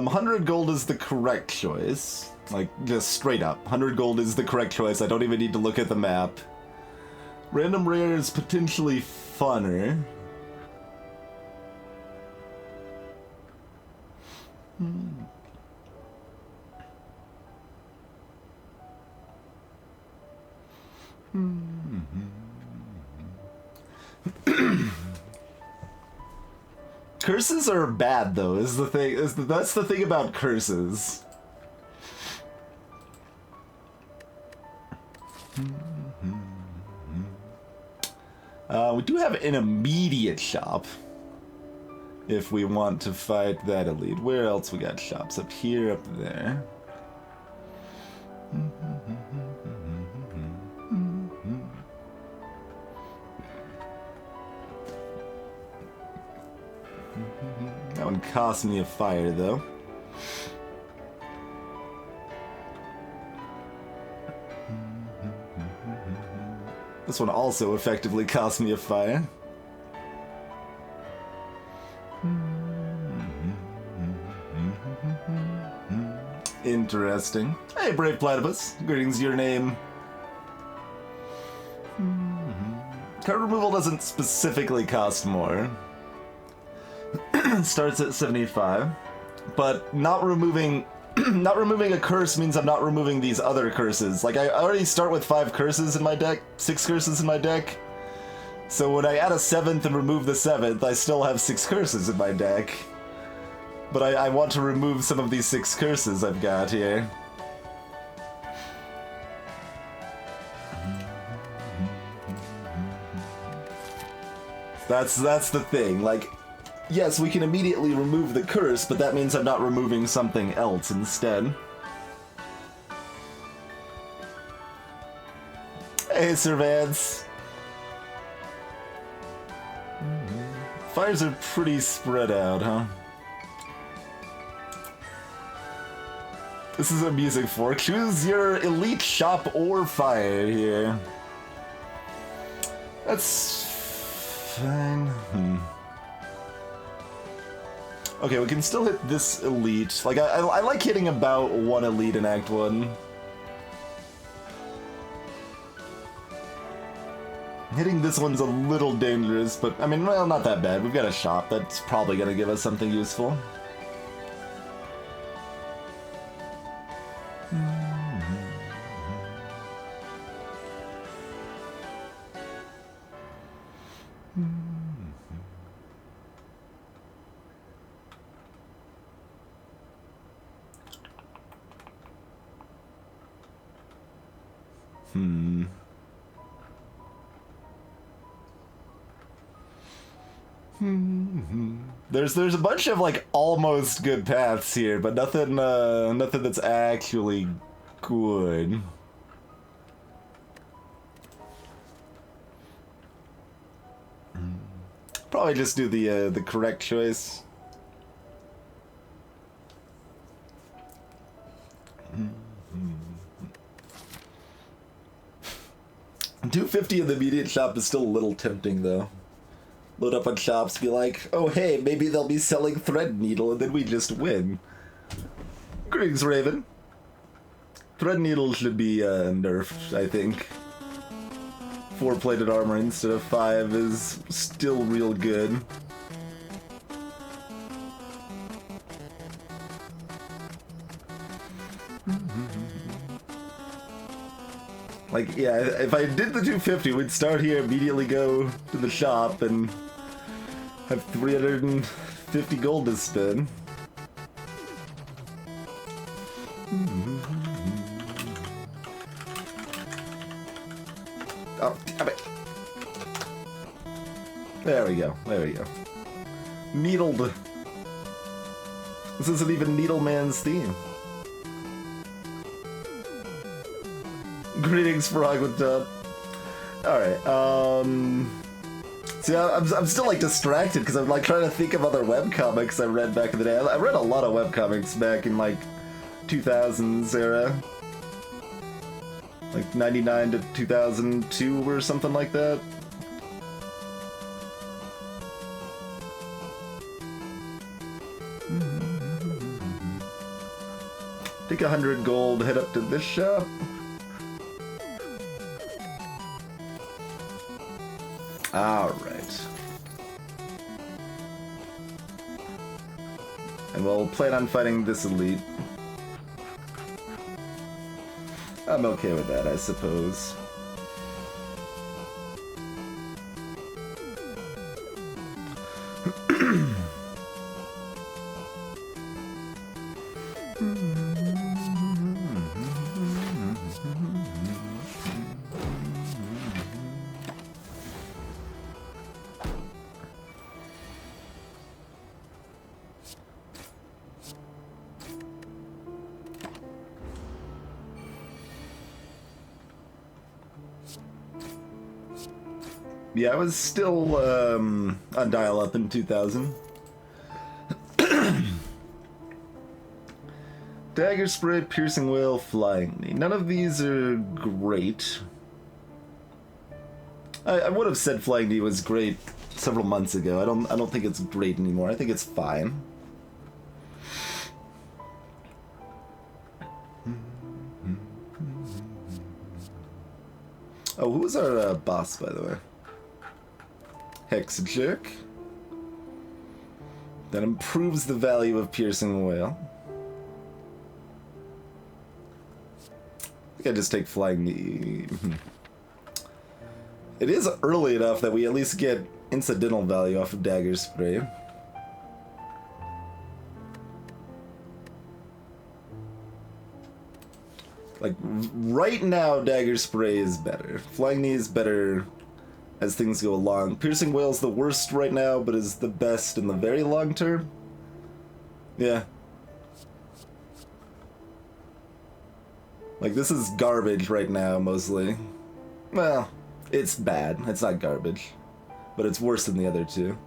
100 gold is the correct choice. Like, just straight up. 100 gold is the correct choice. I don't even need to look at the map. Random rare is potentially funner. Curses are bad, though. Is the thing? That's the thing about curses. We do have an immediate shop. If we want to fight that elite. Where else we got shops? Up here, up there. That one cost me a fire, though. This one also effectively cost me a fire. Interesting. Hey, Brave Platypus. Greetings, your name. Card removal doesn't specifically cost more. Starts at 75. But not removing a curse means I'm not removing these other curses. Like, I already start with 5 curses in my deck, 6 curses in my deck. So when I add a 7th and remove the 7th, I still have 6 curses in my deck. But I want to remove some of these 6 curses I've got here. That's the thing, like, yes, we can immediately remove the curse, but that means I'm not removing something else instead. Hey, Servants! Fires are pretty spread out, huh? This is a music fork. Choose your elite shop or fire here. That's fine. Okay, we can still hit this elite. Like, I like hitting about 1 elite in Act 1. Hitting this one's a little dangerous, but, I mean, well, not that bad. We've got a shop that's probably gonna give us something useful. There's a bunch of like almost good paths here, but nothing that's actually good. Probably just do the correct choice. $250 in the immediate shop is still a little tempting, though. Load up on shops, be like, oh hey, maybe they'll be selling Threadneedle, and then we just win. Greetings, Raven. Threadneedle should be nerfed, I think. 4-plated armor instead of 5 is still real good. Like, yeah, if I did the 250, we'd start here, immediately go to the shop, and have 350 gold to spend. Oh, damn it. There we go, there we go. Needled. This isn't even Needleman's theme. Greetings, Frog with Dub. Alright, see, I'm still, like, distracted, because I'm, like, trying to think of other webcomics I read back in the day. I read a lot of webcomics back in, like, 2000s era. Like, 99 to 2002 or something like that. Take 100 gold, head up to this shop. Alright. And we'll plan on fighting this elite. I'm okay with that, I suppose. Yeah, I was still on dial-up in 2000. Dagger Spray, Piercing Whale, Flying Knee. None of these are great. I would have said Flying Knee was great several months ago. I don't think it's great anymore. I think it's fine. Oh, who was our boss, by the way? Hexajerk. That improves the value of Piercing Whale. I think I just take Flying Knee. It is early enough that we at least get incidental value off of Dagger Spray. Like, right now, Dagger Spray is better. Flying Knee is better as things go along. Piercing Whale's the worst right now, but is the best in the very long term. Yeah. Like, this is garbage right now, mostly. Well, it's bad. It's not garbage. But it's worse than the other two.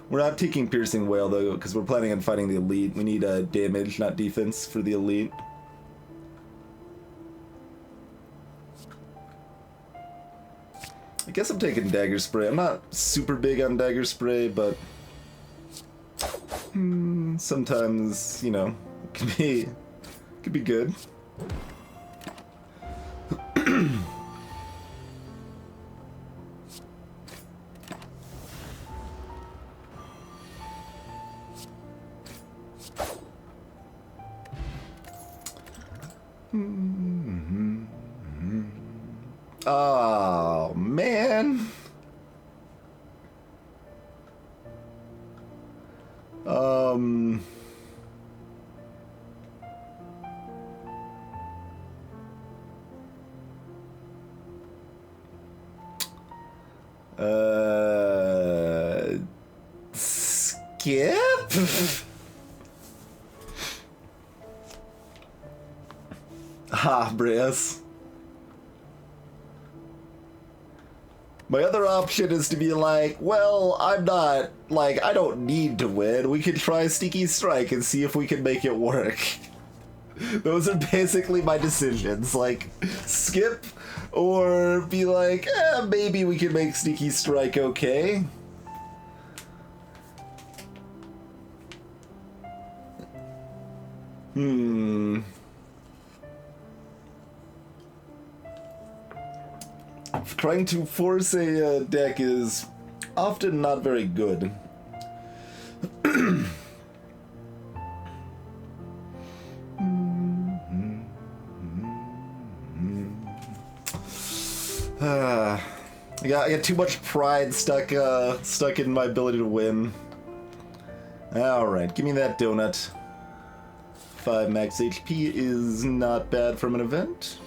We're not taking Piercing Whale, though, because we're planning on fighting the elite. We need damage, not defense, for the elite. I guess I'm taking Dagger Spray. I'm not super big on Dagger Spray, but sometimes, you know, it could be good. Oh, man. Skip? Ha, Brias. My other option is to be like, well, I'm not, like, I don't need to win. We could try Sneaky Strike and see if we can make it work. Those are basically my decisions. Like, skip or be like, maybe we can make Sneaky Strike okay. Trying to force a deck is often not very good. I got too much pride stuck in my ability to win. Alright, give me that donut. 5 max HP is not bad from an event.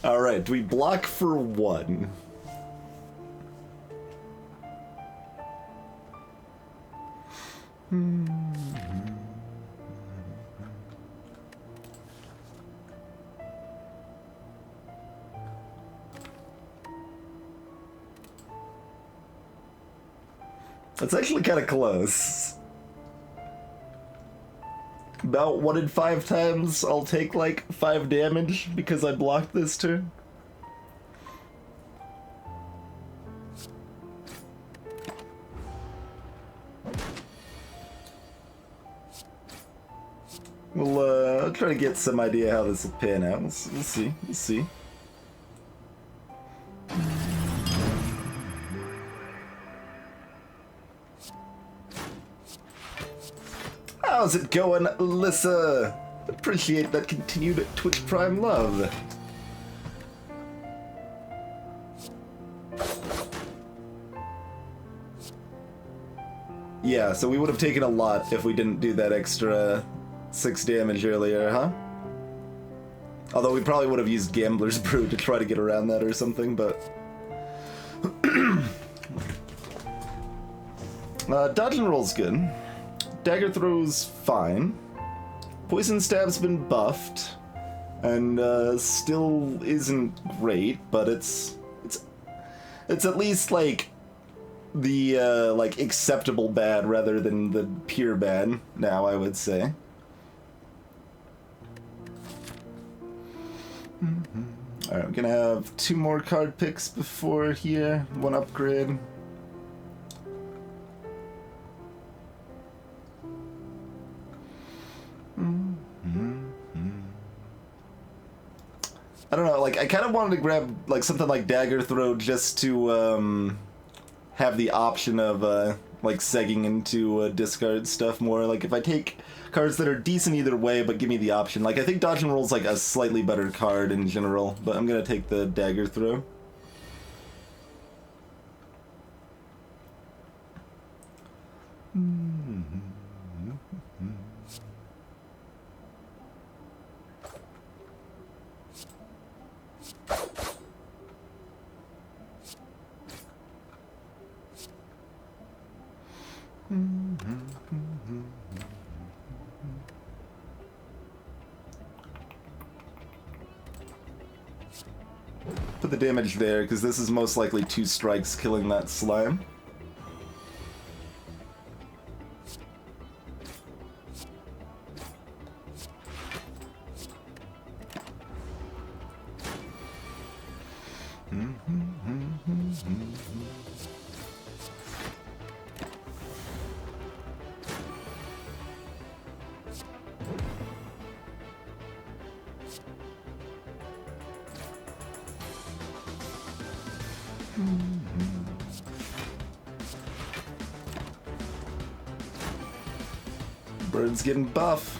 Alright, we block for 1. That's actually kind of close. About 1 in 5 times I'll take like 5 damage because I blocked this turn. I'll try to get some idea how this will pan out. We'll see. We'll see. How's it going, Alyssa? Appreciate that continued Twitch Prime love. Yeah, so we would have taken a lot if we didn't do that extra 6 damage earlier, huh? Although we probably would have used Gambler's Brew to try to get around that or something, but... dodge and roll's good. Dagger throw's fine. Poison stab's been buffed, and still isn't great, but it's at least like the like acceptable bad rather than the pure bad now, I would say. Alright, I'm gonna have 2 more card picks before here, 1 upgrade. I don't know, like, I kind of wanted to grab, like, something like Dagger Throw just to, have the option of, like, segging into discard stuff more. Like, if I take cards that are decent either way, but give me the option. Like, I think Dodge and Roll's, like, a slightly better card in general, but I'm gonna take the Dagger Throw. Put the damage there, because this is most likely 2 strikes killing that slime. Bird's getting buff.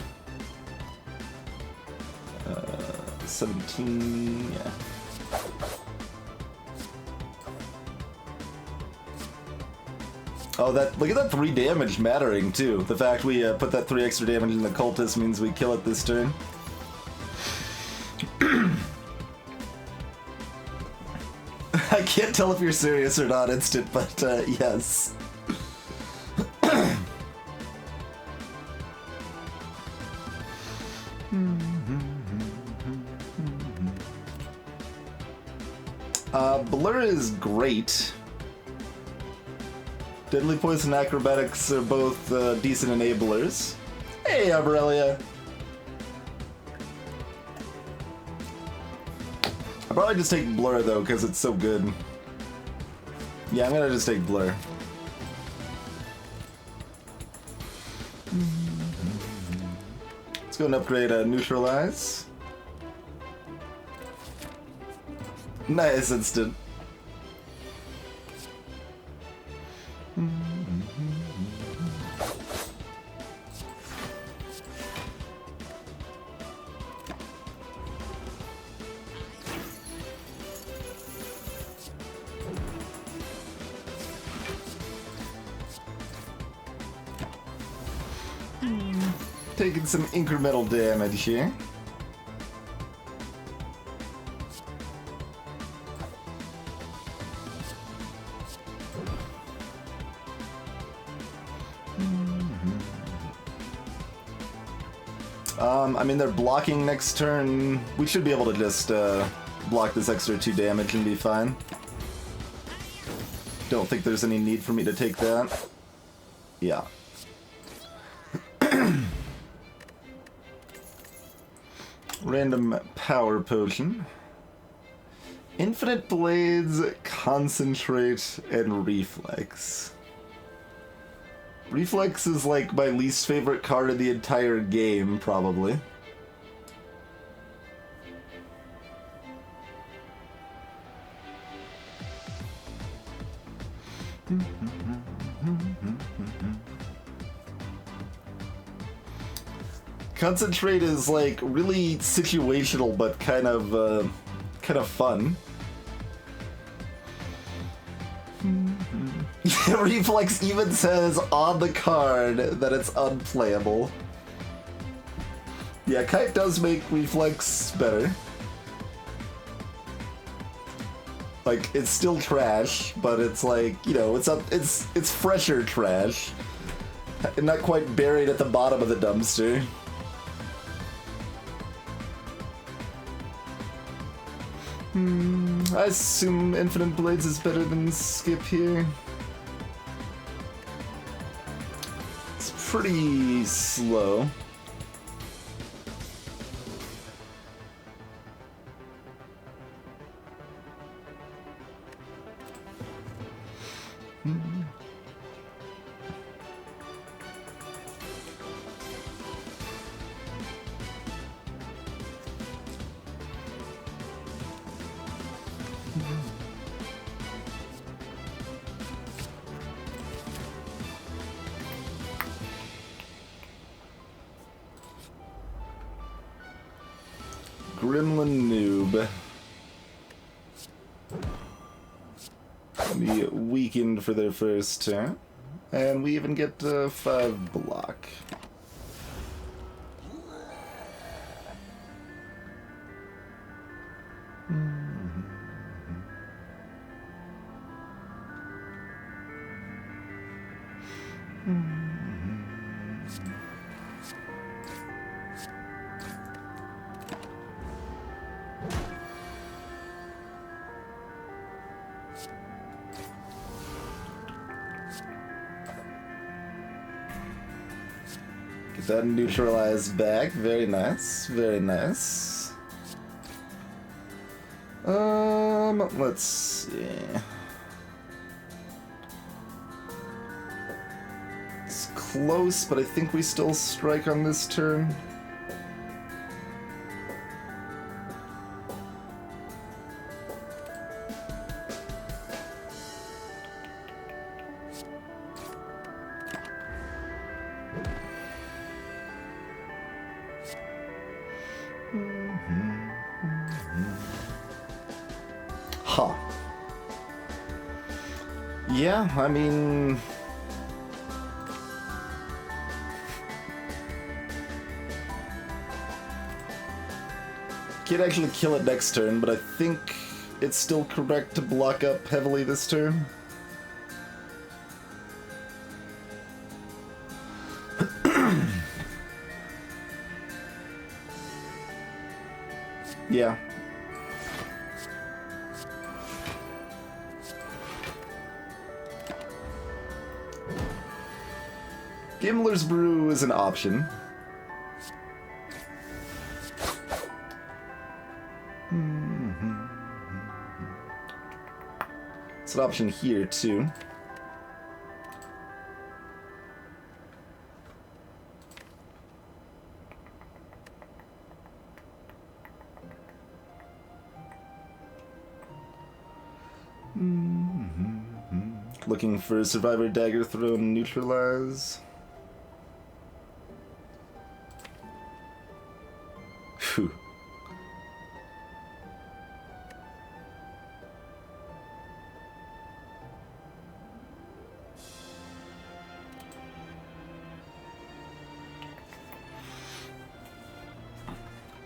17, yeah. Oh, look at that 3 damage mattering, too. The fact we put that 3 extra damage in the cultist means we kill it this turn. I can't tell if you're serious or not, Instant, but yes. Blur is great. Deadly Poison and Acrobatics are both decent enablers. Hey, Arborelia. I'll probably just take Blur, though, because it's so good. Yeah, I'm gonna just take Blur. Let's go and upgrade Neutralize. Nice, Instant. Taking some incremental damage here. I mean, they're blocking next turn. We should be able to just block this extra 2 damage and be fine. Don't think there's any need for me to take that. Yeah. Random power potion. Infinite blades, concentrate, and reflex. Reflex is like my least favorite card in the entire game, probably. Concentrate is like really situational, but kind of fun. Reflex even says on the card that it's unplayable. Yeah, Kite does make Reflex better. Like, it's still trash, but it's like, you know, it's fresher trash. And not quite buried at the bottom of the dumpster. I assume Infinite Blades is better than Skip here. It's pretty slow. Gremlin Noob. Be weakened for their first turn. And we even get 5 block. Get that neutralized back. Very nice. Very nice. Let's see. It's close, but I think we still strike on this turn. Huh. Yeah, I mean... Can't actually kill it next turn, but I think it's still correct to block up heavily this turn. Yeah. Gimler's Brew is an option. It's an option here, too. Looking for Survivor Dagger Throw and Neutralize. Phew.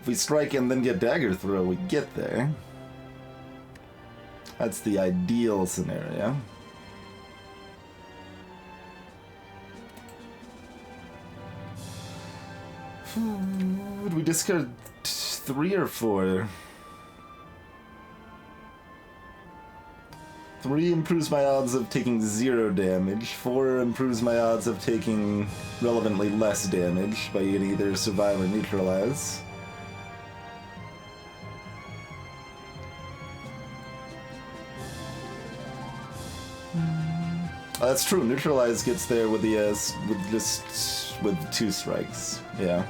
If we strike and then get Dagger Throw, we get there. That's the ideal scenario. Would we discard 3 or 4? 3 improves my odds of taking 0 damage. 4 improves my odds of taking relevantly less damage by either survive or neutralize. That's true. Neutralize gets there with the with 2 strikes. Yeah.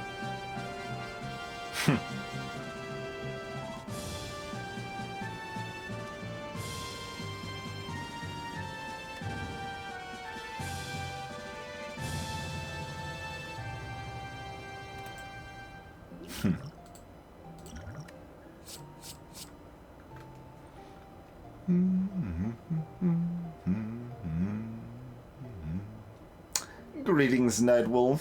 Greetings, Nightwolf.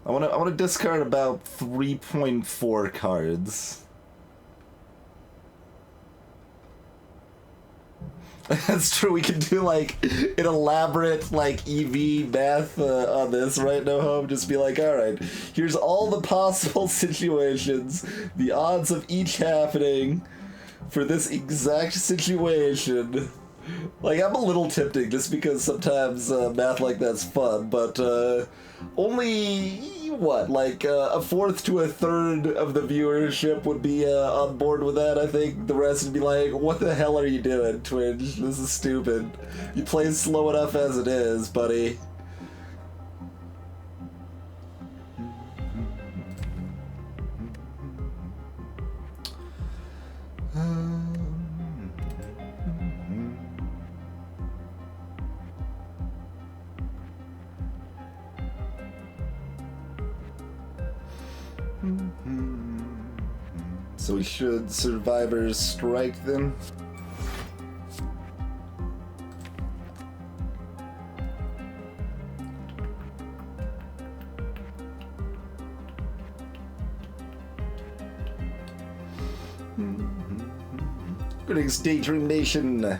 I wanna discard about 3.4 cards. That's true. We can do like an elaborate like EV math on this, right? No home. Just be like, all right, here's all the possible situations, the odds of each happening for this exact situation. Like, I'm a little tempting just because sometimes math like that's fun, but only, what, like a fourth to a third of the viewership would be on board with that, I think. The rest would be like, what the hell are you doing, Twitch? This is stupid. You play slow enough as it is, buddy. So we should Survivor's Strike then? Greetings, Daydream Nation!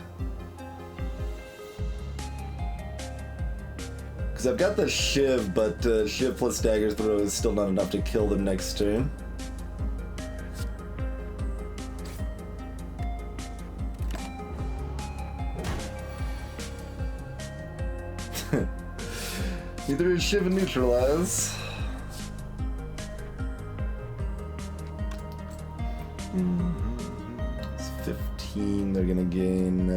Because I've got the Shiv, but Shiv plus Dagger Throw is still not enough to kill them next turn. Neither is Shiv and Neutralize. It's 15, they're gonna gain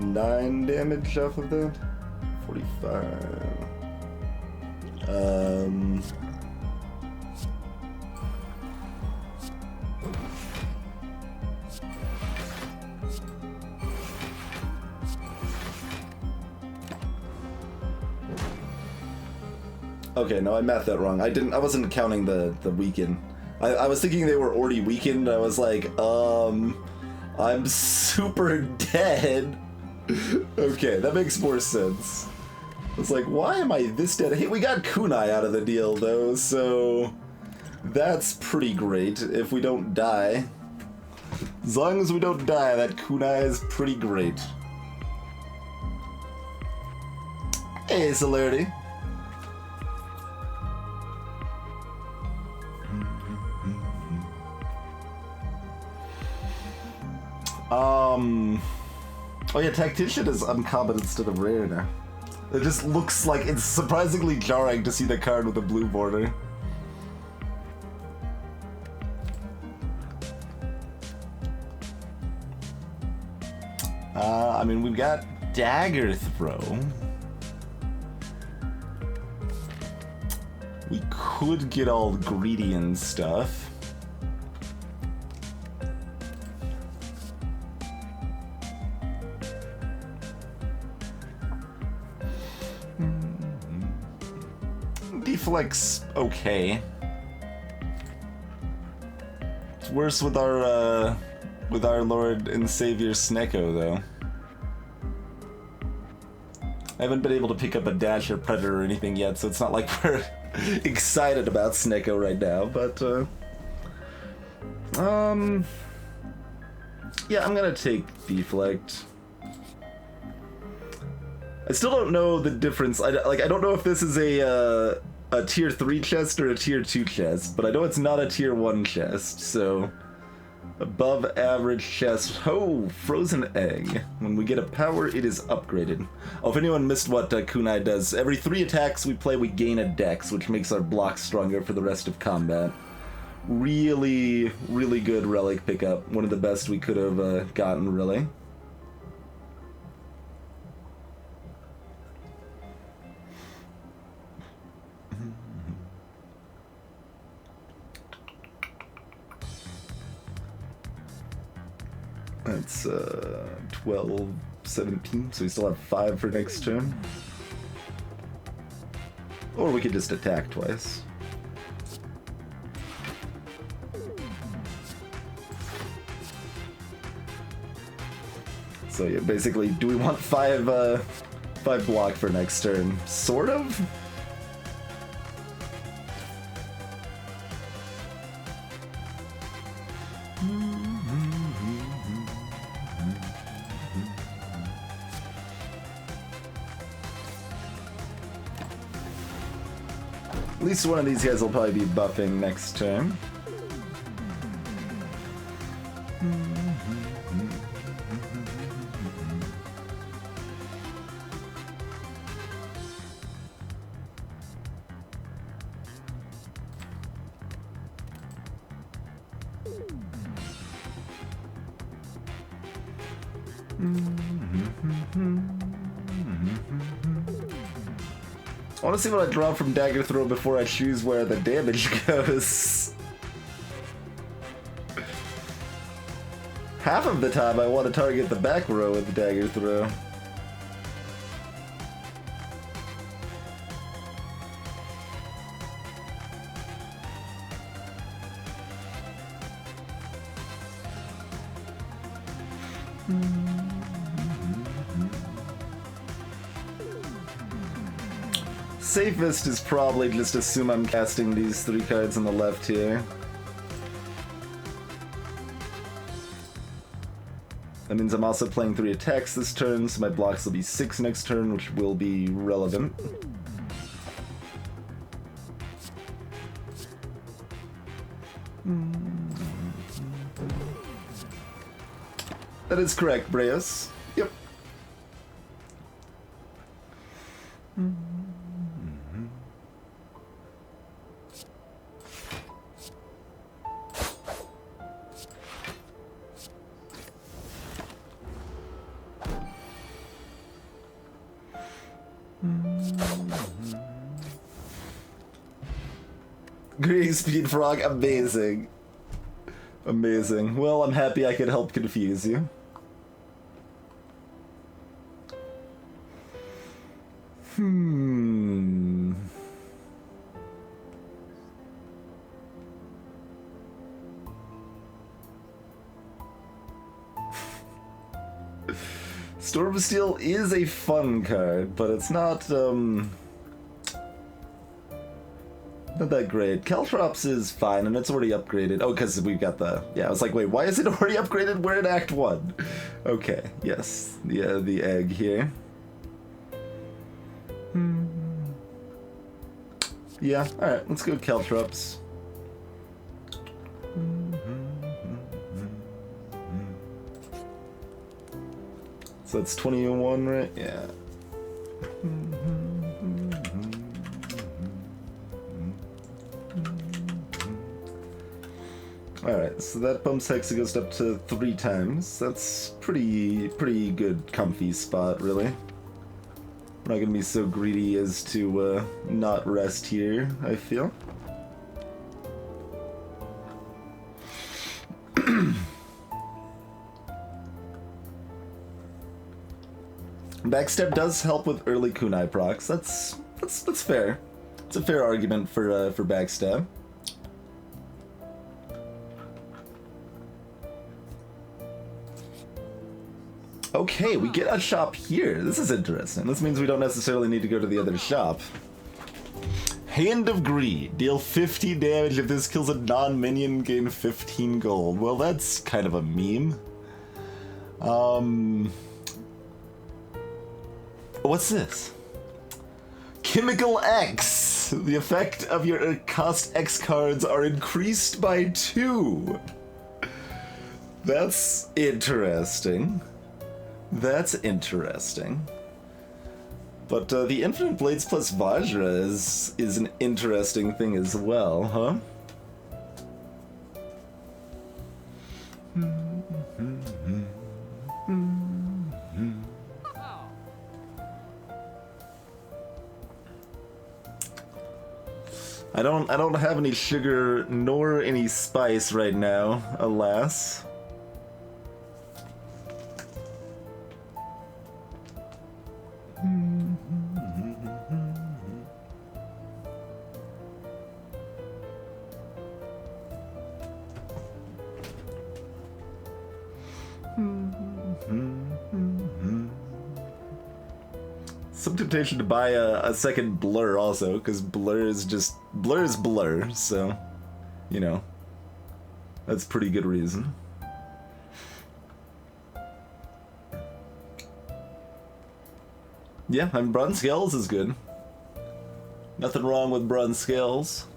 9 damage off of that. 45. Okay, no, I mathed that wrong. I wasn't counting the weaken. I was thinking they were already weakened. I was like, I'm super dead. Okay, that makes more sense. It's like, why am I this dead? Hey, we got Kunai out of the deal, though, so that's pretty great if we don't die. As long as we don't die, that Kunai is pretty great. Hey, Celerity. Oh yeah, Tactician is uncommon instead of rare now. It just looks like it's surprisingly jarring to see the card with a blue border. I mean, we've got Dagger Throw. We could get all greedy and stuff. Deflect's okay. It's worse with our Lord and Savior Snecko, though. I haven't been able to pick up a Dash or Predator or anything yet, so it's not like we're excited about Snecko right now, but yeah, I'm gonna take Deflect. I still don't know the difference. I don't know if this is a tier 3 chest or a tier 2 chest, but I know it's not a tier 1 chest, so above average chest. Oh, Frozen Egg. When we get a power, it is upgraded. Oh, if anyone missed what Kunai does, every 3 attacks we play, we gain a dex, which makes our block stronger for the rest of combat. Really, really good relic pickup. One of the best we could have gotten, really. That's 12, 17, so we still have 5 for next turn. Or we could just attack twice. So yeah, basically, do we want 5 block for next turn? Sort of? At least one of these guys will probably be buffing next turn. I want to see what I draw from Dagger Throw before I choose where the damage goes. Half of the time I want to target the back row with Dagger Throw. Safest is probably just assume I'm casting these 3 cards on the left here. That means I'm also playing 3 attacks this turn, so my blocks will be 6 next turn, which will be relevant. That is correct, Breas. Yep. Green Speed Frog, amazing. Amazing. Well, I'm happy I could help confuse you. Storm Steel is a fun card, but it's not that great. Caltrops is fine, and it's already upgraded. Oh, because we've got the... Yeah, I was like, wait, why is it already upgraded? We're in Act 1. Okay, yes. The egg here. Yeah, alright, let's go Caltrops. So that's 21, right? Yeah. Alright, so that bumps Hexa Ghost up to 3 times. That's pretty good comfy spot, really. We're not gonna be so greedy as to not rest here, I feel. Backstep does help with early kunai procs. That's fair. It's a fair argument for backstab. Okay, we get a shop here. This is interesting. This means we don't necessarily need to go to the other shop. Hand of Greed. Deal 50 damage. If this kills a non-minion, gain 15 gold. Well, that's kind of a meme. What's this? Chemical X. The effect of your cost X cards are increased by 2. That's interesting. That's interesting. But the Infinite Blades plus Vajra is an interesting thing as well, huh? I don't have any sugar nor any spice right now, alas. Some temptation to buy a second blur also, because blur is blur, so, you know, that's pretty good reason. Yeah, I mean, bronze scales is good. Nothing wrong with bronze scales.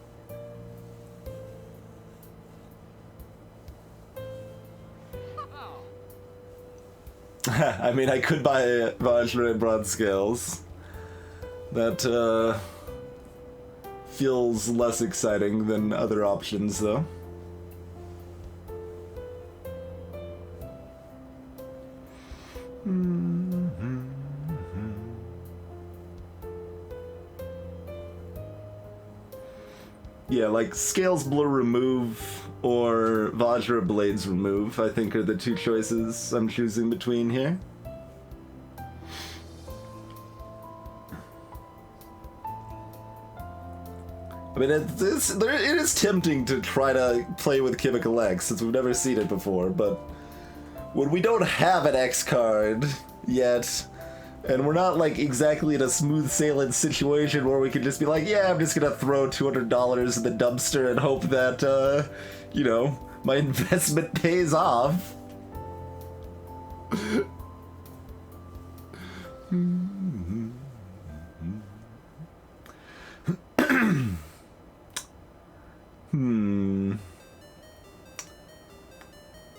I mean, I could buy Vajra and bronze scales. That feels less exciting than other options, though. Yeah, like Scales Blur remove or Vajra Blades remove, I think are the two choices I'm choosing between here. I mean, it is tempting to try to play with Chemical X, since we've never seen it before, but when we don't have an X card yet, and we're not, like, exactly in a smooth sailing situation where we can just be like, yeah, I'm just gonna throw $200 in the dumpster and hope that, you know, my investment pays off.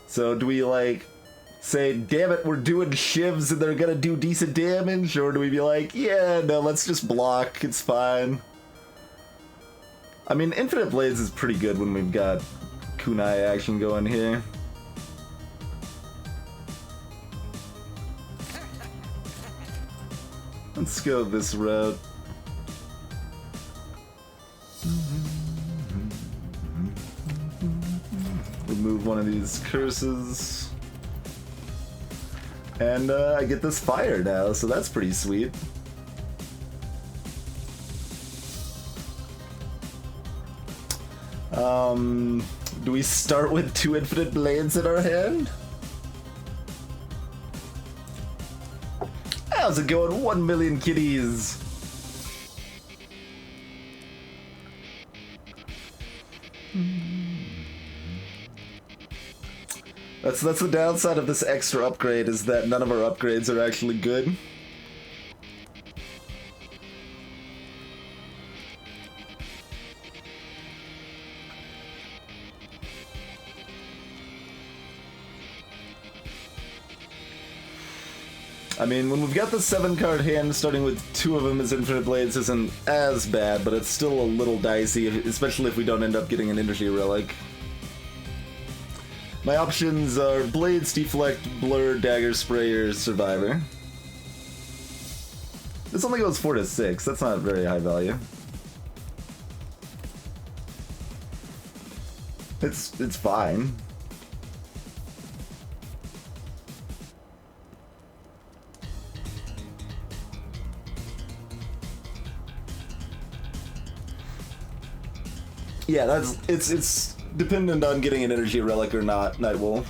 So do we, like, say, damn it, we're doing shivs and they're gonna do decent damage? Or do we be like, yeah, no, let's just block, it's fine? I mean, Infinite Blades is pretty good when we've got kunai action going here. Let's go this route. Remove one of these curses. And I get this fire now, so that's pretty sweet. Do we start with 2 Infinite Blades in our hand? How's it going? 1 million kitties! That's the downside of this extra upgrade, is that none of our upgrades are actually good. I mean, when we've got the 7-card hand, starting with 2 of them as Infinite Blades isn't as bad, but it's still a little dicey, especially if we don't end up getting an Energy Relic. My options are Blades, Deflect, Blur, Dagger, Sprayer, Survivor. This only goes 4 to 6, that's not very high value. It's fine. Yeah, it's dependent on getting an Energy Relic or not, Nightwolf.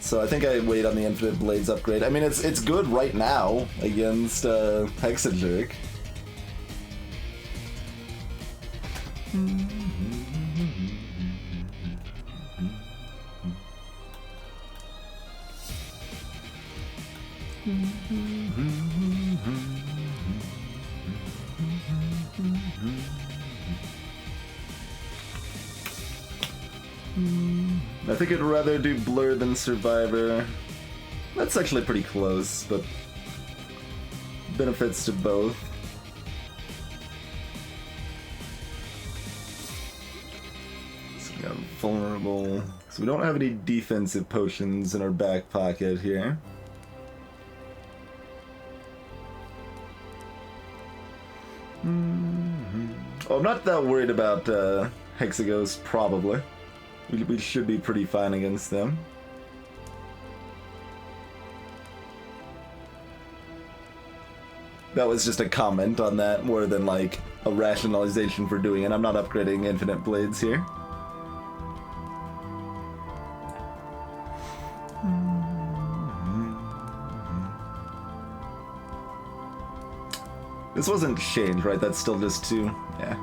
So I think I wait on the Infinite Blades upgrade. I mean, it's good right now against Hexageric. I think I'd rather do Blur than Survivor. That's actually pretty close, but benefits to both. So we got vulnerable. So we don't have any defensive potions in our back pocket here. Oh, I'm not that worried about Hexagos, probably. We should be pretty fine against them. That was just a comment on that more than like a rationalization for doing it. I'm not upgrading infinite blades here. This wasn't change, right? That's still just 2. Yeah.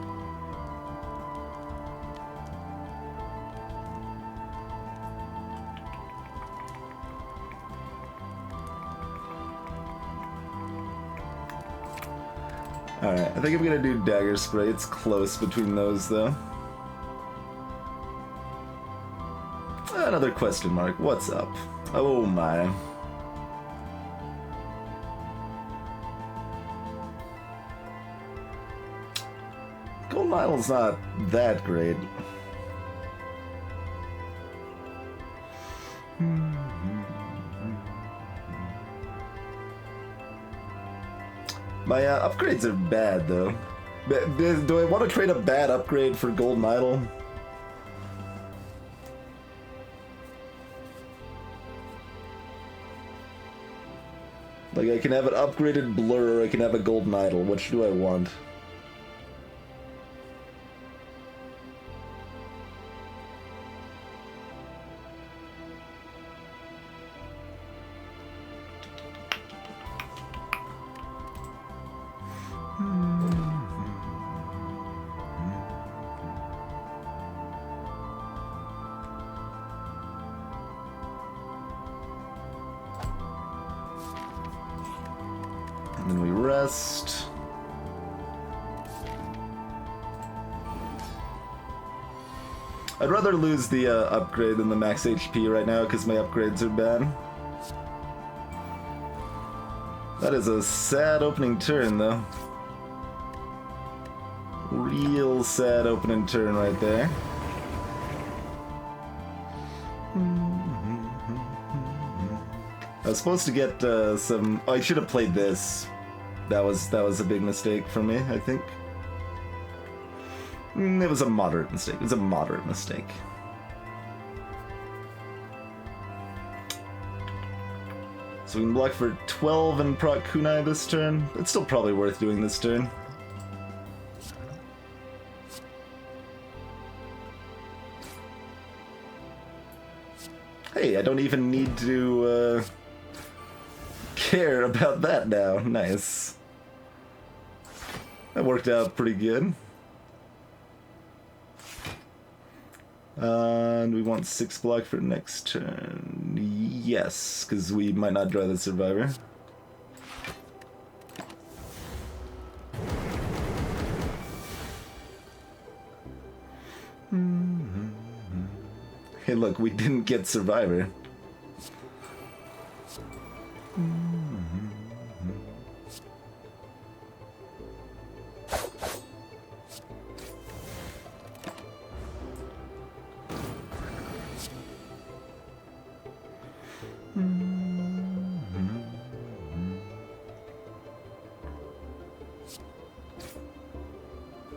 Alright, I think I'm gonna do Dagger Spray. It's close between those, though. Another question mark. What's up? Oh my. Gold Nile's not that great. My upgrades are bad, though. Do I want to trade a bad upgrade for Golden Idol? Like, I can have an upgraded Blur, or I can have a Golden Idol. Which do I want? And then we rest. I'd rather lose the upgrade than the max HP right now because my upgrades are bad. That is a sad opening turn, though. Real sad opening turn right there. I was supposed to get some... Oh, I should have played this. That was a big mistake for me, I think. It was a moderate mistake. It was a moderate mistake. So we can block for 12 and proc Kunai this turn. It's still probably worth doing this turn. Hey, I don't even need to care about that now. Nice. That worked out pretty good. And we want 6 block for next turn. Yes, because we might not draw the Survivor. Hey, look, we didn't get Survivor.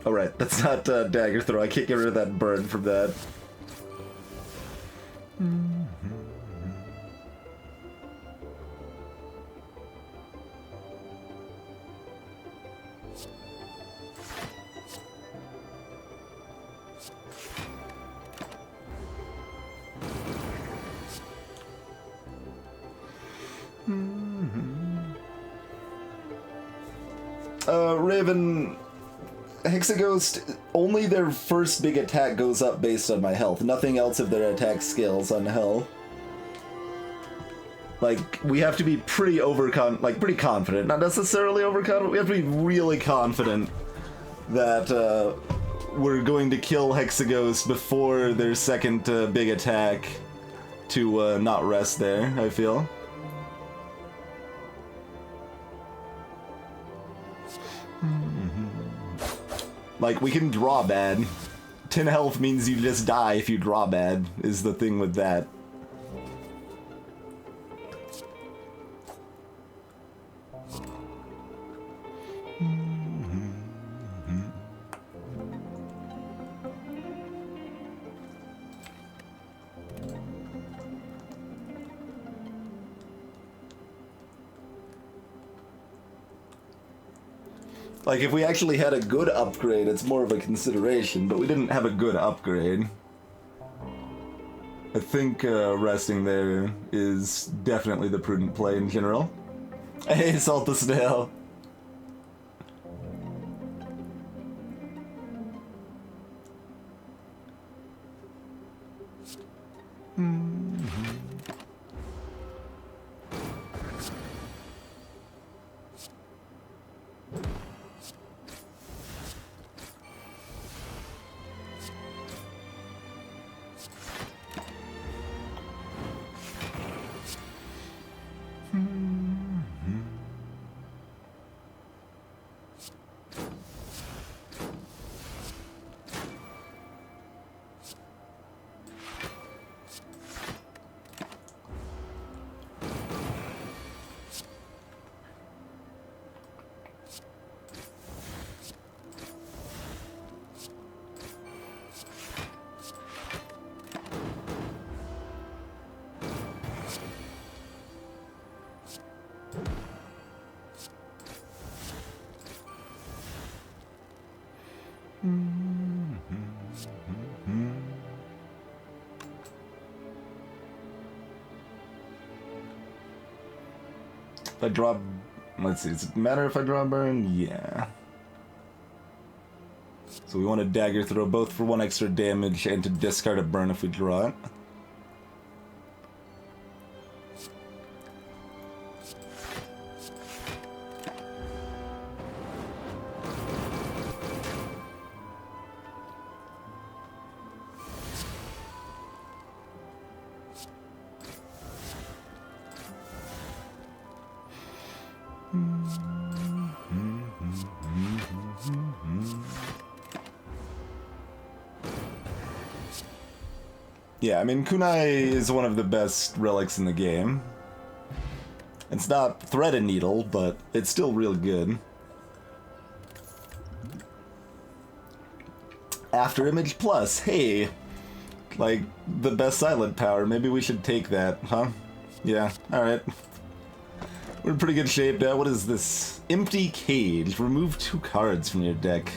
Alright, that's not Dagger Throw. I can't get rid of that burn from that. Raven... Hexaghost, only their first big attack goes up based on my health. Nothing else of their attack scales on hell. Like, we have to be pretty pretty confident. Not necessarily overconfident, we have to be really confident that we're going to kill Hexaghost before their second big attack to not rest there, I feel. Like, we can draw bad. 10 health means you just die if you draw bad, is the thing with that. Like, if we actually had a good upgrade, it's more of a consideration, but we didn't have a good upgrade. I think resting there is definitely the prudent play in general. Hey, Salt the Snail. If I draw... Let's see, does it matter if I draw burn? Yeah. So we want to dagger throw both for 1 extra damage and to discard a burn if we draw it. Yeah, I mean, Kunai is one of the best relics in the game. It's not Thread and Needle, but it's still real good. After Image Plus, hey! Like, the best silent power, maybe we should take that, huh? Yeah, alright. We're in pretty good shape now. What is this? Empty Cage. Remove 2 cards from your deck.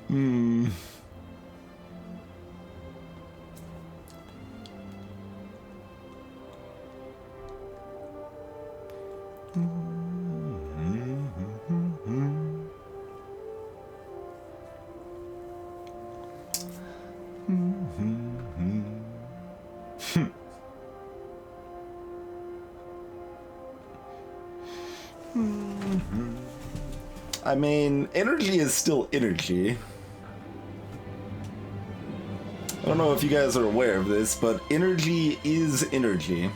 Hmm. I mean, energy is still energy. I don't know if you guys are aware of this, but energy is energy.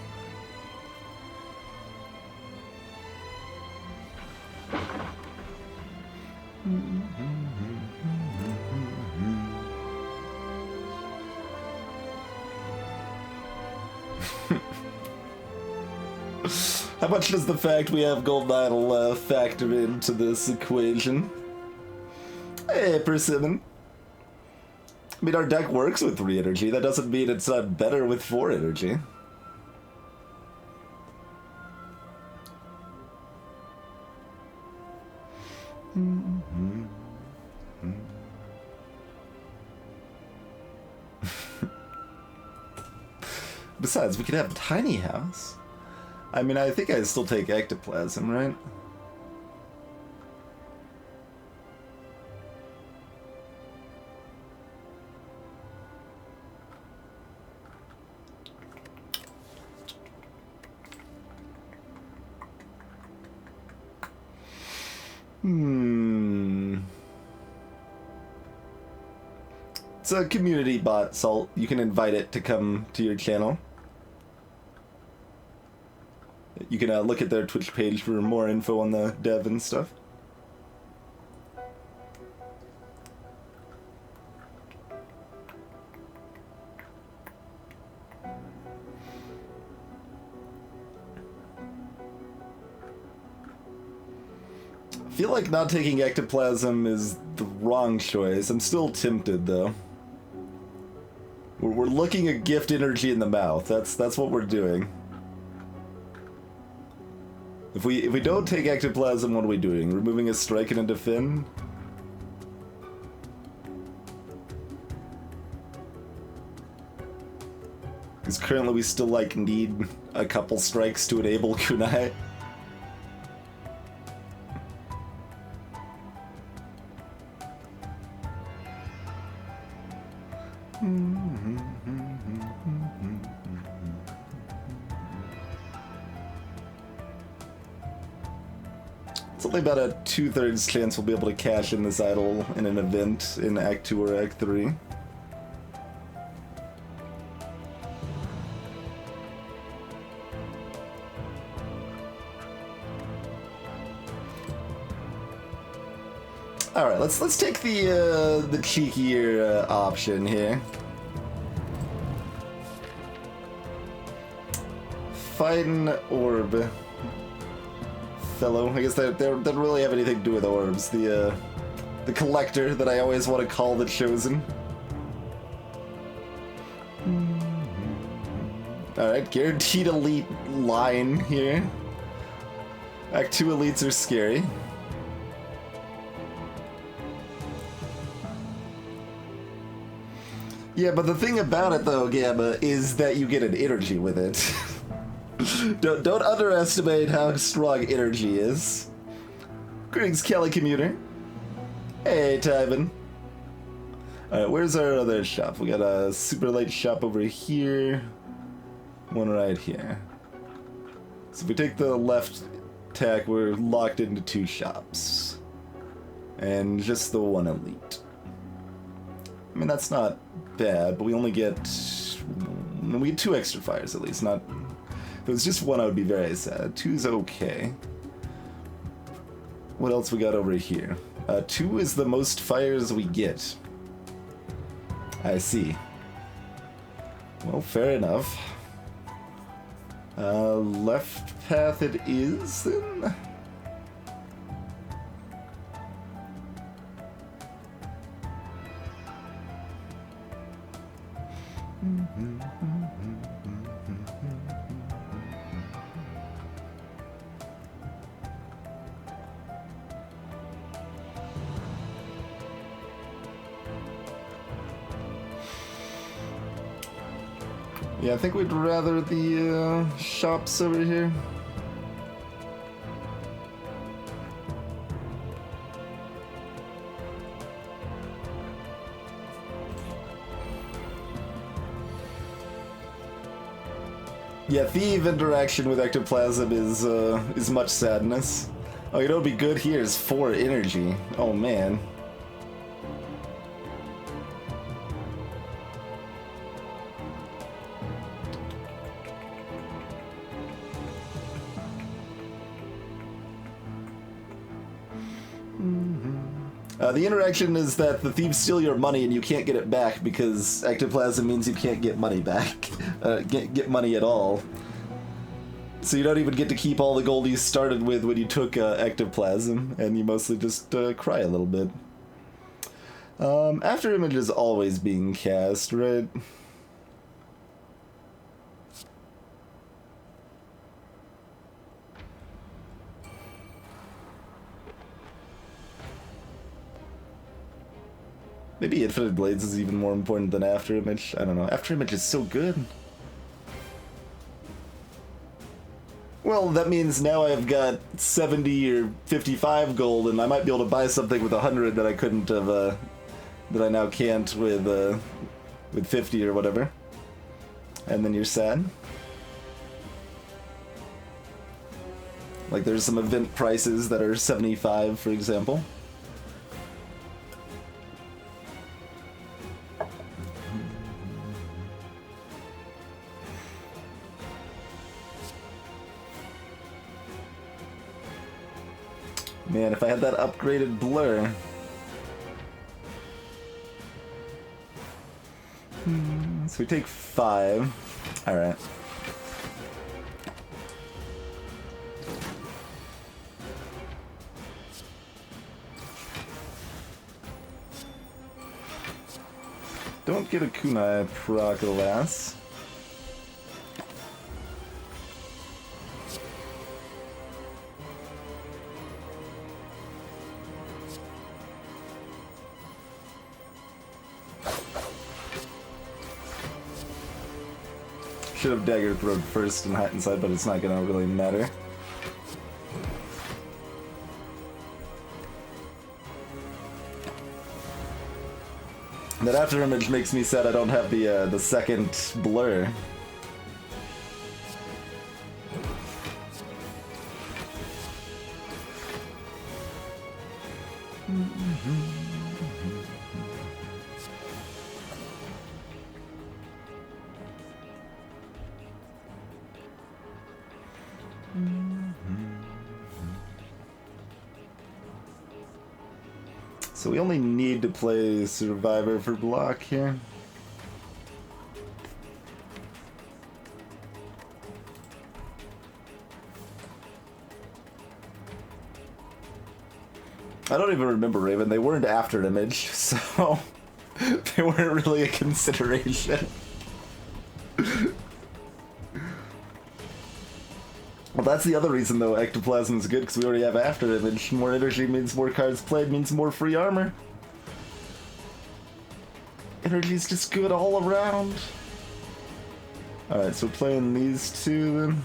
How much does the fact we have Gold Idol factor into this equation? Hey, Persimmon. I mean, our deck works with 3 energy. That doesn't mean it's not better with 4 energy. Besides, we could have a tiny house. I mean, I think I'd still take ectoplasm, right? It's a community bot, Salt. You can invite it to come to your channel. You can look at their Twitch page for more info on the dev and stuff. I feel like not taking ectoplasm is the wrong choice. I'm still tempted, though. We're looking at gift energy in the mouth. That's what we're doing. If we don't take ectoplasm, what are we doing? Removing a strike and a defend? Because currently we still like need a couple strikes to enable kunai. It's only about a 2/3 chance we'll be able to cash in this idol in an event in Act 2 or Act 3. All right, let's take the cheekier option here. Fighting orb, fellow. I guess that doesn't really have anything to do with orbs. The collector that I always want to call the chosen. All right, guaranteed elite line here. Act 2 elites are scary. Yeah, but the thing about it, though, Gamma, is that you get an energy with it. don't underestimate how strong energy is. Greetings, Kelly Commuter. Hey, Tyven. Alright, where's our other shop? We got a super light shop over here. One right here. So if we take the left tack, we're locked into 2 shops. And just the 1 elite. I mean, that's not bad, but we only get... we get 2 extra fires at least, not... If it was just 1, I would be very sad. 2's okay. What else we got over here? 2 is the most fires we get. I see. Well, fair enough. Left path it is, then? Yeah, I think we'd rather the shops over here. Yeah, thief interaction with ectoplasm is much sadness. Oh, you know what'd be good here is 4 energy. Oh man. The interaction is that the thieves steal your money and you can't get it back because ectoplasm means you can't get money back. Get money at all. So you don't even get to keep all the gold you started with when you took ectoplasm, and you mostly just cry a little bit. After image is always being cast, right? Maybe Infinite Blades is even more important than After Image. I don't know. After Image is so good. Well, that means now I've got 70 or 55 gold, and I might be able to buy something with 100 that I couldn't have, that I now can't with 50 or whatever. And then you're sad. Like there's some event prices that are 75, for example. Man, if I had that upgraded blur. So we take 5. Alright. Don't get a kunai proc, alas. Should have dagger throwed first in hindsight, but it's not gonna really matter. That after image makes me sad I don't have the second blur. So we only need to play Survivor for block here. I don't even remember Raven. They weren't after image, so they weren't really a consideration. Well, that's the other reason, though, Ectoplasm is good, because we already have after image. More energy means more cards played, means more free armor. Energy's just good all around. Alright, so we're playing these two, then.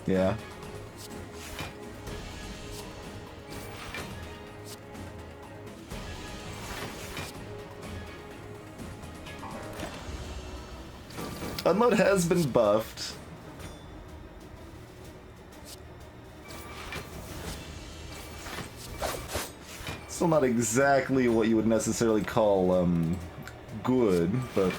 Yeah. Unload has been buffed. Still not exactly what you would necessarily call, good, but...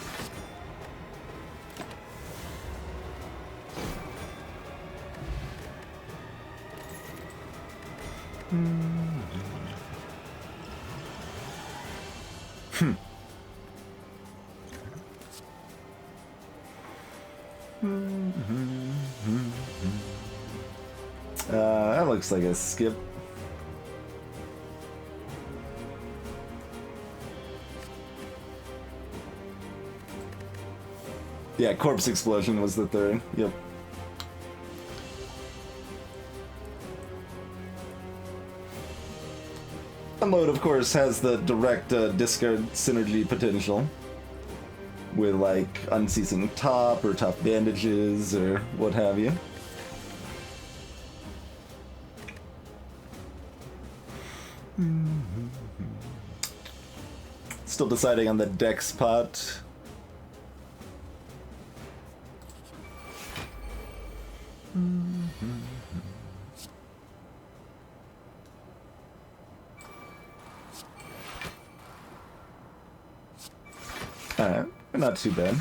That looks like a skip. Yeah, Corpse Explosion was the third. Yep. Unload, of course, has the direct discard synergy potential. With, like, Unceasing Top, or Tough Bandages, or what have you. Still deciding on the dex pot. Alright, not too bad.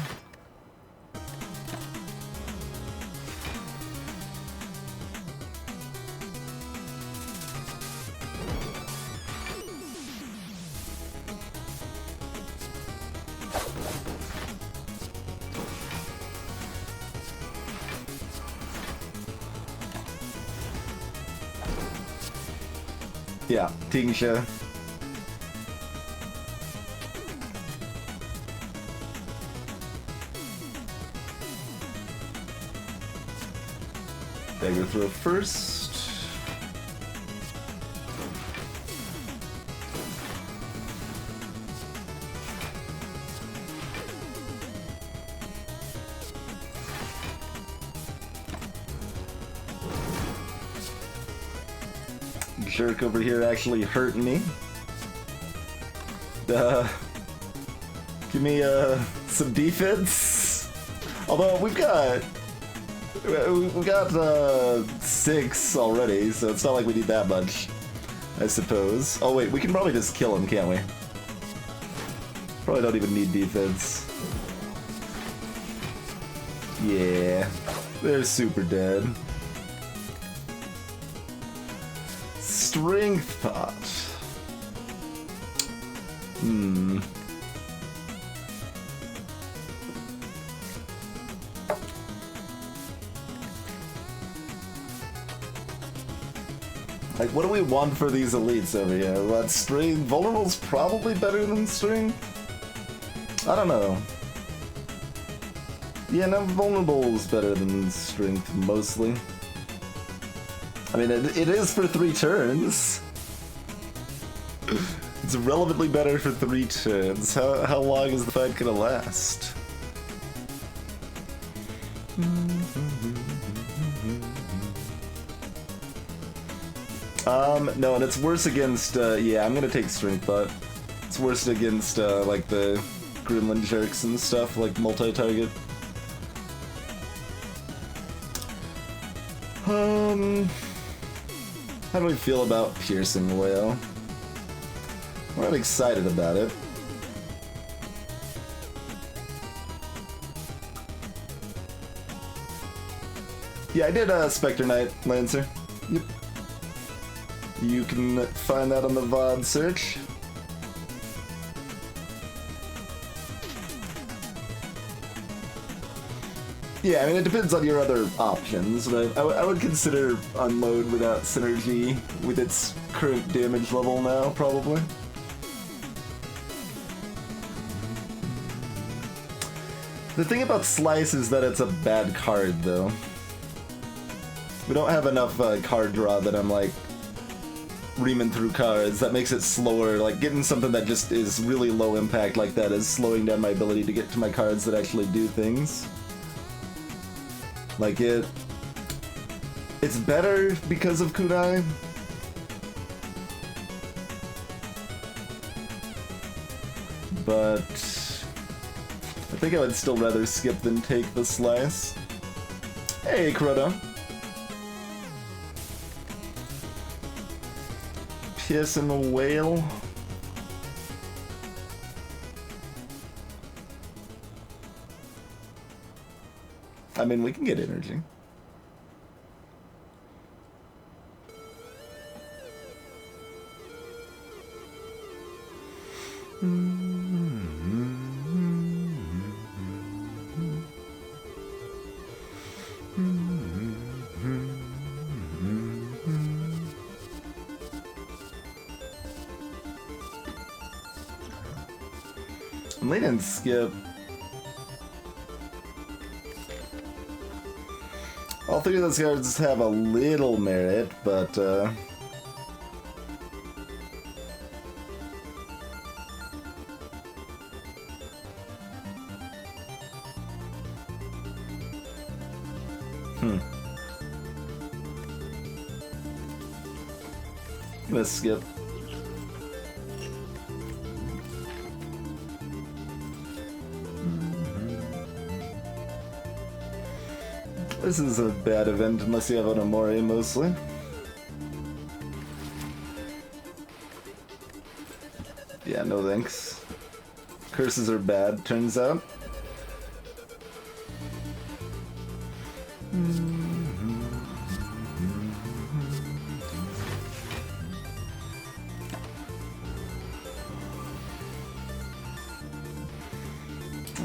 Yeah, Tingsha. Dagger throw first. Jerk over here actually hurt me. Give me some defense. Although we've got 6 already, so it's not like we need that much, I suppose. Oh wait, we can probably just kill him, can't we? Probably don't even need defense. Yeah, they're super dead. Strength pot. Like, what do we want for these elites over here? What, string? Vulnerable's probably better than string? I don't know. Yeah, no, vulnerable's better than strength, mostly. I mean, it is for 3 turns. It's relevantly better for 3 turns. How long is the fight gonna last? No, and it's worse against, yeah, I'm gonna take Strength Bot. It's worse against, like, the Gremlin Jerks and stuff, like, multi-target. How do we feel about Piercing Whale? We're not excited about it. Yeah, I did Spectre Knight, Lancer. Yep. You can find that on the VOD search. Yeah, I mean, it depends on your other options, but I would consider Unload without Synergy with its current damage level now, probably. The thing about Slice is that it's a bad card, though. We don't have enough card draw that I'm, like, reaming through cards. That makes it slower. Like, getting something that just is really low impact like that is slowing down my ability to get to my cards that actually do things. Like, it's better because of Kunai. But I think I would still rather skip than take the Slice. Hey, Crota. Piercing a Whale. I mean, we can get energy. Lean and skip. All three of those cards have a little merit, but gonna skip. This is a bad event unless you have an Amore, mostly. Yeah, no thanks. Curses are bad, turns out.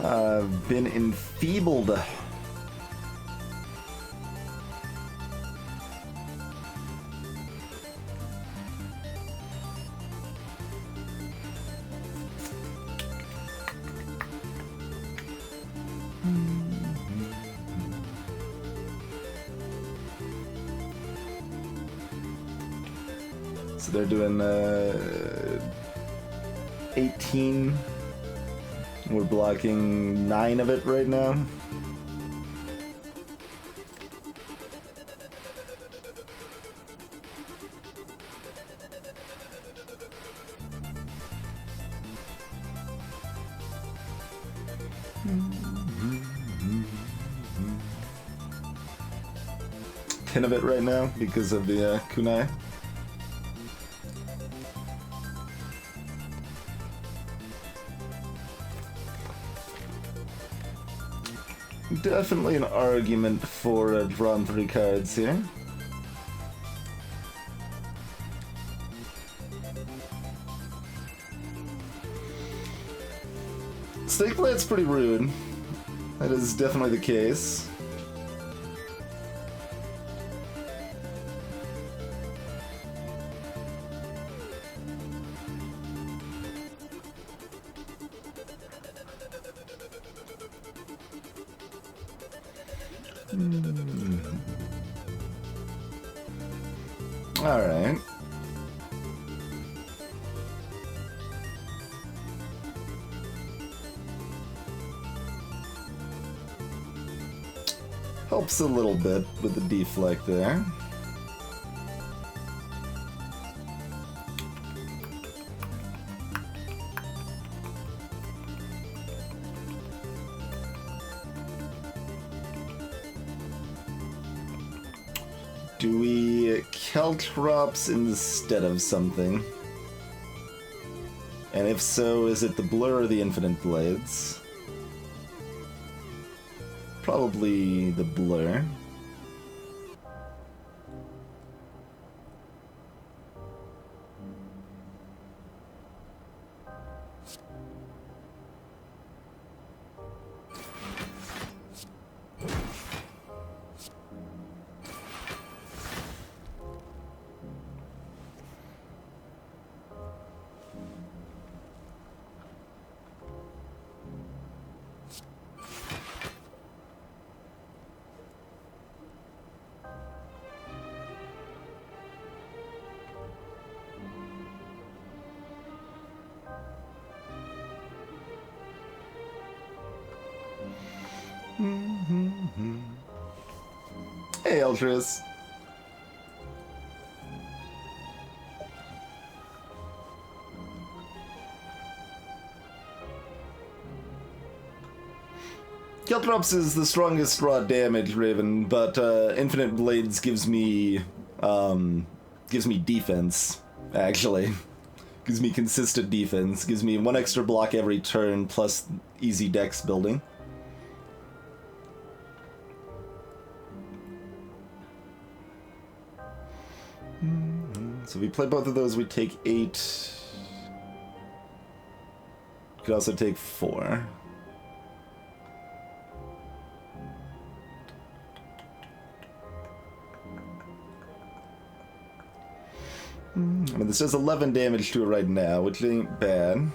I've been enfeebled. So they're doing 18. We're blocking 9 of it right now. Ten of it right now because of the kunai. Definitely an argument for drawing 3 cards here. Stake Plant's pretty rude. That is definitely the case. Alright. Helps a little bit with the deflect there. Do we Caltrops instead of something? And if so, is it the Blur or the Infinite Blades? Probably the Blur. Hey, Eltris. Caltrops is the strongest raw damage, Raven, but Infinite Blades gives me defense, actually. Gives me consistent defense, gives me 1 extra block every turn, plus easy dex building. So if we play both of those, we take 8. Could also take 4. I mean, this does 11 damage to it right now, which ain't bad.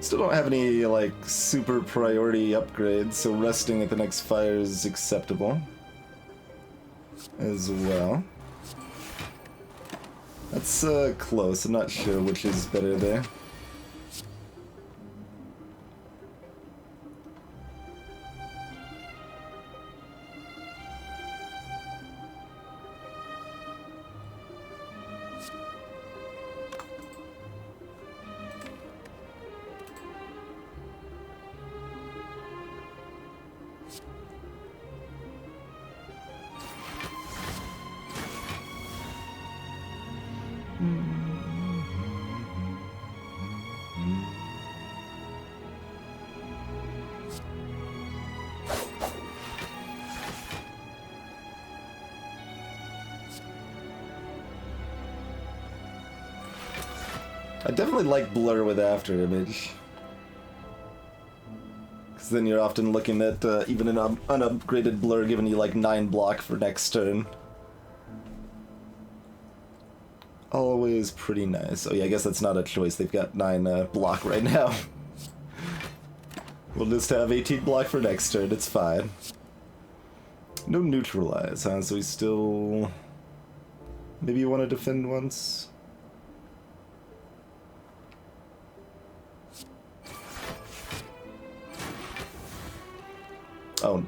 Still don't have any, like, super priority upgrades, so resting at the next fire is acceptable as well. That's close. I'm not sure which is better there. I definitely like Blur with After Image. Because then you're often looking at even an unupgraded Blur giving you like 9 block for next turn. Always pretty nice. Oh yeah, I guess that's not a choice. They've got 9 block right now. We'll just have 18 block for next turn. It's fine. No neutralize, huh? So we still... Maybe you want to defend once? Oh,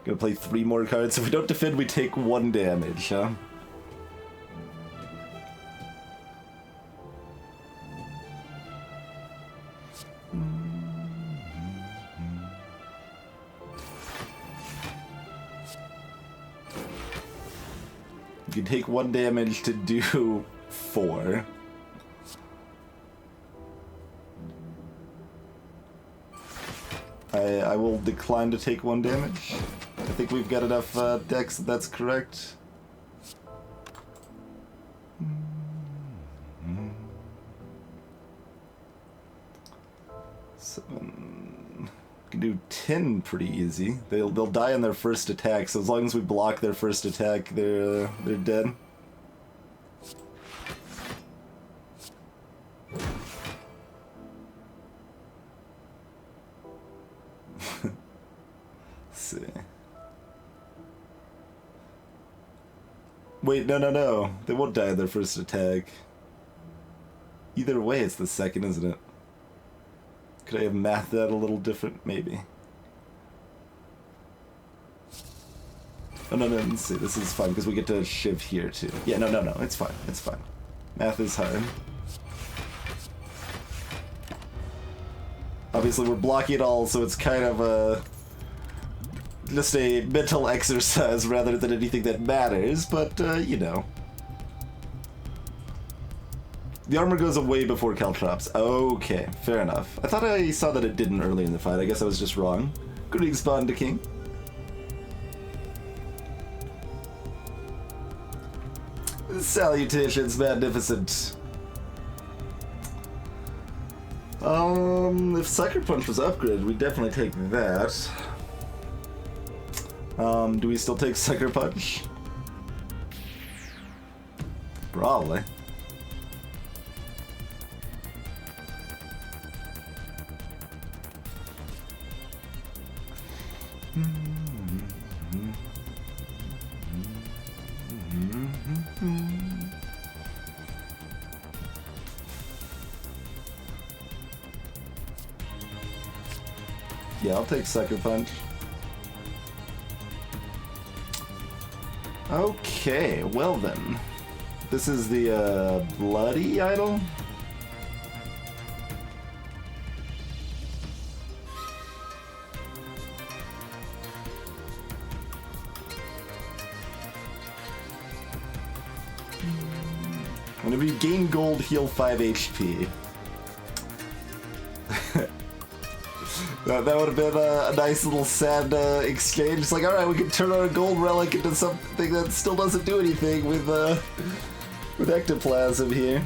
gonna play 3 more cards. If we don't defend, we take 1 damage, huh? You can take 1 damage to do 4. I will decline to take 1 damage. I think we've got enough decks that's correct. Seven. Can do 10 pretty easy. They'll die on their first attack, so as long as we block their first attack, they're dead. See. Wait, no. They won't die in their first attack. Either way, it's the second, isn't it? Could I have mathed that a little different? Maybe. Oh, no, let's see. This is fine, because we get to shiv here, too. Yeah, no. It's fine. It's fine. Math is hard. Obviously, we're blocking it all, so it's kind of just a mental exercise rather than anything that matters, but, you know. The armor goes away before Caltrops. Okay, fair enough. I thought I saw that it didn't early in the fight. I guess I was just wrong. Greetings, Bond to King. Salutations, magnificent. If Sucker Punch was upgraded, we'd definitely take that. Do we still take Sucker Punch? Probably. Yeah, I'll take Sucker Punch. Okay, well then. This is the, Bloody Idol? Whenever you gain gold, heal 5 HP. That would have been a nice little sad exchange. It's like, alright, we can turn our gold relic into something that still doesn't do anything with ectoplasm here.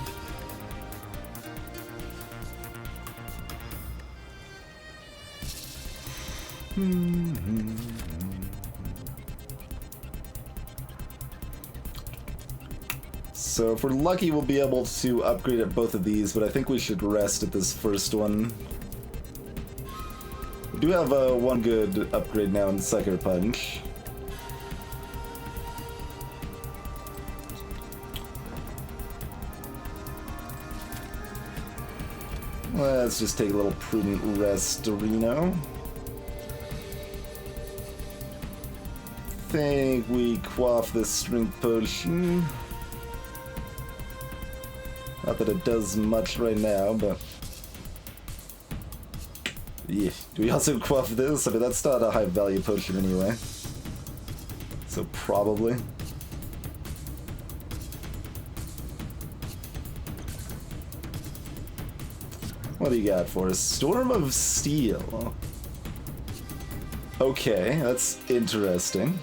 So if we're lucky, we'll be able to upgrade at both of these, but I think we should rest at this first one. We do have one good upgrade now in Sucker Punch. Let's just take a little prudent rest, Dorino. Think we quaff this strength potion. Not that it does much right now, but... yeah. Do we also quaff this? I mean, that's not a high value potion anyway. So probably. What do you got for us? Storm of Steel. Okay, that's interesting.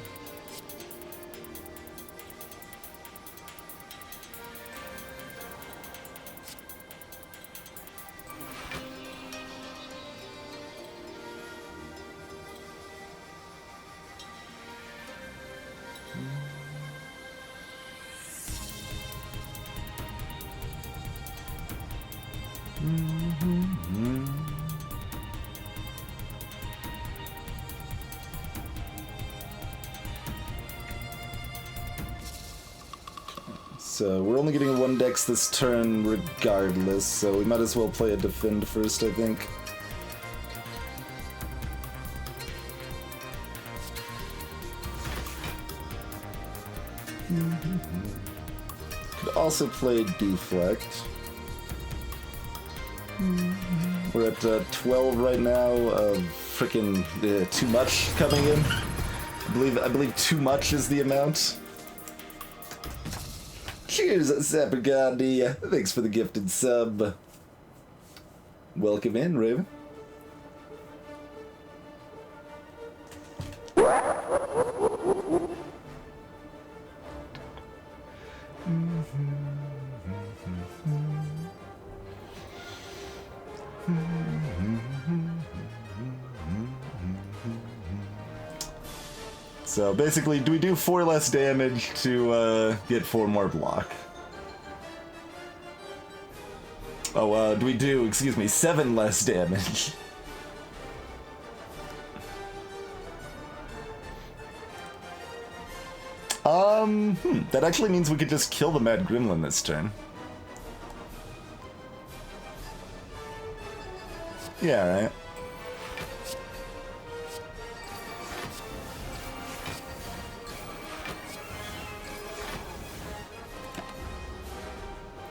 So we're only getting one dex this turn regardless, so we might as well play a defend first, I think. Could also play deflect. We're at 12 right now of frickin' too much coming in. I believe too much is the amount. Cheers, Sapagandi. Thanks for the gifted sub. Welcome in, Raven. So basically, do we do 4 less damage to get 4 more block? Oh, do we do, excuse me, 7 less damage? That actually means we could just kill the Mad Gremlin this turn. Yeah, right.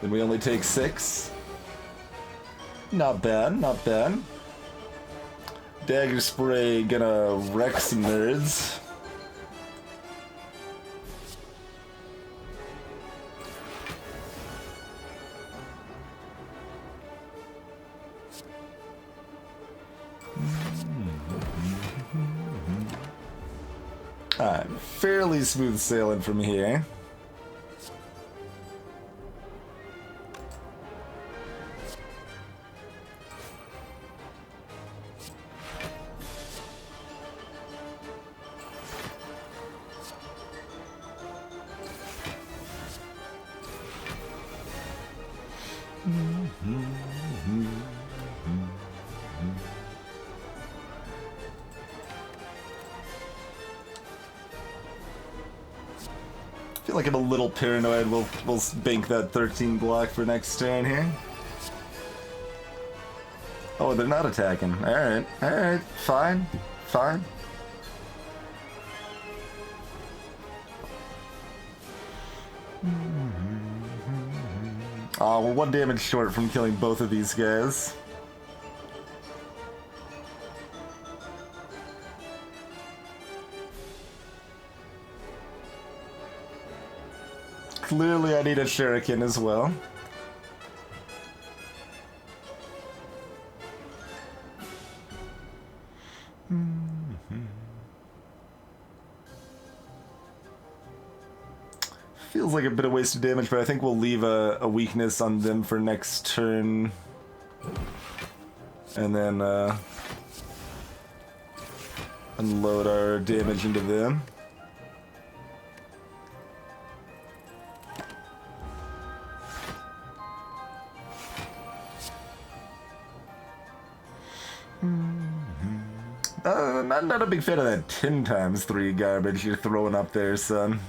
Then we only take 6. Not bad, not bad. Dagger Spray gonna wreck some nerds. Alright, fairly smooth sailing from here. I feel like I'm a little paranoid. We'll bank that 13 block for next turn here. Oh, they're not attacking. Alright, alright, fine, fine. Oh, we're 1 damage short from killing both of these guys. Clearly I need a shuriken as well. Feels like a bit of wasted damage, but I think we'll leave a weakness on them for next turn. And then unload our damage into them. Not a big fan of that 10 times 3 garbage you're throwing up there, son.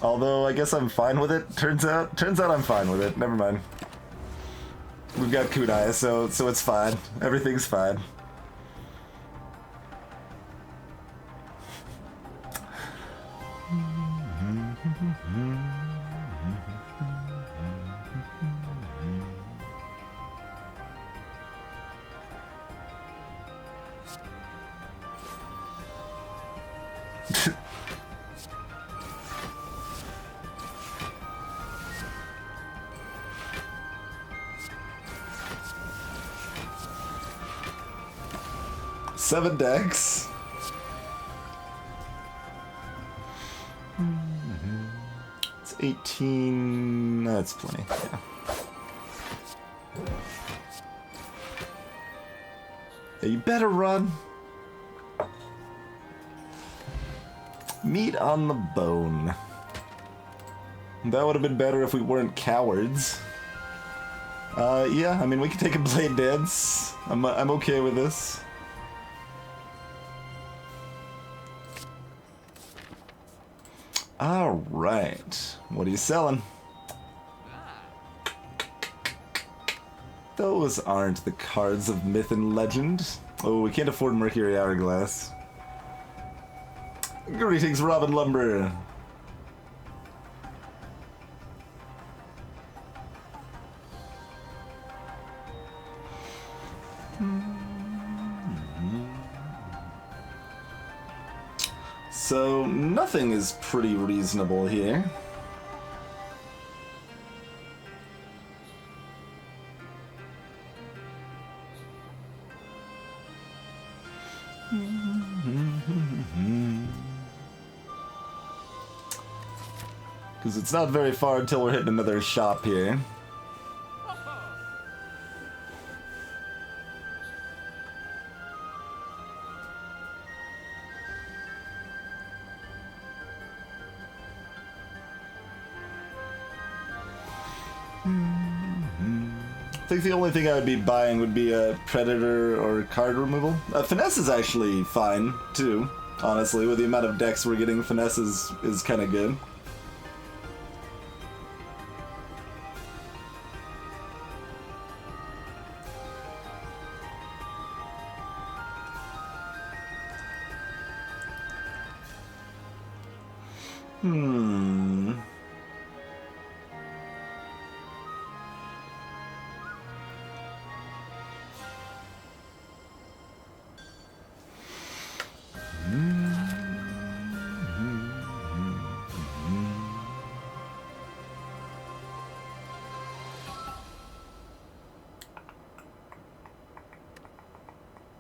Although, I guess I'm fine with it. Turns out I'm fine with it. Never mind. We've got kunai, so it's fine. Everything's fine. Seven decks. It's 18. That's plenty. Yeah. Yeah, you better run. Meat on the bone. That would have been better if we weren't cowards. Yeah, I mean, we could take a blade dance. I'm okay with this. Alright, what are you selling? Those aren't the cards of myth and legend. Oh, we can't afford Mercury Hourglass. Greetings, Robin Lumber. So, nothing is pretty reasonable here. Because it's not very far until we're hitting another shop here. I think the only thing I would be buying would be a Predator or card removal. Finesse is actually fine, too. Honestly, with the amount of decks we're getting, Finesse is kind of good.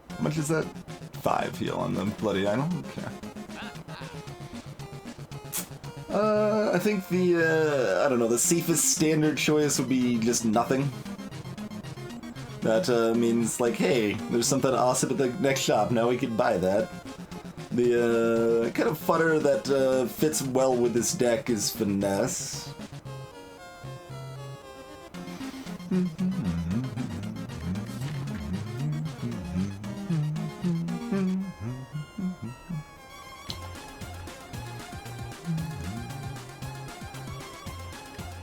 How much is that? 5 heal on the bloody idol? Okay. I think the, I don't know, the safest standard choice would be just nothing. That means, like, hey, there's something awesome at the next shop, now we can buy that. The kind of funner that fits well with this deck is Finesse.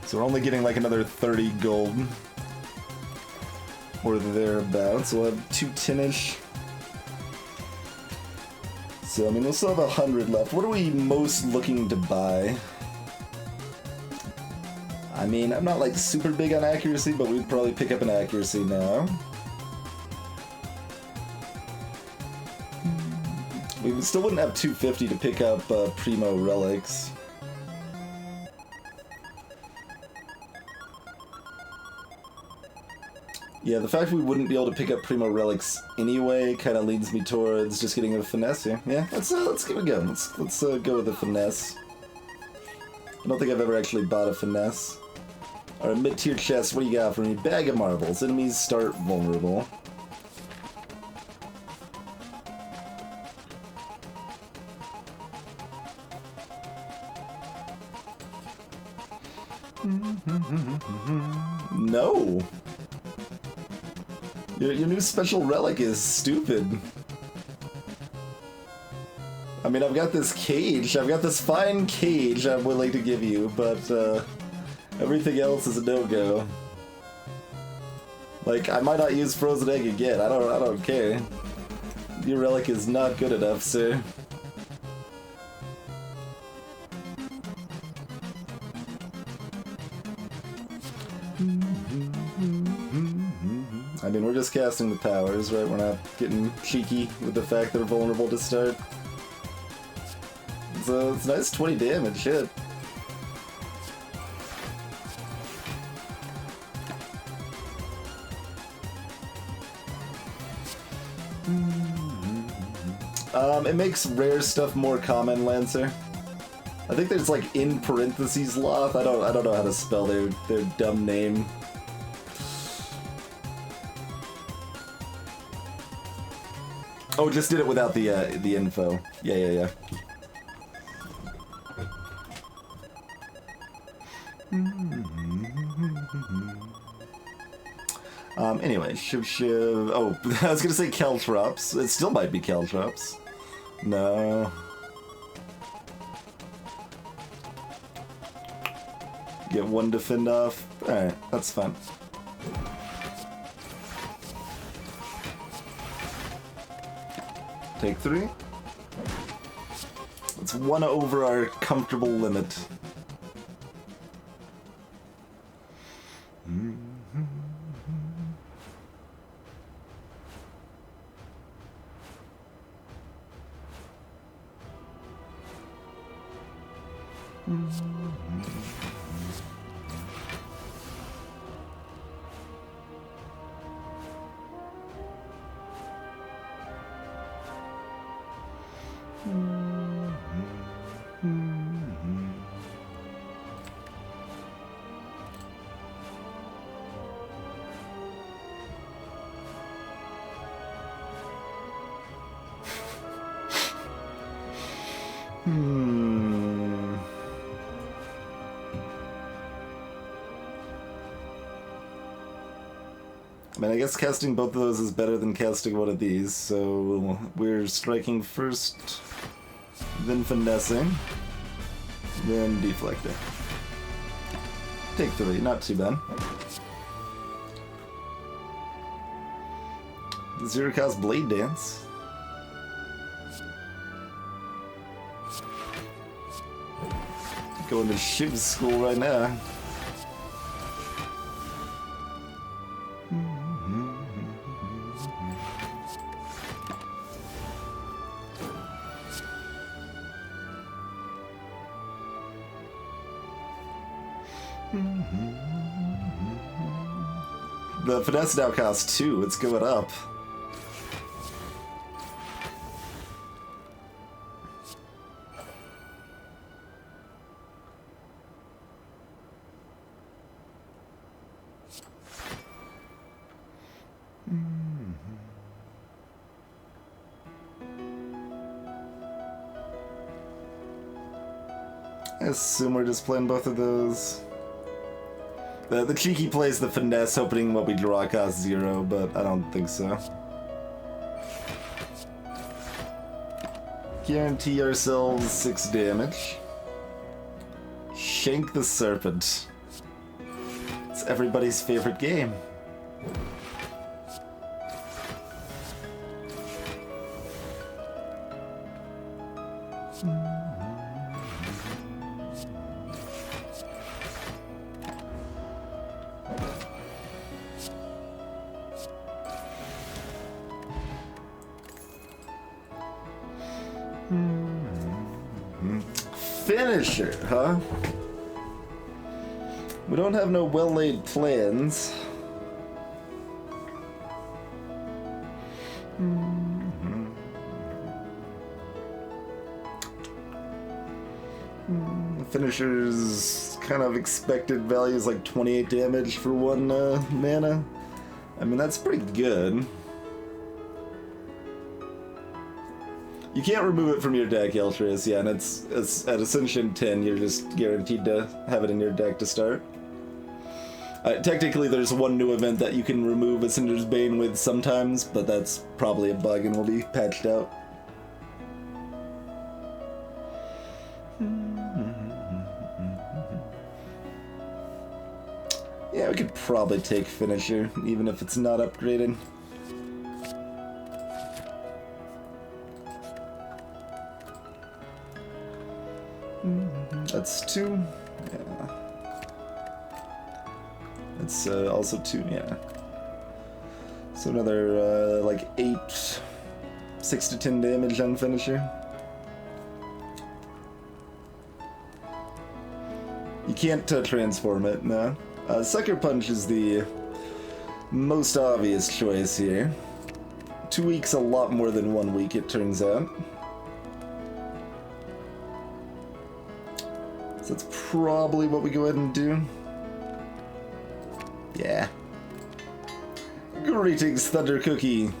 So we're only getting like another 30 gold. Or thereabouts. We'll have 210-ish. So, I mean, we'll still have 100 left. What are we most looking to buy? I mean, I'm not like super big on accuracy, but we'd probably pick up an accuracy now. We still wouldn't have 250 to pick up Primo Relics. Yeah, the fact we wouldn't be able to pick up Primo Relics anyway kind of leads me towards just getting a Finesse here. Yeah, let's give it a go. Let's go with the Finesse. I don't think I've ever actually bought a Finesse. Alright, mid-tier chest, what do you got for me? Bag of Marbles. Enemies start vulnerable. No! Your new special relic is stupid. I mean, I've got this cage. I've got this fine cage I'm willing to give you, but everything else is a no-go. Like, I might not use Frozen Egg again. I don't care. Your relic is not good enough, sir. I mean, we're just casting the powers, right? We're not getting cheeky with the fact they're vulnerable to start. So it's nice 20 damage, shit. It makes rare stuff more common, Lancer. I think there's like in parentheses Loth. I don't know how to spell their dumb name. Oh, just did it without the info. Yeah. Anyway, Shiv. Oh, I was gonna say Caltrops. It still might be Caltrops. No. Get one to fend off. Alright, that's fine. Take 3. It's 1 over our comfortable limit. I mean, I guess casting both of those is better than casting one of these, so we're striking first, then finessing, then deflecting. Take 3, not too bad. Zero cost blade dance. Going to Shivs school right now. The finesse now costs 2, it's going up. I assume we're just playing both of those. The cheeky plays the finesse, hoping what we draw costs 0, but I don't think so. Guarantee ourselves 6 damage. Shank the Serpent. It's everybody's favorite game. Finisher, huh? We don't have no well-laid plans. Finisher's kind of expected value is like 28 damage for 1 mana. I mean, that's pretty good. You can't remove it from your deck, Eltris, yeah, and it's at Ascension 10, you're just guaranteed to have it in your deck to start. Technically, there's one new event that you can remove Ascender's Bane with sometimes, but that's probably a bug and will be patched out. Yeah, we could probably take Finisher, even if it's not upgraded. That's 2. Yeah. That's also 2. Yeah. So another like 8, 6 to 10 damage on Finisher. You can't transform it, no. Sucker Punch is the most obvious choice here. 2 weeks a lot more than 1 week, it turns out. So that's probably what we go ahead and do. Yeah. Greetings, Thunder Cookie.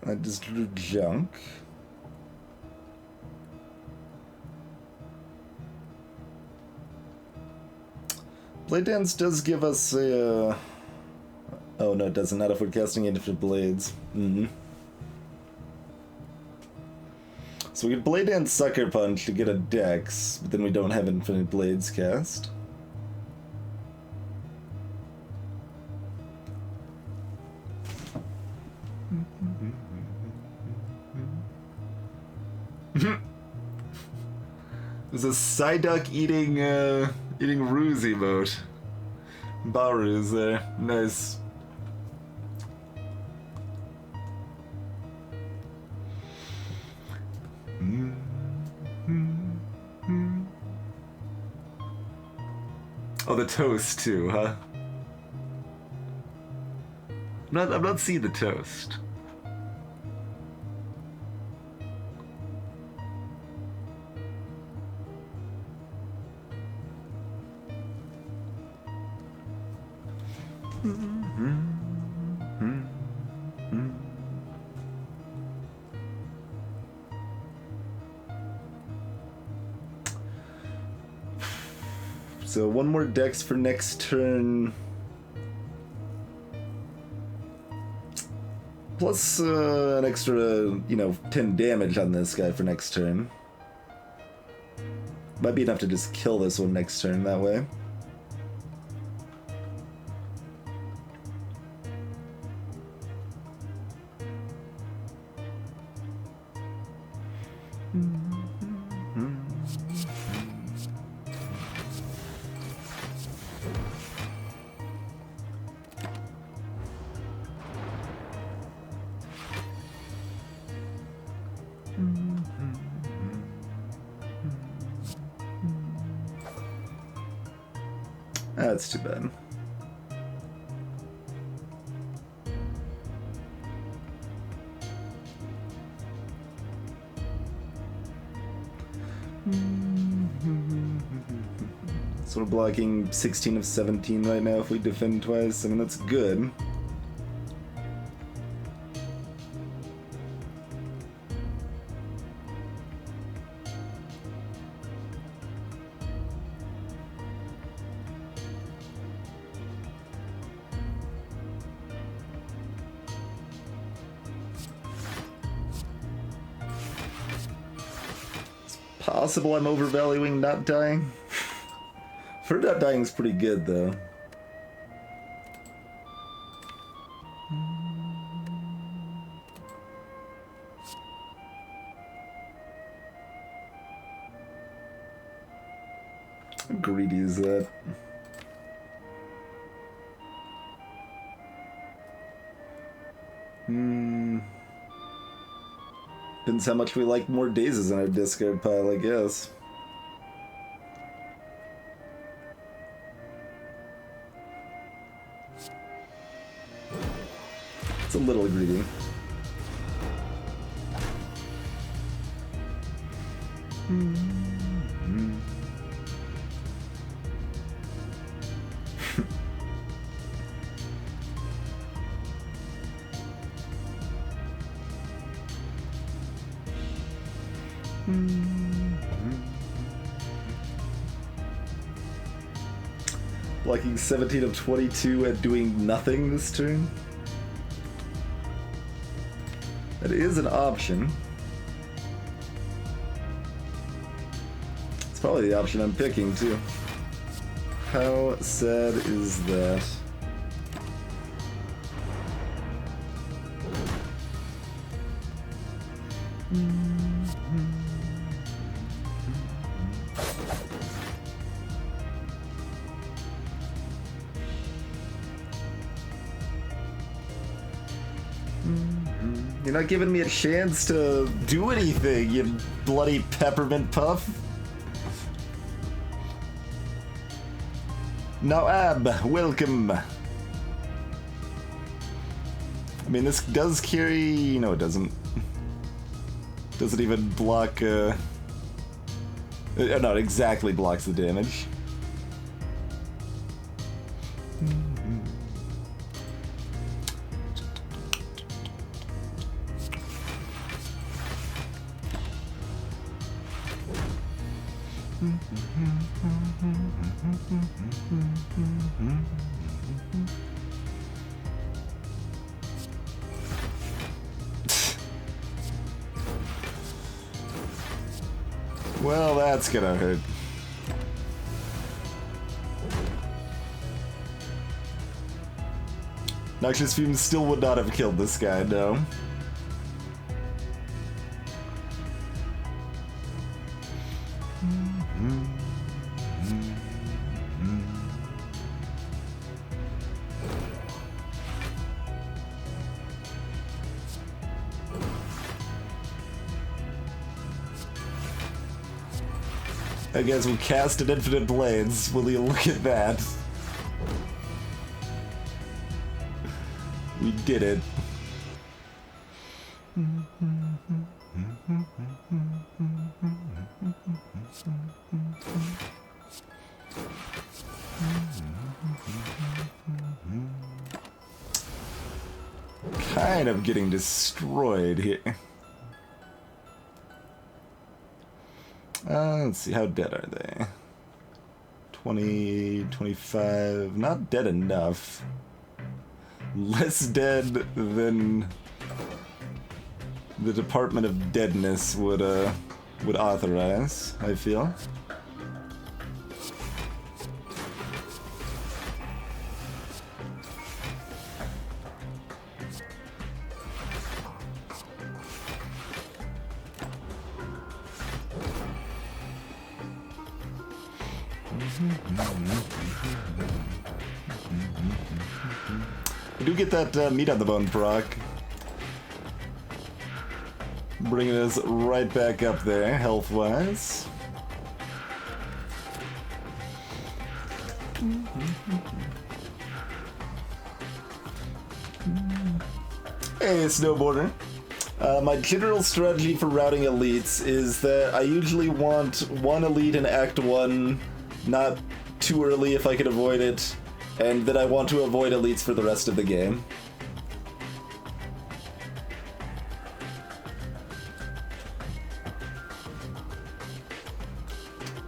I just drew junk. Blade Dance does give us a... Oh no, it doesn't. Not if we're casting infinite blades. So we could Blade Dance Sucker Punch to get a Dex, but then we don't have infinite blades cast. There's a Psyduck eating Ruse emote. Baru's there. Nice. Oh, the toast too, huh? I'm not seeing the toast. So one more dex for next turn. Plus an extra, 10 damage on this guy for next turn. Might be enough to just kill this one next turn that way. That's too bad. So we're blocking 16 of 17 right now if we defend twice. I mean, that's good. Possible I'm overvaluing not dying. For not dying is pretty good though. How greedy is that? Depends how much we like more dazes in our discard pile, I guess. It's a little greedy. Blocking 17 of 22 at doing nothing this turn. That is an option. It's probably the option I'm picking too. How sad is that? You're not giving me a chance to do anything, you bloody peppermint puff. Now, Ab, welcome. I mean, this does carry... No, it doesn't. Doesn't even block... No, it exactly blocks the damage. Well, that's gonna hurt. Noxious Fumes still would not have killed this guy, no. I guess we cast an Infinite Blades. Will you look at that? We did it. kind of getting destroyed here. Let's see, how dead are they? 20, 25, not dead enough. Less dead than the Department of Deadness would authorize, I feel. We do get that meat on the bone proc. Bringing us right back up there, health-wise. Hey, Snowboarder. My general strategy for routing elites is that I usually want one elite in Act 1, not too early if I can avoid it, and that I want to avoid elites for the rest of the game.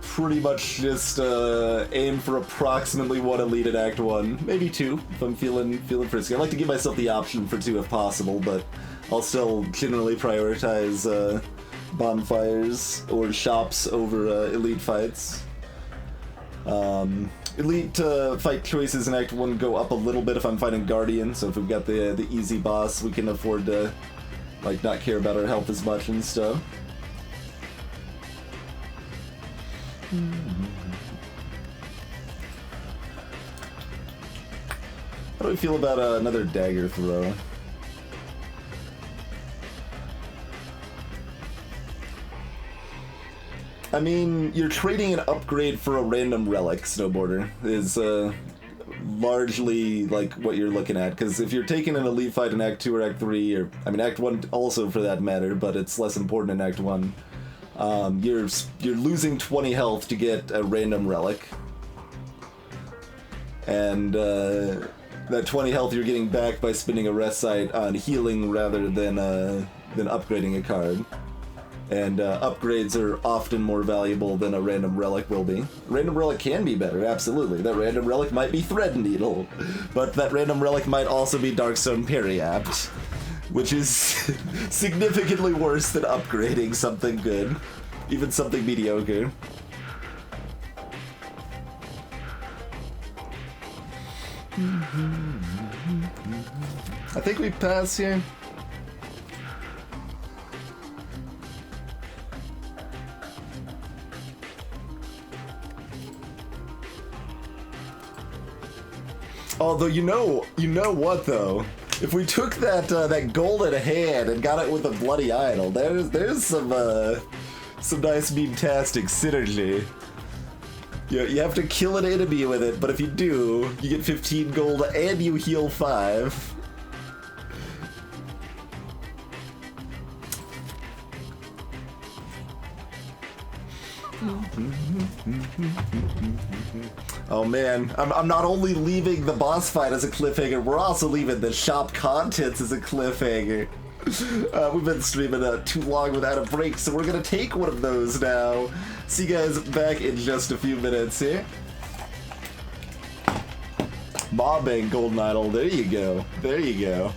Pretty much just aim for approximately one elite in Act 1, maybe 2 if I'm feeling frisky. I like to give myself the option for 2 if possible, but I'll still generally prioritize bonfires or shops over elite fights. Elite fight choices in Act 1 go up a little bit if I'm fighting Guardian, so if we've got the easy boss, we can afford to like not care about our health as much and stuff. How do we feel about another dagger throw? I mean, you're trading an upgrade for a random relic, Snowboarder, is largely like what you're looking at, because if you're taking an elite fight in Act 2 or Act 3, or I mean Act 1 also for that matter, but it's less important in Act 1, you're losing 20 health to get a random relic, and that 20 health you're getting back by spending a rest site on healing rather than upgrading a card. And upgrades are often more valuable than a random relic will be. Random relic can be better, absolutely. That random relic might be Thread Needle, but that random relic might also be Darkstone Periapt, which is significantly worse than upgrading something good, even something mediocre. I think we pass here. Although you know what though, if we took that golden hand and got it with a bloody idol, there's some nice meme-tastic synergy. You have to kill an enemy with it, but if you do, you get 15 gold and you heal 5. Oh man, I'm not only leaving the boss fight as a cliffhanger, we're also leaving the shop contents as a cliffhanger. We've been streaming too long without a break, so we're gonna take one of those now. See you guys back in just a few minutes here. Mobbing Golden Idol, there you go. There you go.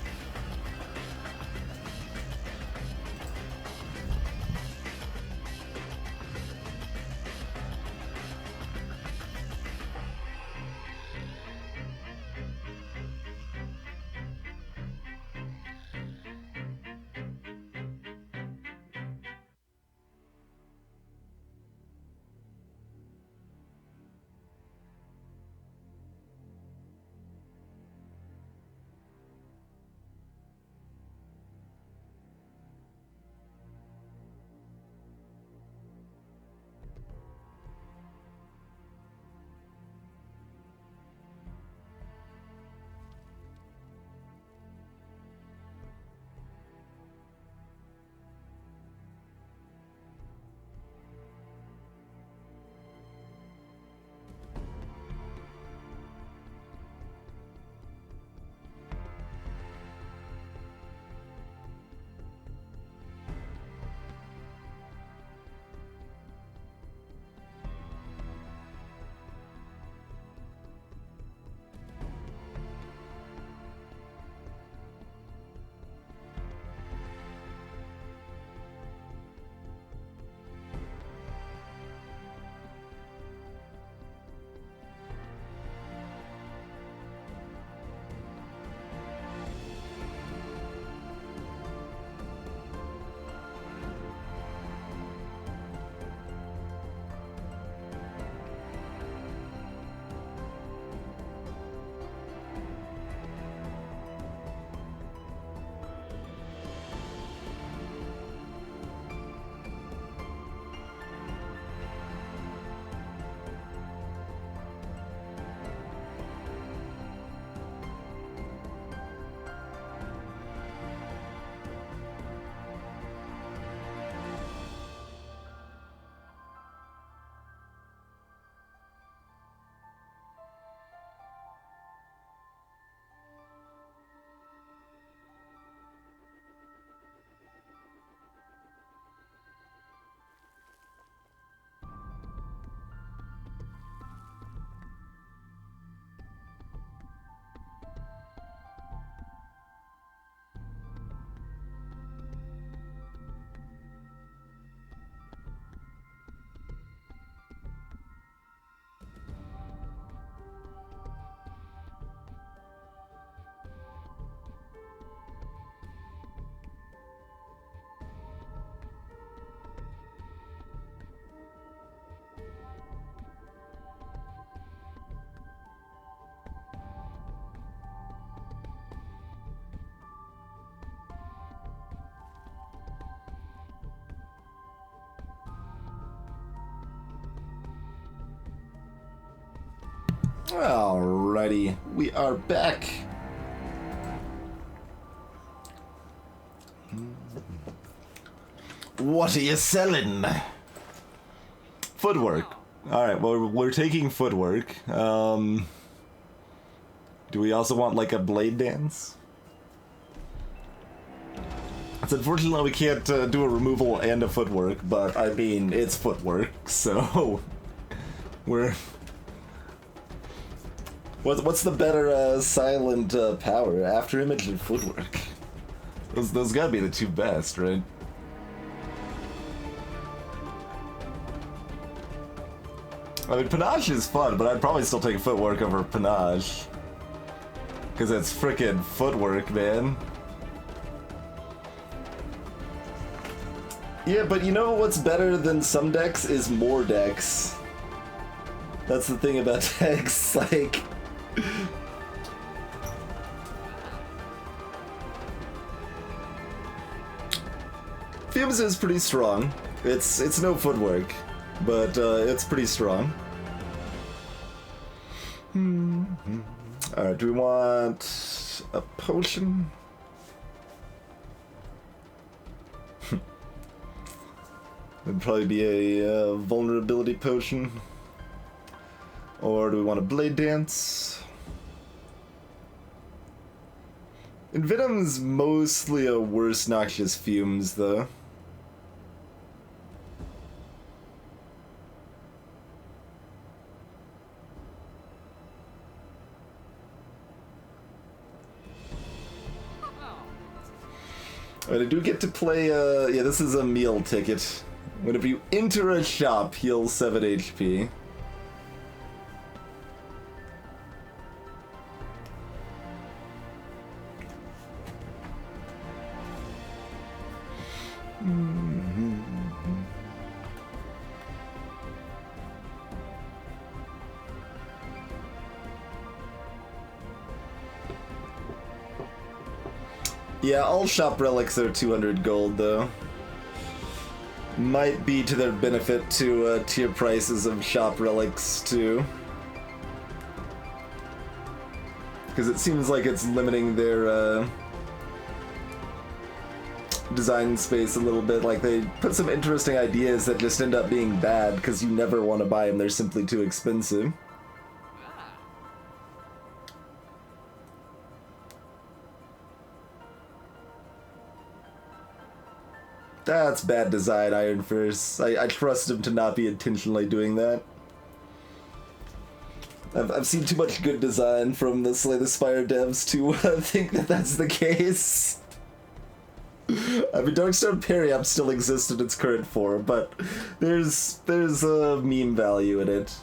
Alrighty, we are back. What are you selling? Footwork. Alright, well, we're taking footwork. Do we also want, like, a blade dance? It's unfortunately we can't do a removal and a footwork, but, I mean, it's footwork, so... we're... What's the better silent power? After image and footwork. Those gotta be the two best, right? I mean, panache is fun, but I'd probably still take footwork over panache. Because it's frickin' footwork, man. Yeah, but you know what's better than some decks is more decks. That's the thing about decks, like... Shivs is pretty strong. It's no footwork, but it's pretty strong. Alright, do we want a potion? It'd probably be a vulnerability potion. Or do we want a blade dance? Envenom's mostly a worse noxious fumes, though. Alright, I do get to play, yeah, this is a meal ticket. Whenever you enter a shop, heal 7 HP. Yeah, all shop relics are 200 gold, though. Might be to their benefit to tier prices of shop relics, too. Because it seems like it's limiting their design space a little bit. Like, they put some interesting ideas that just end up being bad because you never want to buy them. They're simply too expensive. That's bad design, Iron Fist. I trust him to not be intentionally doing that. I've seen too much good design from the Slay the Spire devs to think that that's the case. I mean, Darkstone Periap still exists in its current form, but there's a meme value in it.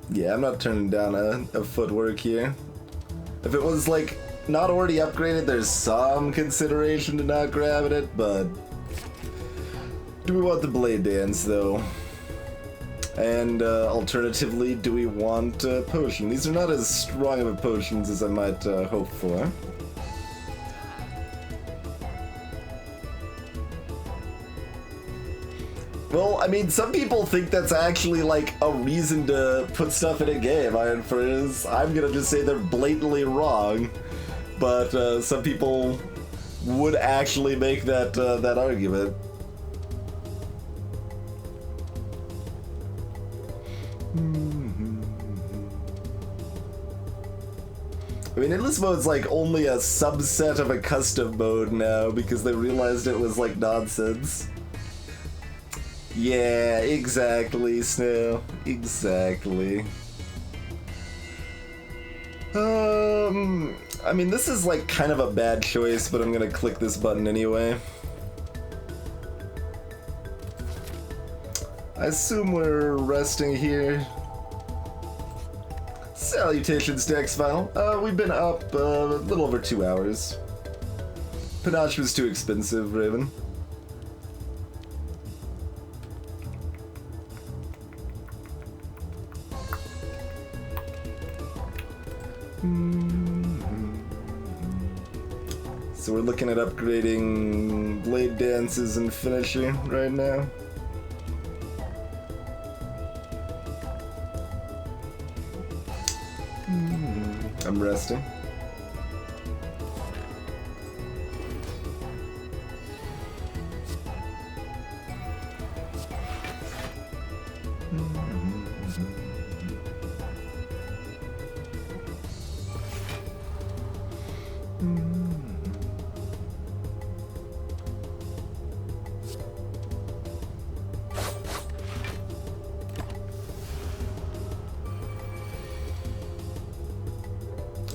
Yeah, I'm not turning down a footwork here. If it was, like, not already upgraded, there's some consideration to not grabbing it, but... Do we want the blade dance, though? And, alternatively, do we want a potion? These are not as strong of a potions as I might hope for. Well, I mean, some people think that's actually, like, a reason to put stuff in a game, Iron Furs. I'm gonna just say they're blatantly wrong, but some people would actually make that, that argument. I mean, Endless Mode's, like, only a subset of a custom mode now, because they realized it was, like, nonsense. Yeah, exactly, Snail. Exactly. I mean, this is like kind of a bad choice, but I'm gonna click this button anyway. I assume we're resting here. Salutations, Dexfile. We've been up a little over 2 hours. Panache was too expensive, Raven. So we're looking at upgrading Blade Dances and Finisher right now. I'm resting.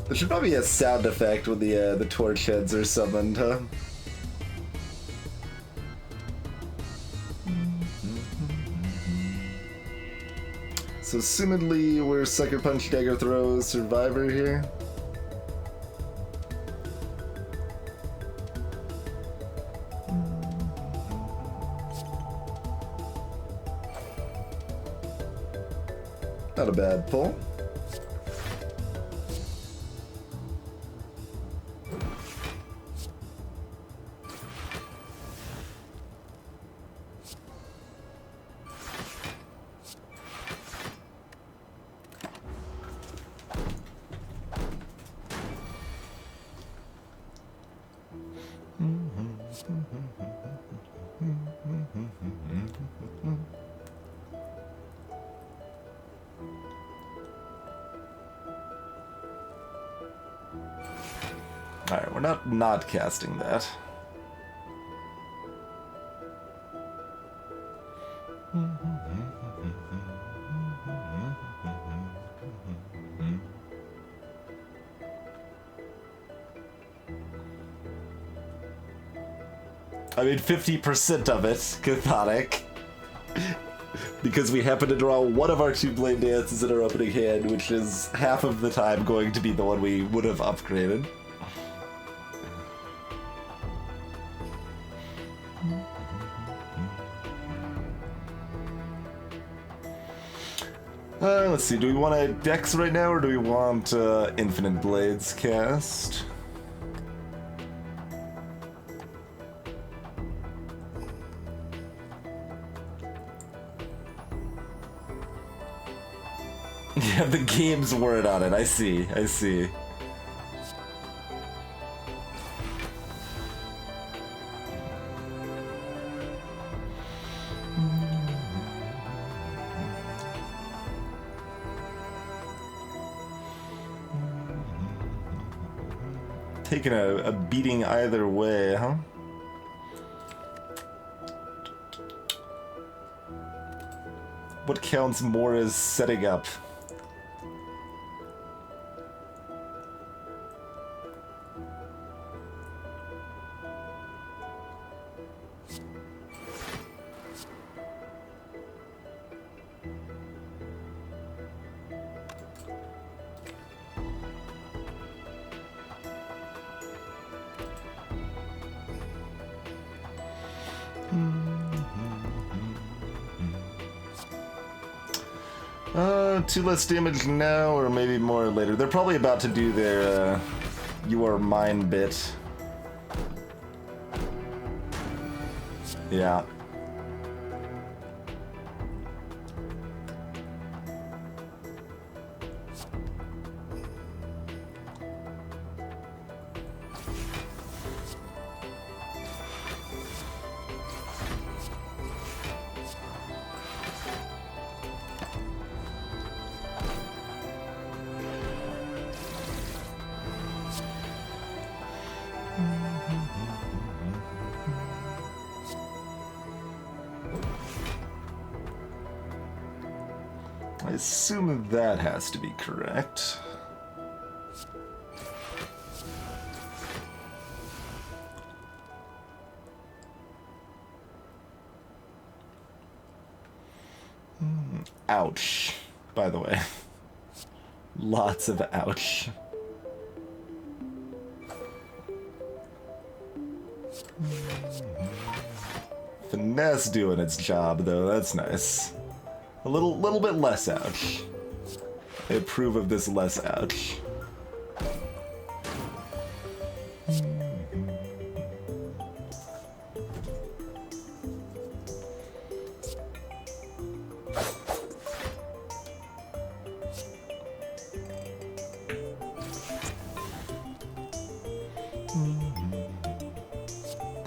There should probably be a sound effect when the torch heads are summoned, huh? So assumedly we're Sucker Punch Dagger Throw Survivor here. Not a bad pull. Alright, we're not casting that. I mean, 50% of it, Cathodic. Because we happen to draw one of our 2 Blade Dances in our opening hand, which is half of the time going to be the one we would have upgraded. Let's see, do we want a Dex right now, or do we want Infinite Blades cast? Yeah, the game's word on it, I see. Taking a beating either way, huh? What counts more as setting up? Two less damage now, or maybe more later. They're probably about to do their, you are mine bit. Yeah. I assume that has to be correct. Ouch, by the way. Lots of ouch. Finesse doing its job, though. That's nice. A little bit less ouch. I approve of this less ouch.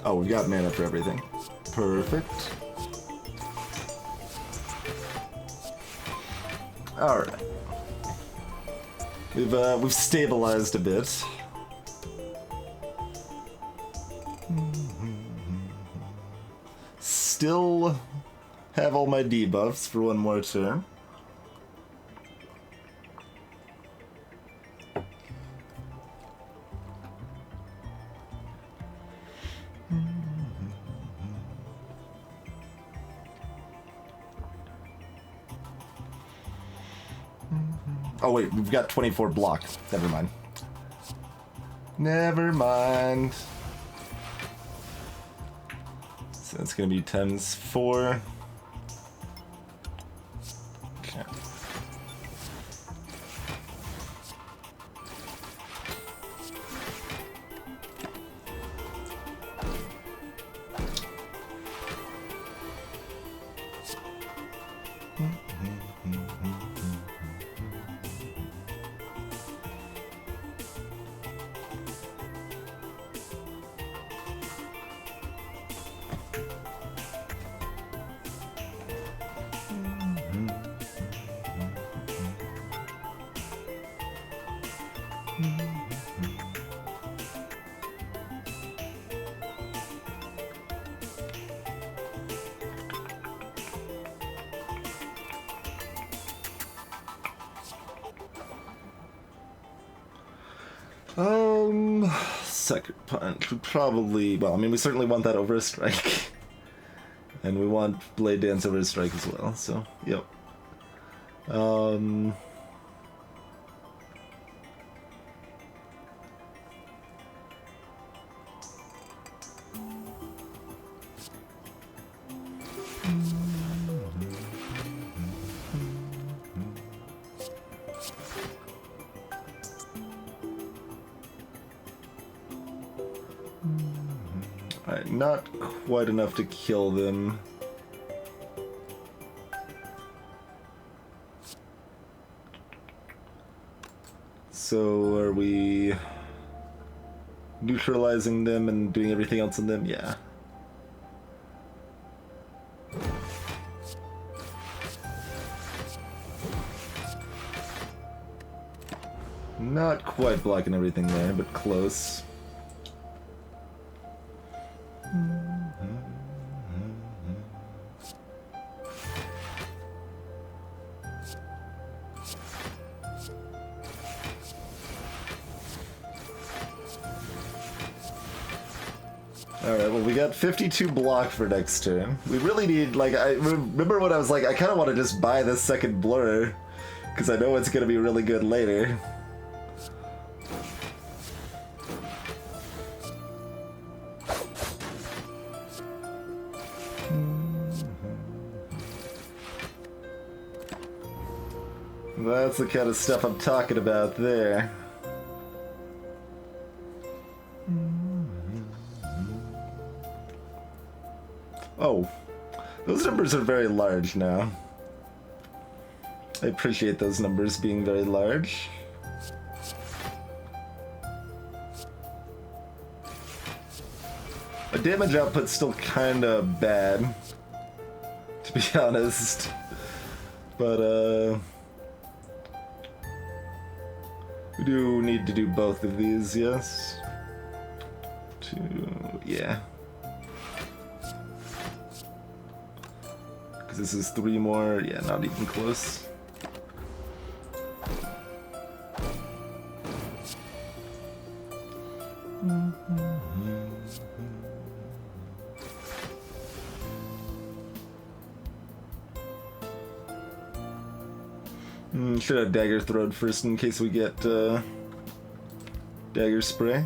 Oh, we've got mana for everything. Perfect. Alright. We've stabilized a bit. Still have all my debuffs for one more turn. Oh wait, we've got 24 block. Never mind. Never mind. So that's gonna be times 4. Okay. Second punch would probably, well, I mean, we certainly want that over a strike. And we want Blade Dance over a strike as well, so, yep. Alright, not quite enough to kill them. So, are we neutralizing them and doing everything else in them? Yeah. Not quite blocking everything there, but close. Alright, well, we got 52 block for next turn. We really need, like, I remember when I was like, I kind of want to just buy this second blur, because I know it's going to be really good later. That's the kind of stuff I'm talking about there. Oh, those numbers are very large now. I appreciate those numbers being very large. My damage output's still kinda bad, to be honest. But, we do need to do both of these, yes? Yeah. Because this is 3 more, yeah, not even close. Should have Dagger Thrown first in case we get Dagger Spray.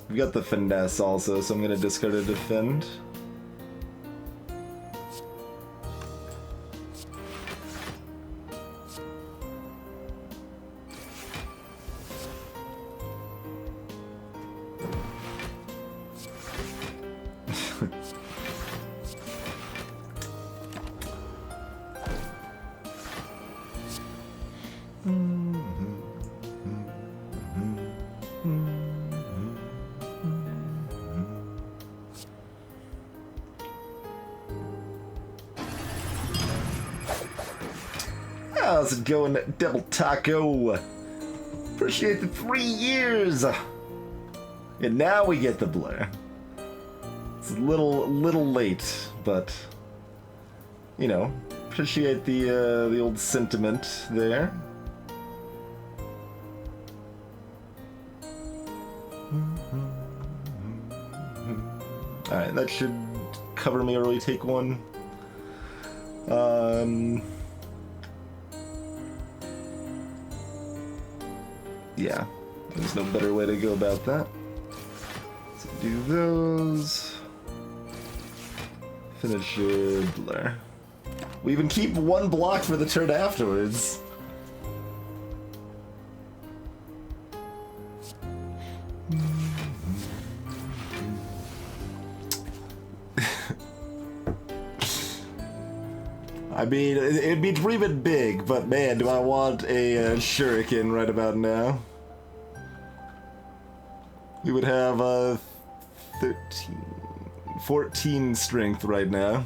We've got the Finesse also, so I'm going to discard a Defend. How's it going, Double Taco? Appreciate the 3 years. And now we get the blur. It's a little late, but you know, appreciate the old sentiment there. All right, that should cover me early take one. Yeah, there's no better way to go about that. So do those. Finish blur. We even keep one block for the turn afterwards. I mean, it'd be dreaming big, but man, do I want a shuriken right about now. We would have 14 strength right now.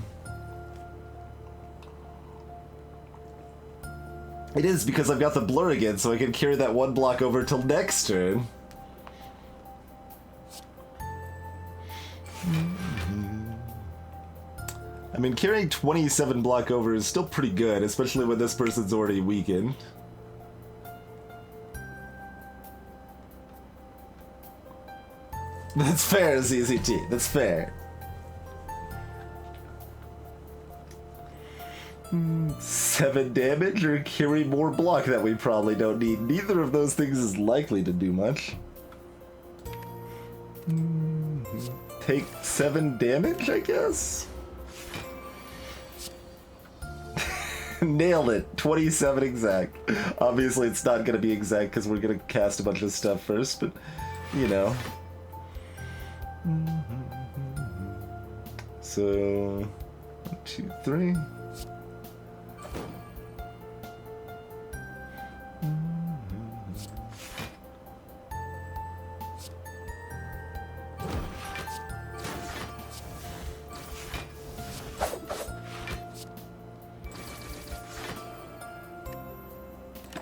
It is because I've got the blur again, so I can carry that one block over till next turn. I mean, carrying 27 block over is still pretty good, especially when this person's already weakened. That's fair, ZZT. That's fair. 7 damage or carry more block that we probably don't need. Neither of those things is likely to do much. Take 7 damage, I guess? Nailed it. 27 exact. Obviously, it's not going to be exact because we're going to cast a bunch of stuff first, but, you know. So, 1, 2, 3.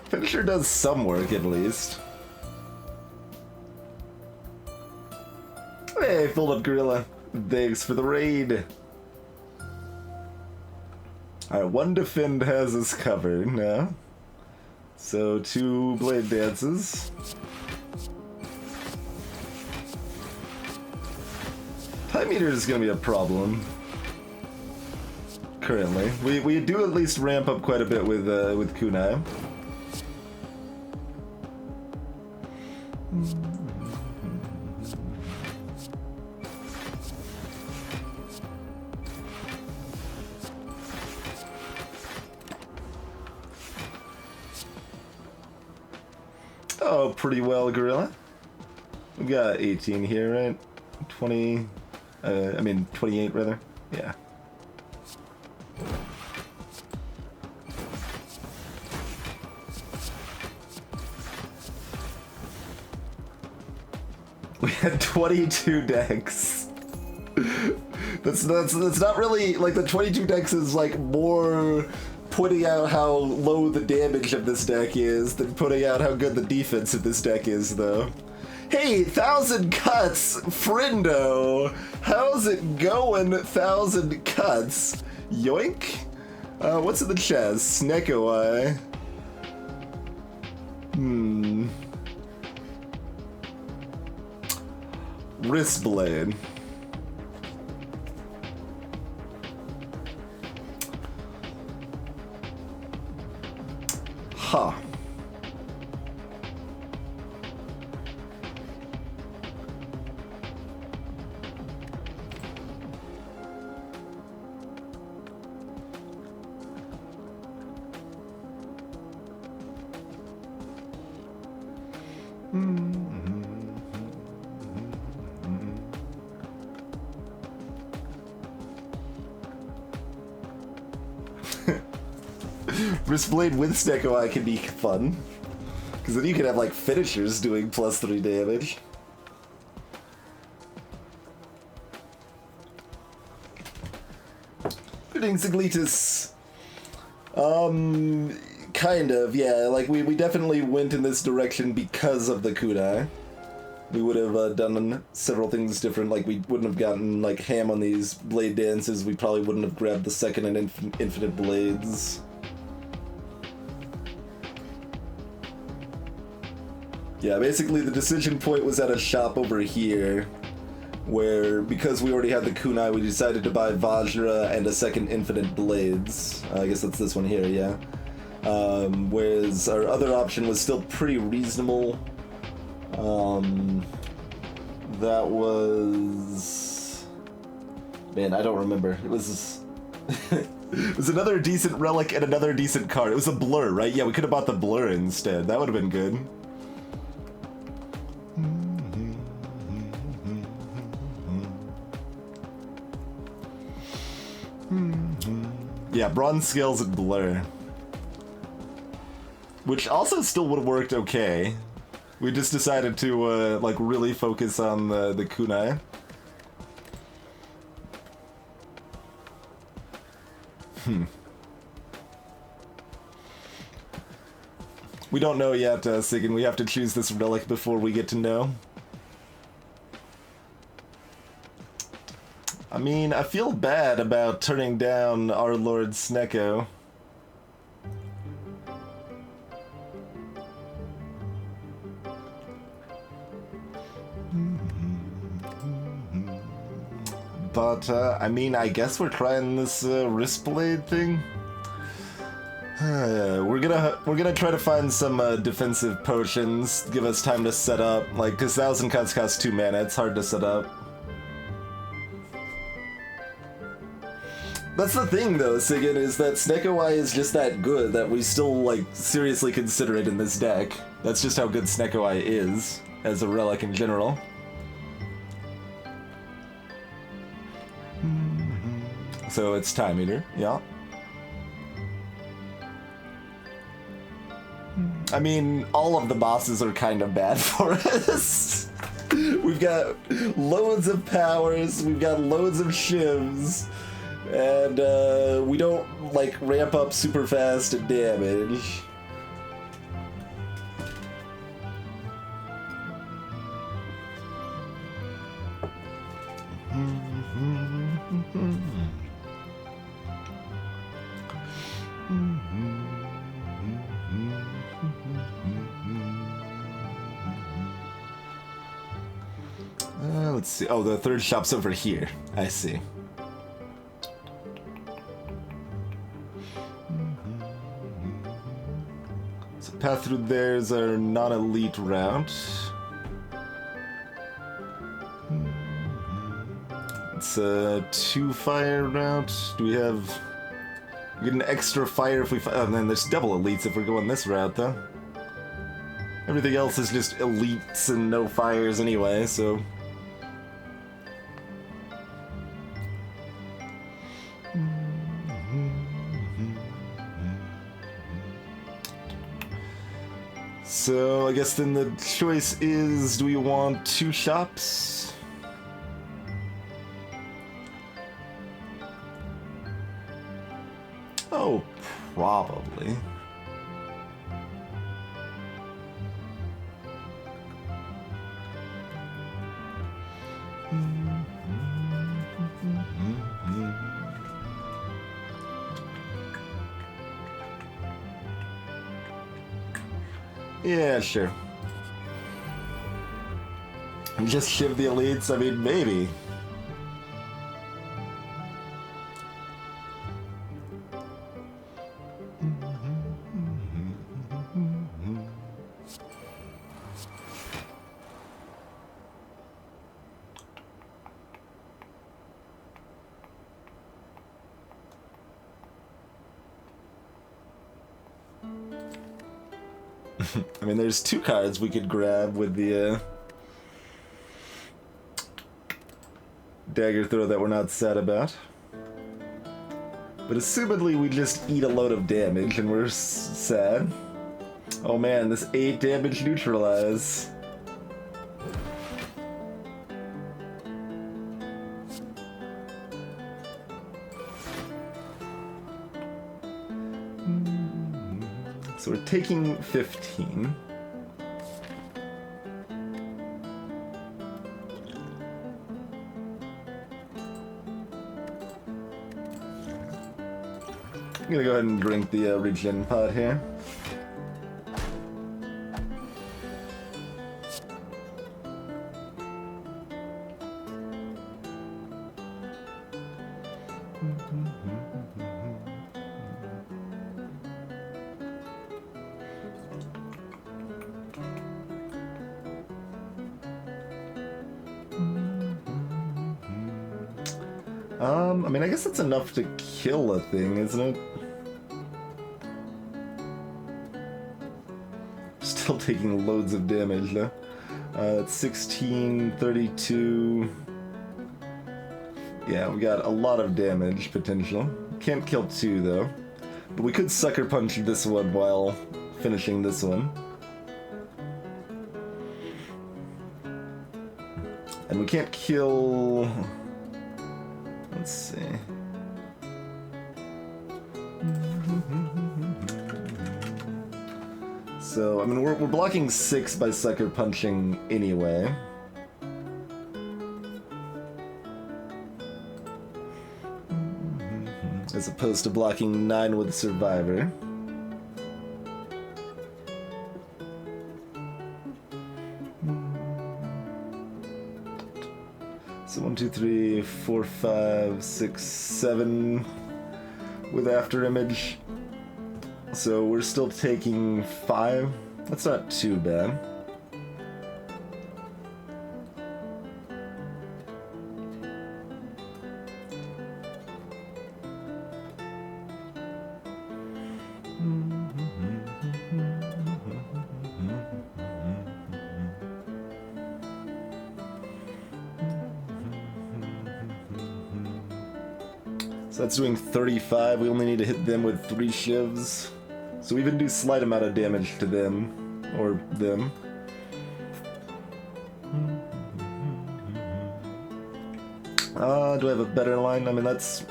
Finisher does some work, at least. Hey, filled up Gorilla. Thanks for the raid. Alright, 1 defend has us covered now. So 2 blade dances. Time meter is gonna be a problem. Currently. We do at least ramp up quite a bit with Kunai. Oh, pretty well, Gorilla. We got 18 here, right? 20... I mean, 28, rather. Yeah. We had 22 decks. That's not really... Like, the 22 decks is, like, more... pointing out how low the damage of this deck is than putting out how good the defense of this deck is, though. Hey, 1,000 cuts, friendo! How's it going, 1,000 cuts? Yoink? What's in the chest? Sneko Eye. Wrist Blade. Huh. Wristblade with Sneko Eye can be fun. Because then you can have like finishers doing +3 damage. Greetings, Iglitus. Kind of, yeah. Like, we definitely went in this direction because of the kunai. We would have done several things different. Like, we wouldn't have gotten, like, ham on these blade dances. We probably wouldn't have grabbed the second and infinite blades. Yeah, basically the decision point was at a shop over here, where, because we already had the kunai, we decided to buy Vajra and a second infinite blades. I guess that's this one here, yeah. Whereas our other option was still pretty reasonable. That was... Man, I don't remember. It was... It was another decent relic and another decent card. It was a blur, right? Yeah, we could have bought the blur instead. That would have been good. Yeah, bronze scales and blur. Which also still would have worked okay. We just decided to, like, really focus on the kunai. We don't know yet, Sigyn. We have to choose this relic before we get to know. I mean, I feel bad about turning down our Lord Snecko. But, I mean, I guess we're trying this wristblade thing. We're gonna try to find some defensive potions, give us time to set up, like, because 1,000 cuts cost 2 mana, it's hard to set up. That's the thing, though, Sigyn, is that Snecko is just that good that we still, like, seriously consider it in this deck. That's just how good Snecko is, as a relic in general. So it's Time Eater, yeah. I mean, all of the bosses are kind of bad for us. We've got loads of powers, we've got loads of shivs, and we don't, like, ramp up super fast in damage. Let's see. Oh, the third shop's over here. I see. So path through there is our non-elite route. It's a 2-fire route. Do we have... We get an extra fire if we... Oh, and then there's double elites if we're going this route, though. Everything else is just elites and no fires anyway, so... So, I guess then the choice is, do we want 2 shops? Oh, probably. Yeah, sure. Just shiv the elites? I mean, maybe. I mean, there's 2 cards we could grab with the dagger throw that we're not sad about. But assumedly we just eat a load of damage and we're sad. Oh man, this 8 damage neutralize. So we're taking 15. I'm gonna go ahead and drink the regen pot here. I mean, I guess that's enough to kill a thing, isn't it? Still taking loads of damage, though. It's 16, 32... Yeah, we got a lot of damage potential. Can't kill 2, though. But we could Sucker Punch this one while finishing this one. And we can't kill... Let's see. So, I mean, we're blocking 6 by Sucker Punching anyway. As opposed to blocking 9 with Survivor. So 1, 2, 3, 4, 5, 6, 7 with After Image. So we're still taking 5. That's not too bad. So that's doing 35. We only need to hit them with 3 shivs. So we even do slight amount of damage to them. Or them. Do I have a better line? I mean, that's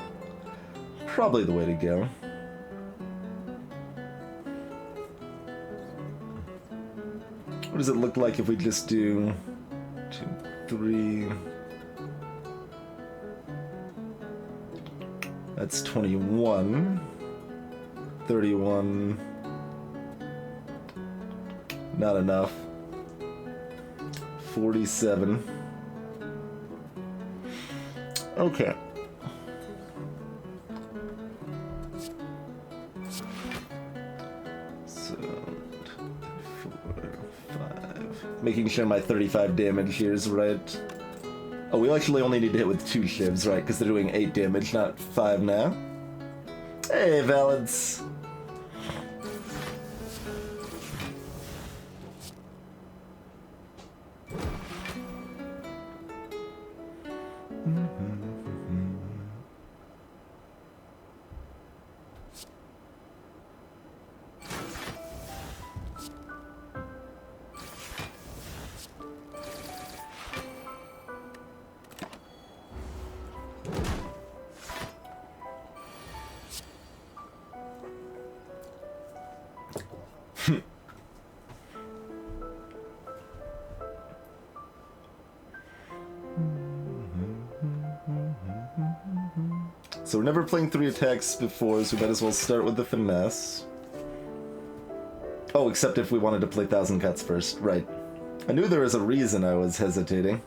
probably the way to go. What does it look like if we just do 2, 3... That's 21, 31, not enough, 47, okay. So, 4, 5, making sure my 35 damage here is right. Oh, we actually only need to hit with 2 shivs, right? Because they're doing 8 damage, not 5 now. Hey, Valence! So we're never playing 3 attacks before, so we might as well start with the finesse. Oh, except if we wanted to play 1,000 Cuts first. Right. I knew there was a reason I was hesitating.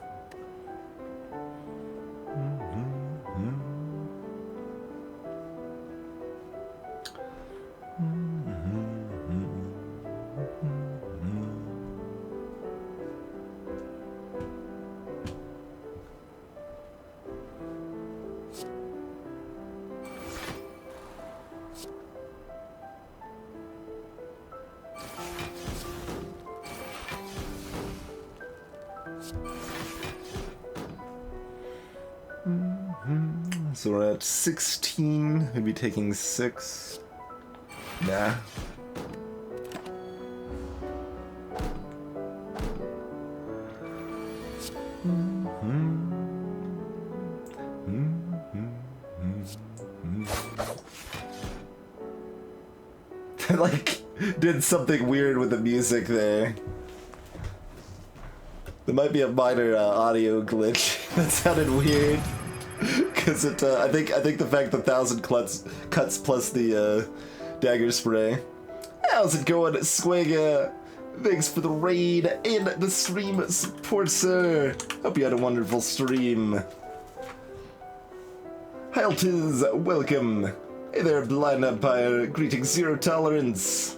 So we're at 16, we'd be taking 6. Nah. Like, did something weird with the music there. There might be a minor audio glitch. That sounded weird. Cause it, I think the fact that 1,000 cuts plus the dagger spray. How's it going, Squigga? Thanks for the raid in the stream support, sir. Hope you had a wonderful stream. Hiltiz, welcome. Hey there, Blind Empire. Greetings, Zero Tolerance.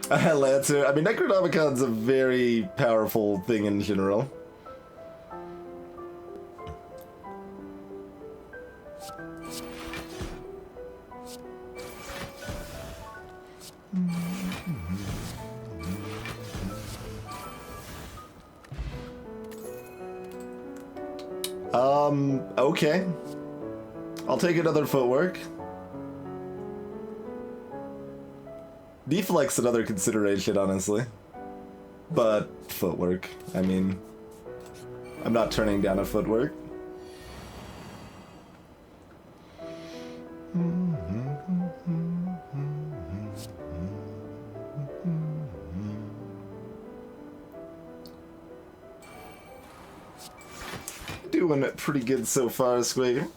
Lancer. I mean, Necronomicon's a very powerful thing in general. Okay. I'll take another footwork. Deflect's another consideration, honestly. But footwork, I mean, I'm not turning down a footwork. Doing it pretty good so far, Squig.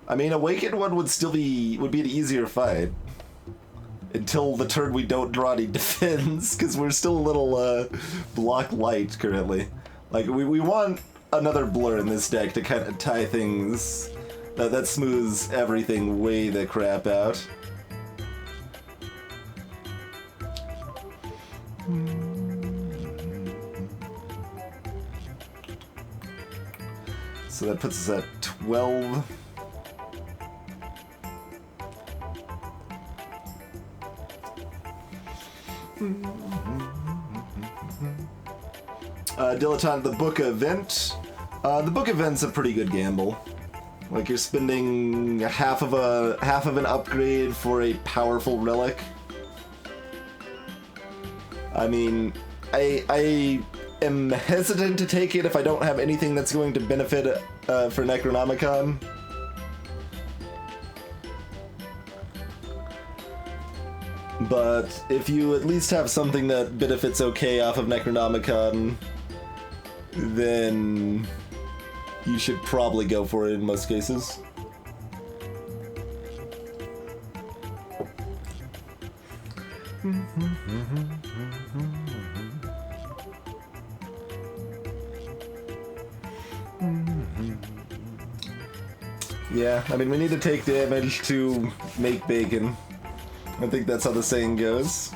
I mean, Awakened one would be an easier fight. Until the turn we don't draw any defense, because we're still a little block light currently. Like, we want another blur in this deck to kind of tie things. That smooths everything way the crap out. So that puts us at 12. Dilettante, the book event. The book event's a pretty good gamble. Like, you're spending half of an upgrade for a powerful relic. I mean, I am hesitant to take it if I don't have anything that's going to benefit for Necronomicon. But if you at least have something that benefits okay off of Necronomicon, then you should probably go for it in most cases. Yeah, I mean, we need to take damage to make bacon. I think that's how the saying goes.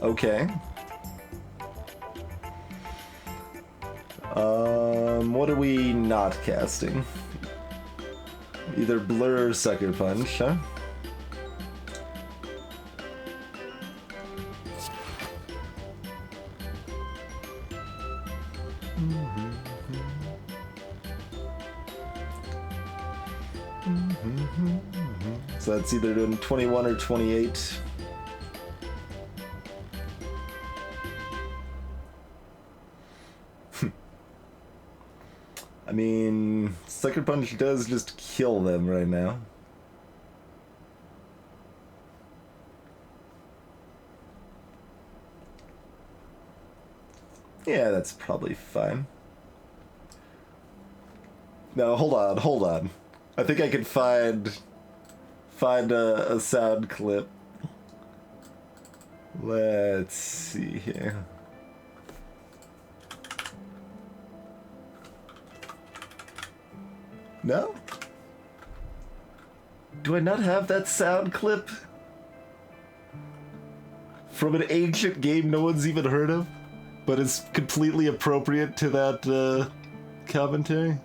Okay. What are we not casting? Either Blur or Sucker Punch, huh? So that's either doing 21 or 28. I mean, Sucker Punch does just kill them right now. Yeah, that's probably fine. No, hold on. I think I can find a sound clip. Let's see here. No? Do I not have that sound clip? From an ancient game no one's even heard of, but it's completely appropriate to that commentary?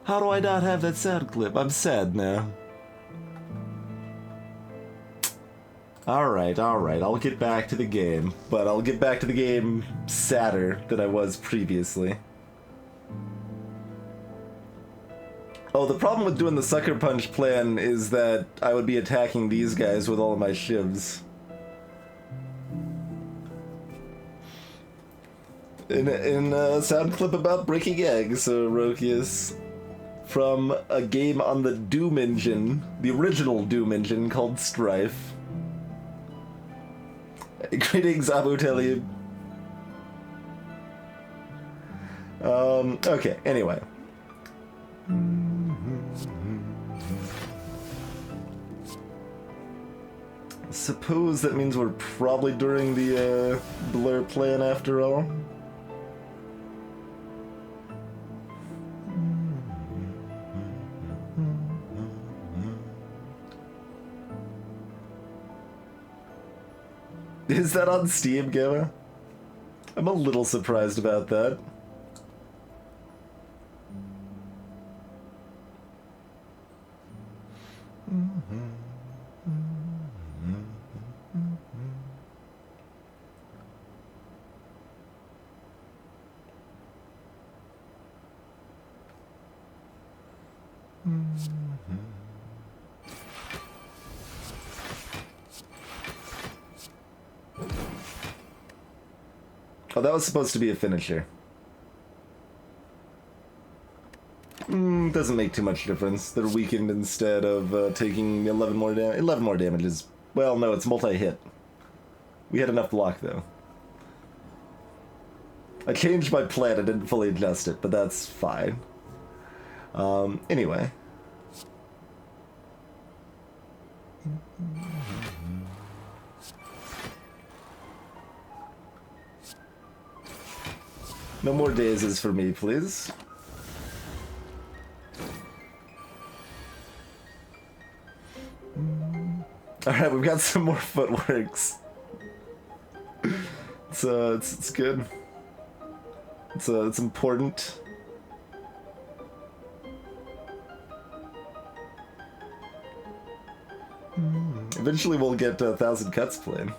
How do I not have that sound clip? I'm sad now. Alright, I'll get back to the game. But I'll get back to the game sadder than I was previously. Oh, the problem with doing the Sucker Punch plan is that I would be attacking these guys with all of my Shivs. In a sound clip about breaking eggs, Rokius, from a game on the Doom engine, the original Doom engine called Strife. Greetings, Abu Talib. Okay, anyway. Suppose that means we're probably during the blur plan after all. Is that on Steam, Gamma? I'm a little surprised about that. Oh, that was supposed to be a finisher. Doesn't make too much difference. They're weakened instead of taking 11 more damage. 11 more damage is... Well, no, it's multi-hit. We had enough block, though. I changed my plan. I didn't fully adjust it, but that's fine. Anyway. No more dazes for me, please. Alright, we've got some more footworks. It's good. It's important. Eventually we'll get 1,000 cuts played.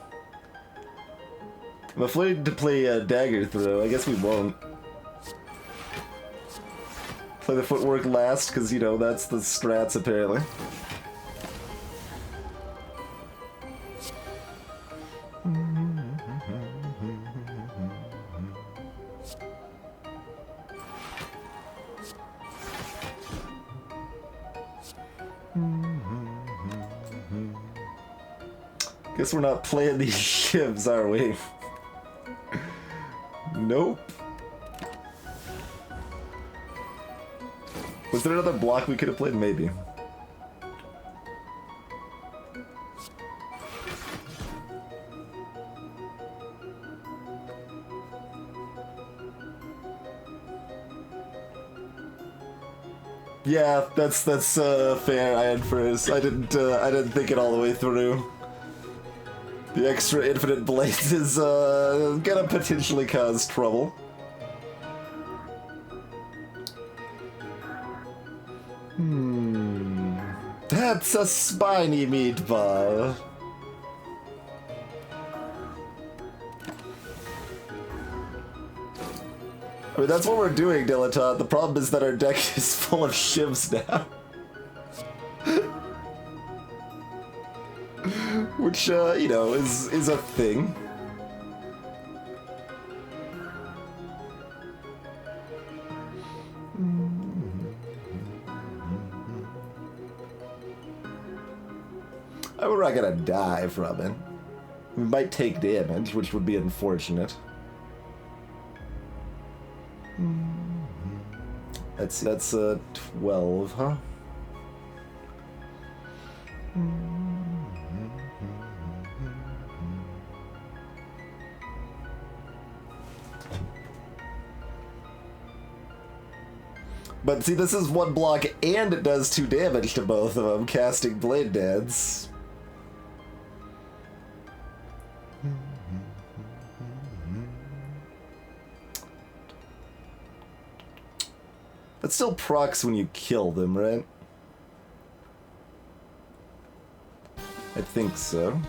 I'm afraid to play Dagger Throw. I guess we won't. Play the footwork last, because, you know, that's the strats, apparently. Guess we're not playing these shivs, are we? Nope. Was there another block we could have played? Maybe. Yeah, that's fair. I infer. I didn't think it all the way through. The extra infinite blades is gonna potentially cause trouble. That's a spiny meatball. I mean, that's what we're doing, Dilettante. The problem is that our deck is full of shivs now. Which, you know, is a thing. We're not gonna die from it. We might take damage, which would be unfortunate. That's 12, huh? But see, this is one block and it does 2 damage to both of them, casting Blade Dance. That still procs when you kill them, right? I think so.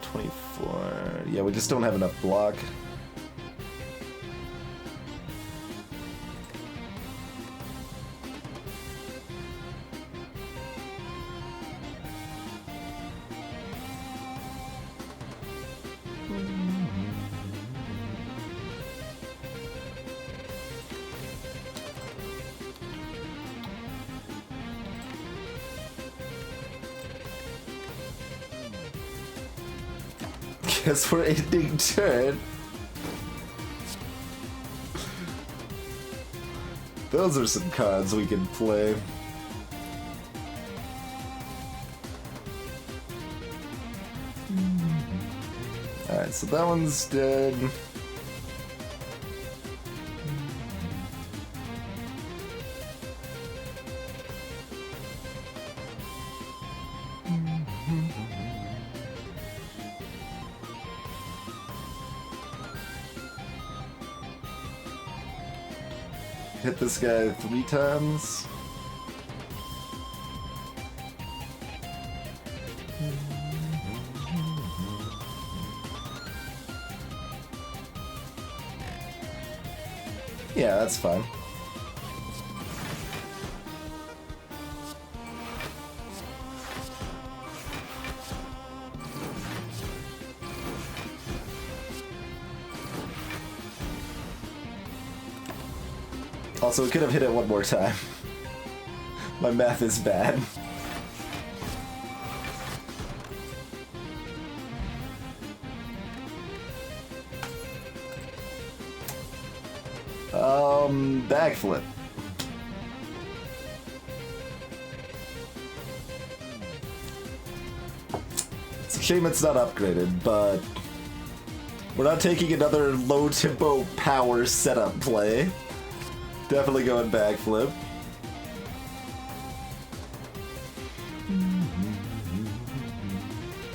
24... Yeah, we just don't have enough block. guess we're ending turn. Those are some cards we can play. Alright, so that one's dead. Hit this guy 3 times. Yeah, that's fine. Also, we could have hit it one more time. My math is bad. Backflip. It's a shame it's not upgraded, but we're not taking another low tempo power setup play. Definitely going backflip.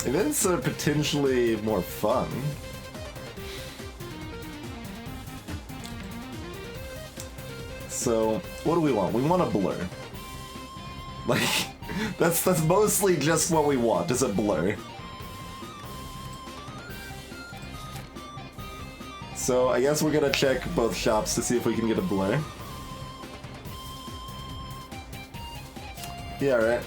Events are potentially more fun. So, what do we want? We want a blur. Like, that's mostly just what we want, is a blur. So, I guess we're gonna check both shops to see if we can get a blur. Yeah, right.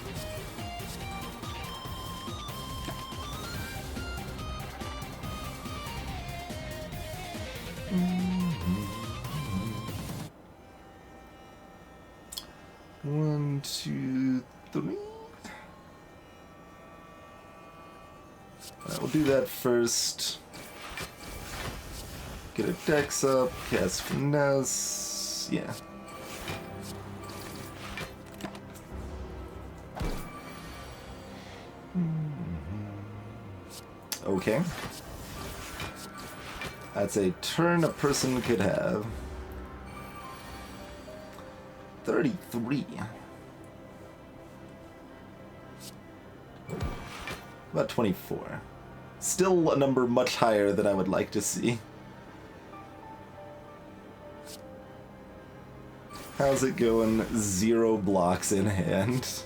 One, two, three. Alright, we'll do that first. Get our decks up, cast Finesse. Yeah. Okay. That's a turn a person could have. 33. About 24. Still a number much higher than I would like to see. How's it going? 0 blocks in hand.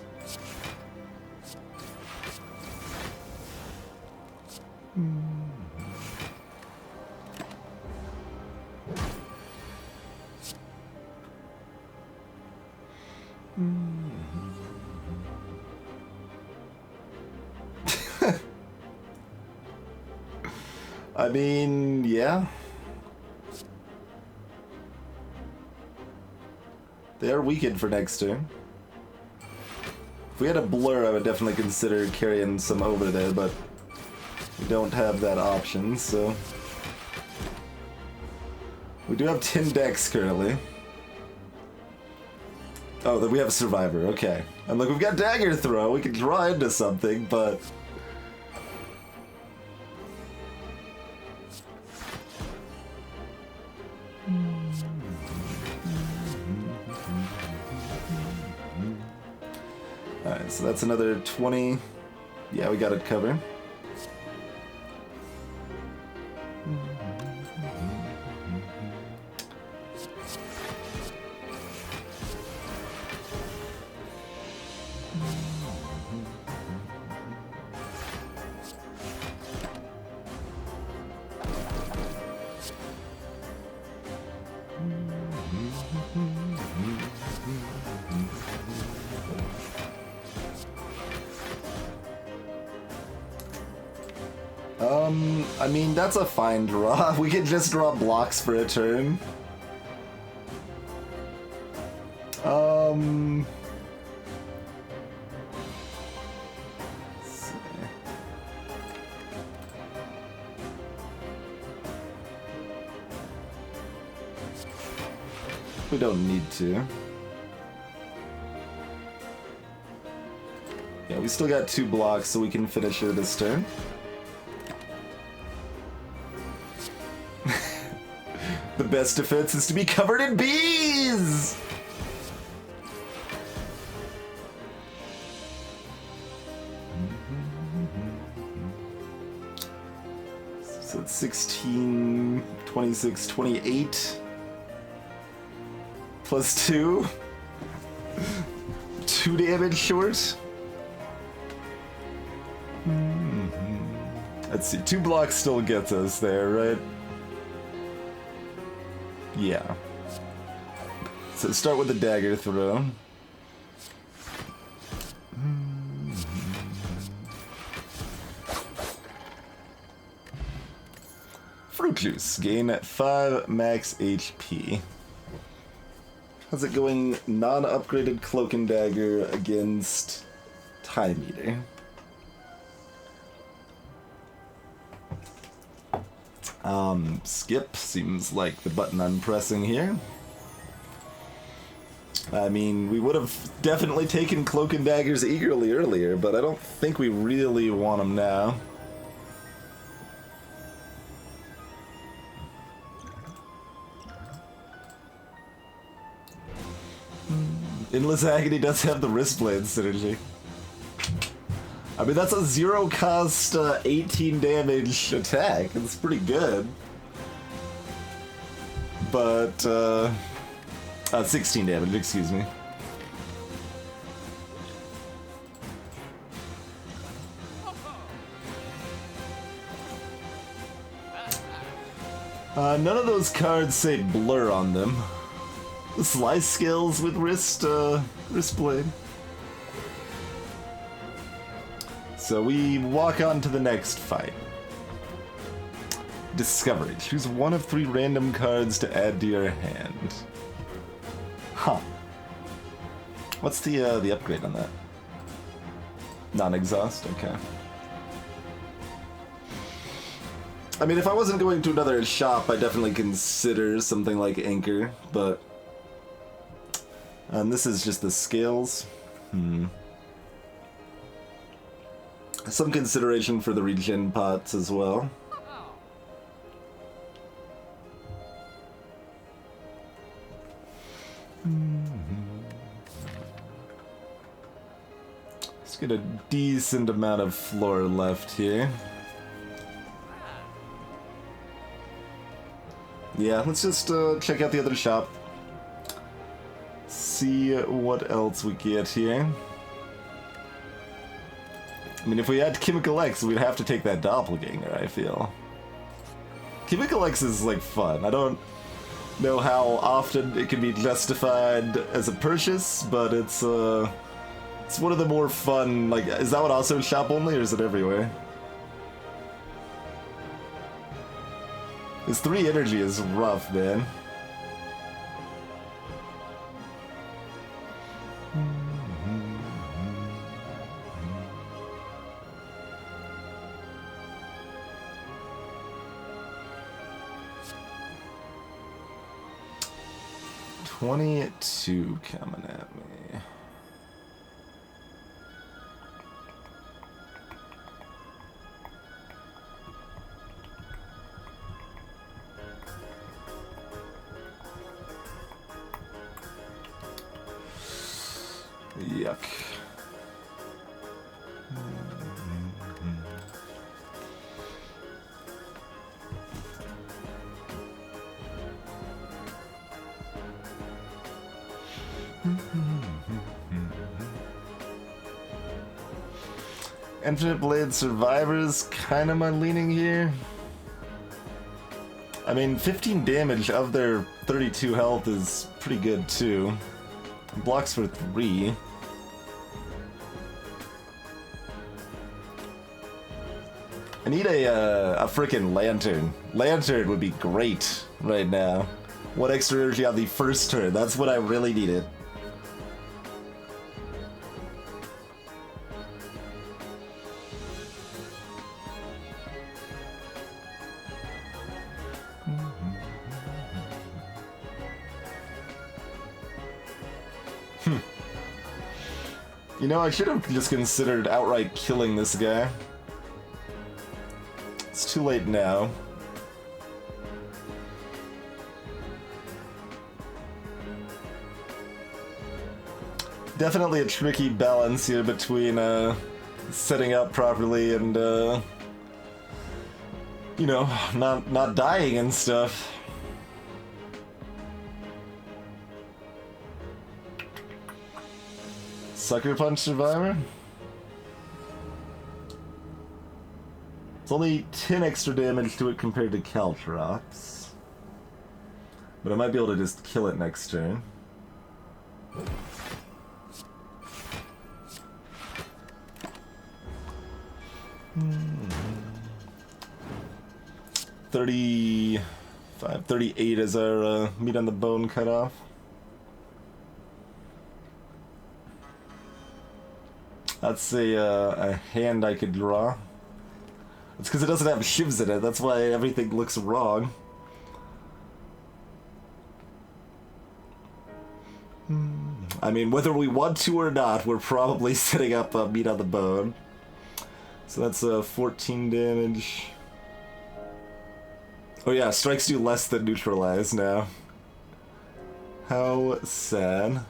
I mean, yeah. They are weakened for next turn. If we had a blur, I would definitely consider carrying some over there, but we don't have that option, so... We do have 10 decks currently. Oh, then we have Survivor, okay. I'm like, we've got Dagger Throw, we can draw into something, but... Alright, so that's another 20. Yeah, we got it covered. I mean, that's a fine draw. We can just draw blocks for a turn. Let's see. We don't need to. Yeah, we still got 2 blocks, so we can finish her this turn. The best defense is to be covered in bees! So it's 16, 26, 28. Plus 2. 2 damage short. Let's see, 2 blocks still gets us there, right? Yeah. So start with the dagger throw. Fruit juice. Gain 5 max HP. How's it going? Non-upgraded cloak and dagger against Time Eater. Skip seems like the button I'm pressing here. I mean, we would have definitely taken cloak and daggers eagerly earlier, but I don't think we really want them now. Endless Agony does have the wrist blade synergy. I mean, that's a 0 cost 18 damage attack. It's pretty good. But, 16 damage, excuse me. None of those cards say blur on them. Slice skills with wrist blade. So we walk on to the next fight. Discovery. Choose 1 of 3 random cards to add to your hand. Huh. What's the upgrade on that? Non-exhaust? Okay. I mean, if I wasn't going to another shop, I'd definitely consider something like Anchor, but... And this is just the scales. Some consideration for the regen pots as well. Let's get a decent amount of floor left here. Yeah, let's just check out the other shop. See what else we get here. I mean, if we had Chemical X, we'd have to take that doppelganger, I feel. Chemical X is, like, fun. I don't know how often it can be justified as a purchase, but it's one of the more fun, like, is that one also shop only, or is it everywhere? This 3 energy is rough, man. $22 coming at me. Yuck. Infinite Blade Survivors, kind of my leaning here. I mean, 15 damage of their 32 health is pretty good too. Blocks for 3. I need a frickin' lantern. Lantern would be great right now. 1 extra energy on the first turn. That's what I really needed. You know, I should have just considered outright killing this guy. It's too late now. Definitely a tricky balance here between setting up properly and you know, not dying and stuff. Sucker Punch Survivor? It's only 10 extra damage to it compared to Caltrops. But I might be able to just kill it next turn. Hmm. 38 is our meat on the bone cutoff. That's a hand I could draw. It's because it doesn't have Shivs in it, that's why everything looks wrong. I mean, whether we want to or not, we're probably setting up meat on the bone. So that's 14 damage. Oh yeah, strikes do less than neutralize now. How sad.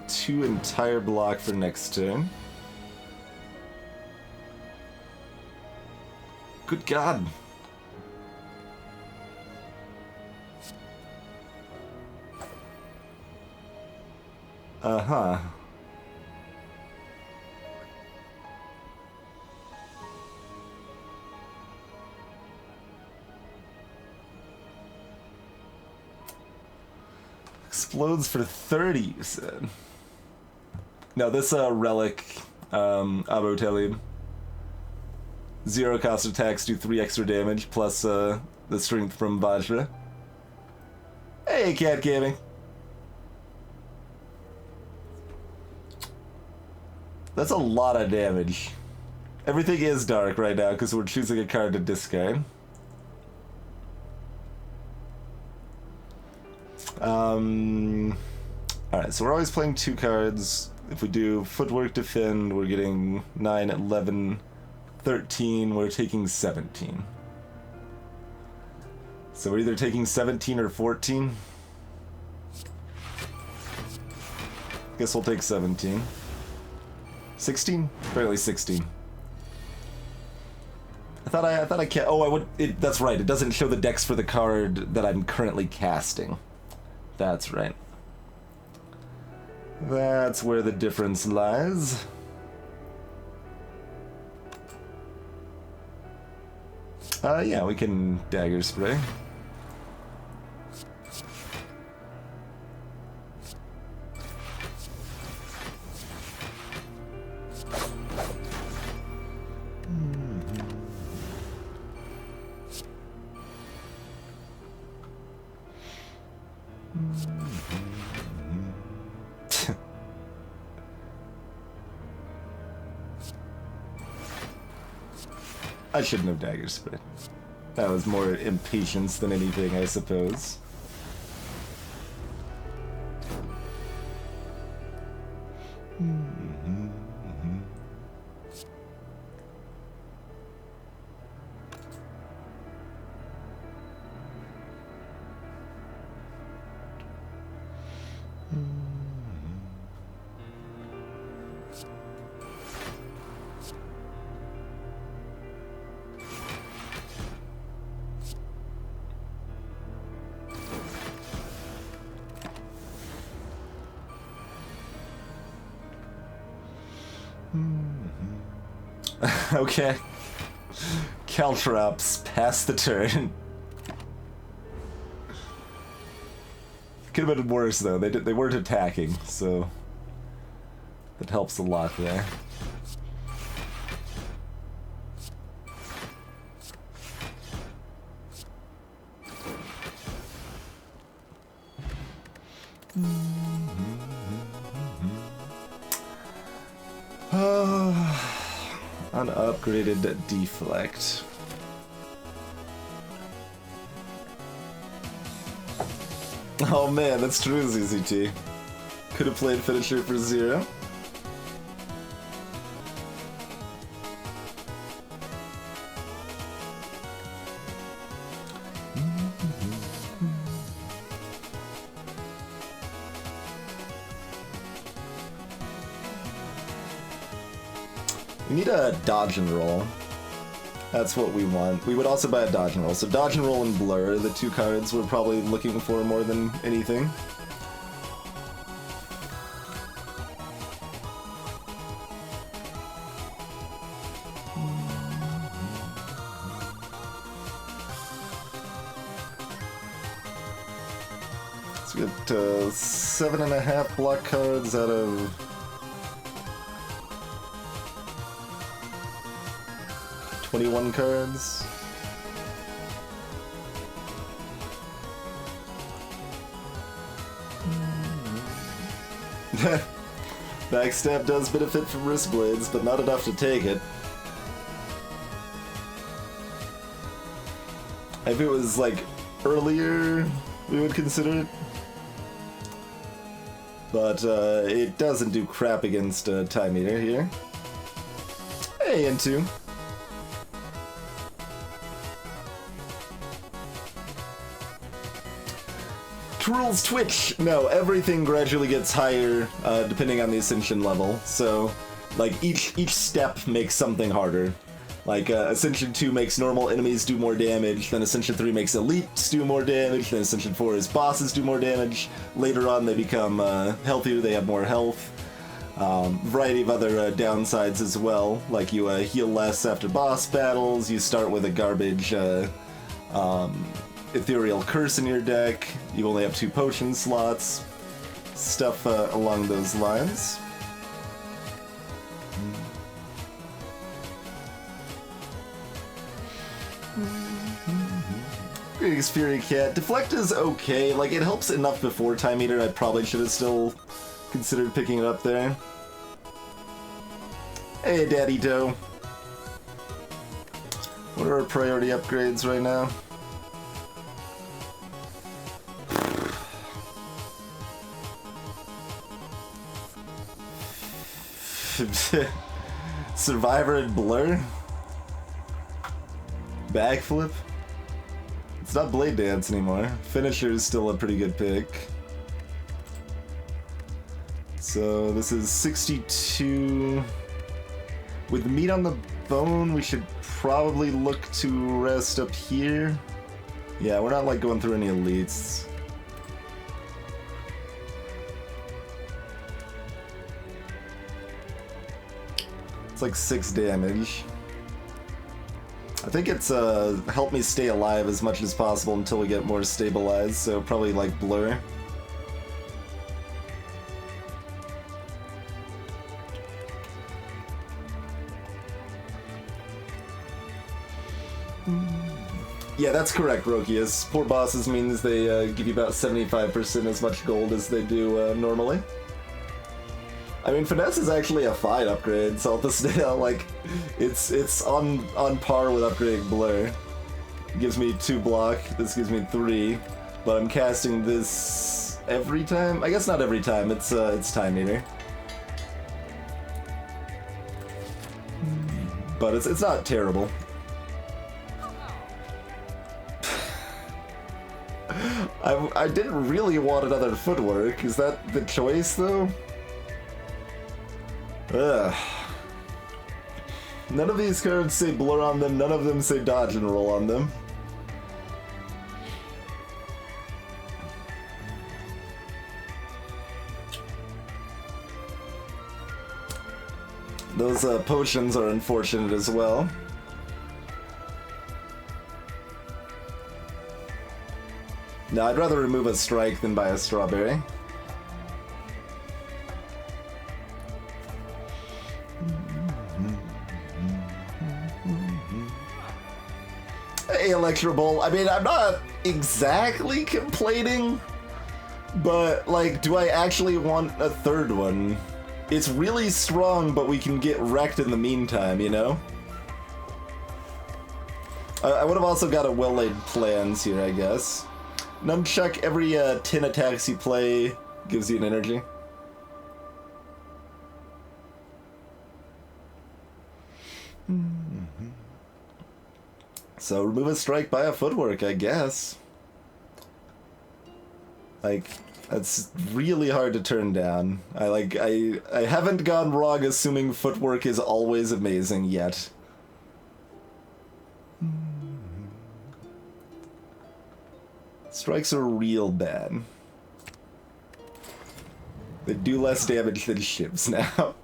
Two entire block for next turn. Good God. Uh-huh. Explodes for 30, you said. No, this relic, Abu Talib. 0 cost attacks do 3 extra damage, plus the strength from Vajra. Hey, Cat Gaming. That's a lot of damage. Everything is dark right now because we're choosing a card to discard. Alright, so we're always playing 2 cards. If we do Footwork Defend, we're getting 9, 11, 13, we're taking 17. So we're either taking 17 or 14. Guess we'll take 17. 16? Barely 16. I thought I can't. Oh, I would. That's right. It doesn't show the dex for the card that I'm currently casting. That's right. That's where the difference lies. Yeah, we can Dagger Spray. I shouldn't have Dagger Spray. That was more impatience than anything, I suppose. Okay. Caltrops, pass the turn. Could have been worse though. They weren't attacking, so that helps a lot there. Unupgraded deflect. Oh man, that's true, ZZT. Could have played finisher for 0. We need a dodge and roll. That's what we want. We would also buy a dodge and roll. So dodge and roll and blur, the 2 cards we're probably looking for more than anything. So we get 7.5 block cards out of 21 cards. Backstab does benefit from wrist blades, but not enough to take it. If it was like earlier, we would consider it. But it doesn't do crap against Time Eater here. Hey, N2. Rules Twitch! No, everything gradually gets higher depending on the Ascension level. So, like, each step makes something harder. Like, Ascension 2 makes normal enemies do more damage, then Ascension 3 makes elites do more damage, then Ascension 4 is bosses do more damage. Later on they become healthier, they have more health. Variety of other downsides as well, like you heal less after boss battles, you start with a garbage Ethereal Curse in your deck, you only have 2 potion slots, stuff along those lines. Greetings, Fury Cat. Deflect is okay, like it helps enough before Time Eater, I probably should have still considered picking it up there. Hey, Daddy Doe. What are our priority upgrades right now? Survivor and Blur? Backflip? It's not Blade Dance anymore. Finisher is still a pretty good pick. So this is 62. With meat on the bone, we should probably look to rest up here. Yeah, we're not like going through any elites. It's like 6 damage. I think it's helped me stay alive as much as possible until we get more stabilized, so probably like Blur. Yeah, that's correct, Rokius. Poor bosses means they give you about 75% as much gold as they do normally. I mean, Finesse is actually a fine upgrade, Salt the Snail, like, it's on par with upgrading Blur. It gives me 2 block, this gives me 3, but I'm casting this every time? I guess not every time, it's Time Eater. But it's not terrible. I didn't really want another footwork, is that the choice though? Ugh. None of these cards say Blur on them, none of them say Dodge and Roll on them. Those potions are unfortunate as well. No, I'd rather remove a strike than buy a strawberry. Hey, Electro Bowl. I mean, I'm not exactly complaining, but, like, do I actually want a third one? it's really strong, but we can get wrecked in the meantime, you know? I would have also got a well-laid plans here, I guess. Nunchuck, every 10 attacks you play gives you an energy. So remove a strike by a footwork, I guess. Like, that's really hard to turn down. I haven't gone wrong assuming footwork is always amazing yet. Strikes are real bad. They do less damage than Shivs now.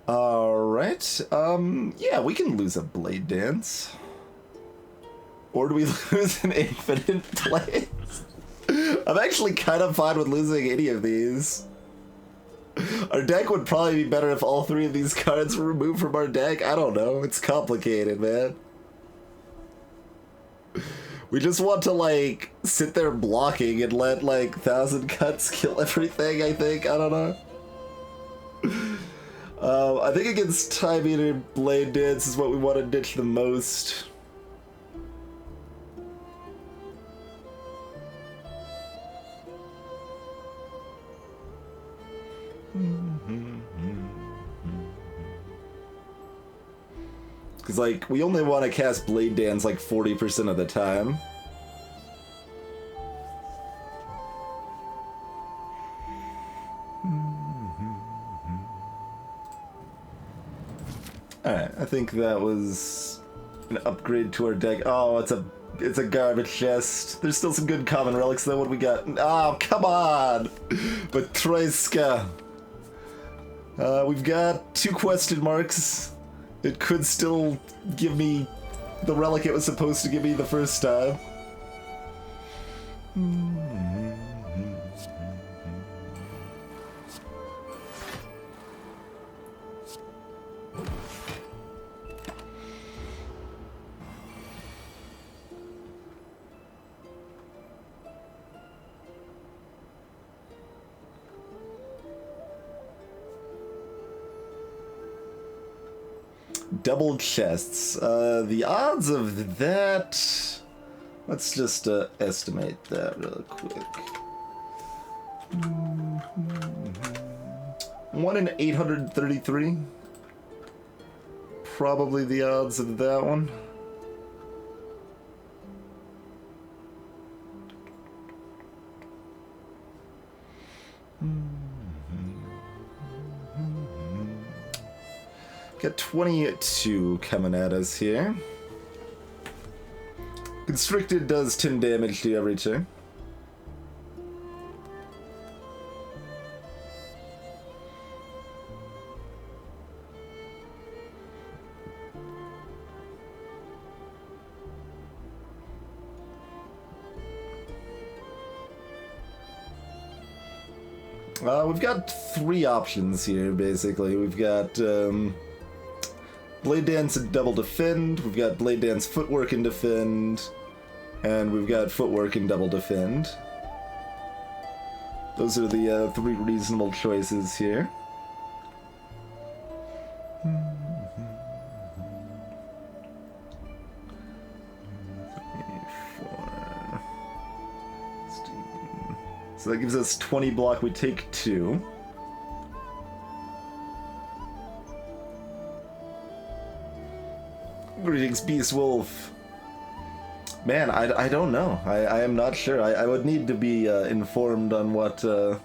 Alright, yeah, we can lose a Blade Dance. Or do we lose an Infinite Blade? I'm actually kind of fine with losing any of these. Our deck would probably be better if all three of these cards were removed from our deck. I don't know, it's complicated, man. We just want to, like, sit there blocking and let, like, 1,000 Cuts kill everything, I think. I don't know. I think against Time Eater, Blade Dance is what we want to ditch the most. Because, like, we only want to cast Blade Dance, like, 40% of the time. Alright, I think that was an upgrade to our deck. Oh, it's a garbage chest. There's still some good common relics though. What do we got? Oh, come on! But Troiska. We've got 2 question marks. It could still give me the relic it was supposed to give me the first time. Double chests. The odds of that... Let's just estimate that real quick. 1 in 833. Probably the odds of that one. Got 22 coming at us here. Constricted does 10 damage to every turn. We've got 3 options here, basically. We've got Blade Dance and Double Defend, we've got Blade Dance Footwork and Defend, and we've got Footwork and Double Defend. Those are the 3 reasonable choices here. So that gives us 20 block, we take 2. Greetings, Beast Wolf. Man, I don't know. I am not sure. I would need to be informed on what a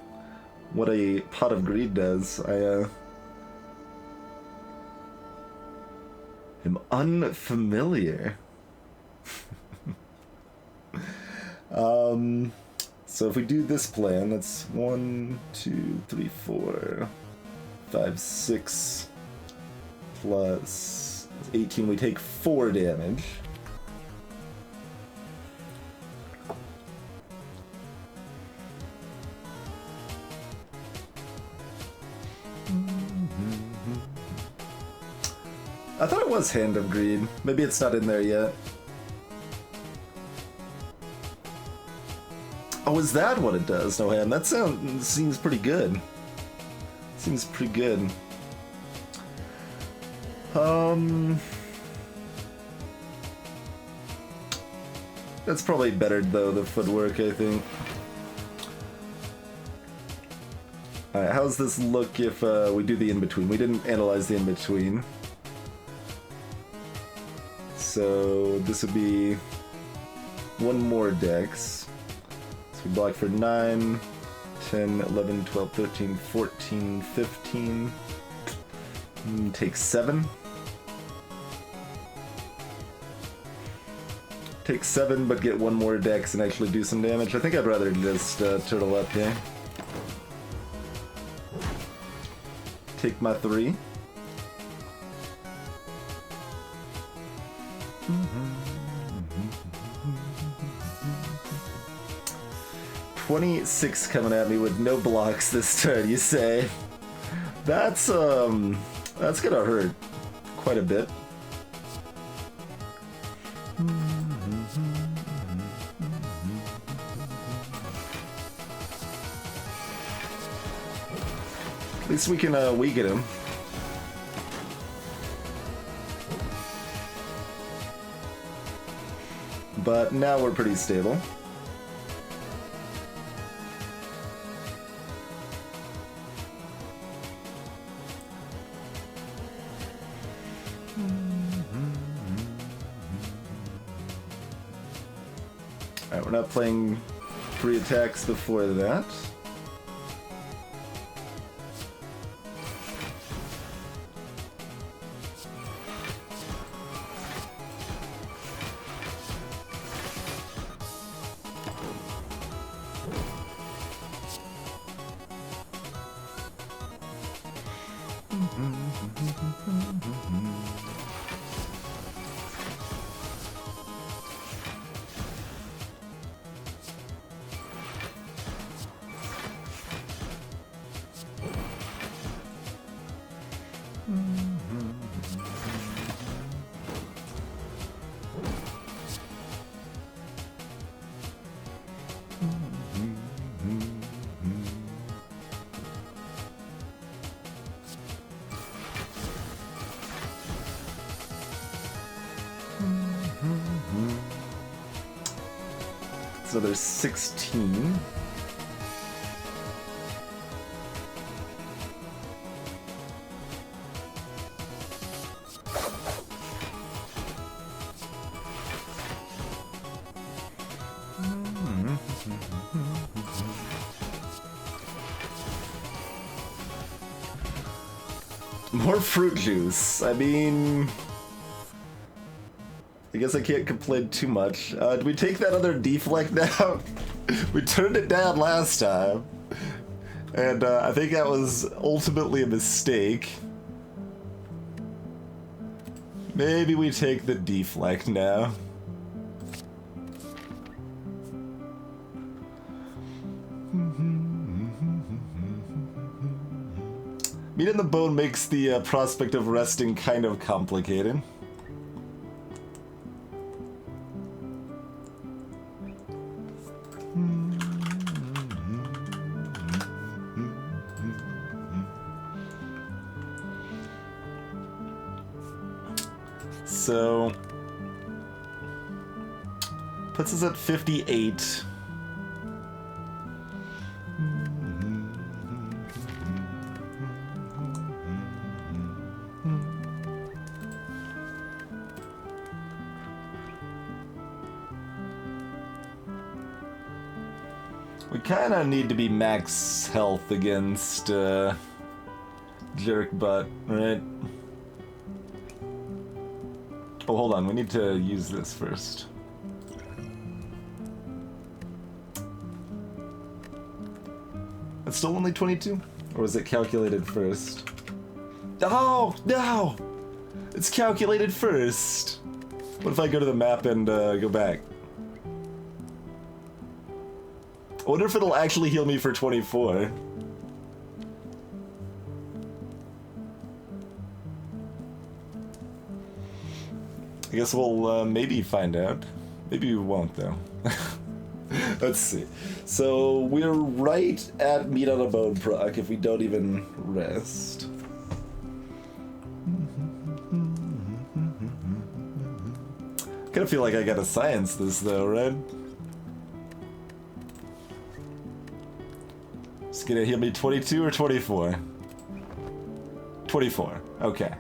Pot of Greed does. I am unfamiliar. So if we do this plan, that's 1, 2, 3, 4, 5, 6 plus 18. We take 4 damage. I thought it was Hand of Greed. Maybe it's not in there yet. Oh, is that what it does? No hand. That seems pretty good. Seems pretty good. That's probably better though, the footwork, I think. Alright, how's this look if we do the in-between? We didn't analyze the in-between. So this would be one more dex. So we block for 9, 10, 11, 12, 13, 14, 15. Take 7. Take 7, but get one more dex and actually do some damage. I think I'd rather just turtle up here. Take my 3. 26 coming at me with no blocks this turn, you say? That's gonna hurt quite a bit. At least we can weaken him. But now we're pretty stable. Alright, we're not playing 3 attacks before that. So there's 16. More fruit juice. I mean, I guess I can't complain too much. Do we take that other deflect now? We turned it down last time. And I think that was ultimately a mistake. Maybe we take the deflect now. Meat in the bone makes the prospect of resting kind of complicated. So puts us at 58. We kind of need to be max health against jerk butt, right? Oh, hold on. We need to use this first. It's still only 22? Or was it calculated first? Oh, no! It's calculated first! What if I go to the map and go back? I wonder if it'll actually heal me for 24. I guess we'll maybe find out. Maybe we won't, though. Let's see. So we're right at meat on a bone proc if we don't even rest. Kinda feel like I gotta science this though, right? It's gonna heal me 22 or 24? 24. Okay.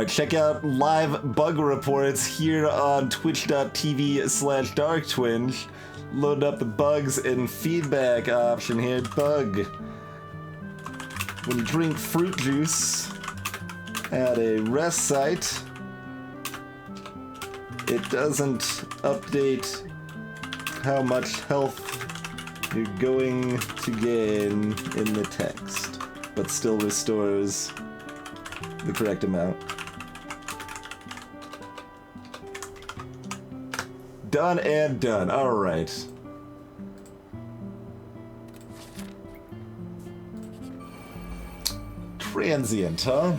Check out live bug reports here on twitch.tv/darktwinge. Load up the bugs and feedback option here. Bug. When you drink fruit juice at a rest site, it doesn't update how much health you're going to gain in the text, but still restores the correct amount. Done and done. All right. Transient, huh?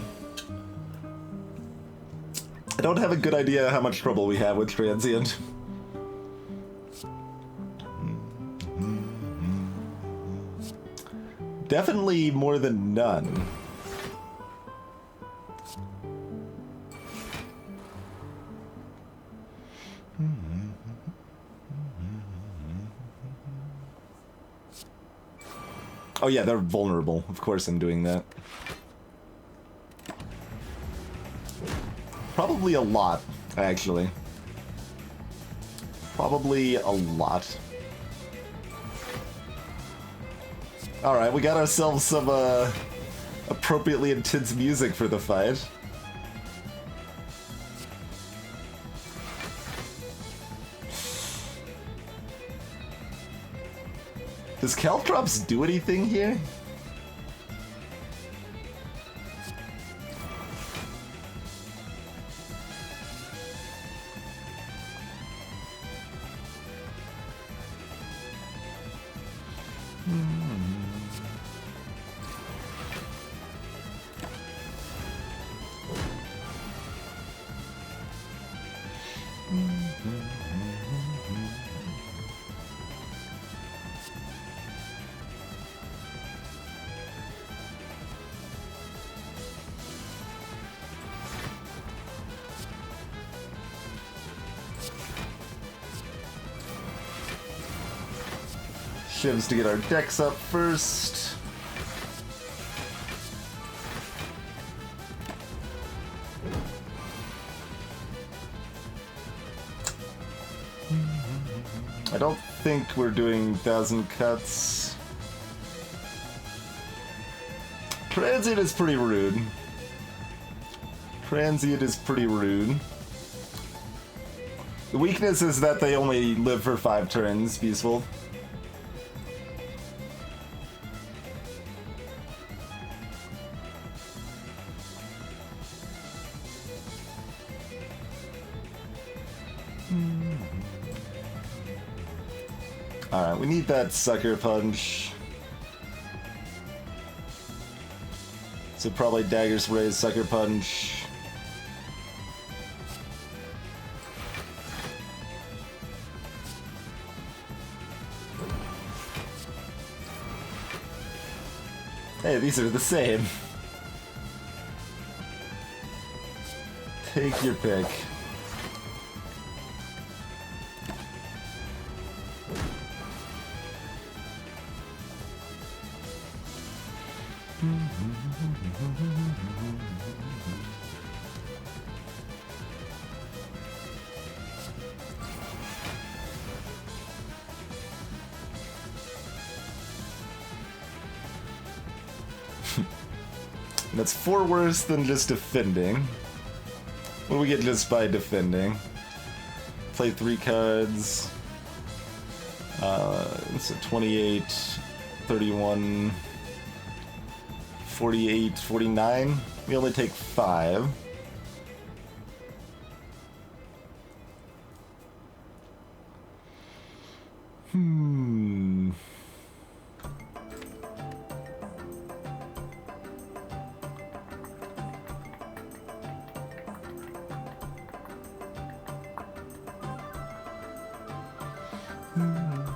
I don't have a good idea how much trouble we have with transient. Definitely more than none. Oh yeah, they're vulnerable. Of course I'm doing that. Probably a lot, actually. Probably a lot. Alright, we got ourselves some appropriately intense music for the fight. Does Caltrops do anything here? Shivs to get our decks up first. I don't think we're doing 1,000 cuts. Transient is pretty rude. Transient is pretty rude. The weakness is that they only live for 5 turns, peaceful. Alright, we need that sucker punch. So probably Dagger's Raise, sucker punch. Hey, these are the same. Take your pick. That's 4 worse than just defending. What do we get just by defending? Play 3 cards. It's a 28, 31, 48, 49. We only take 5.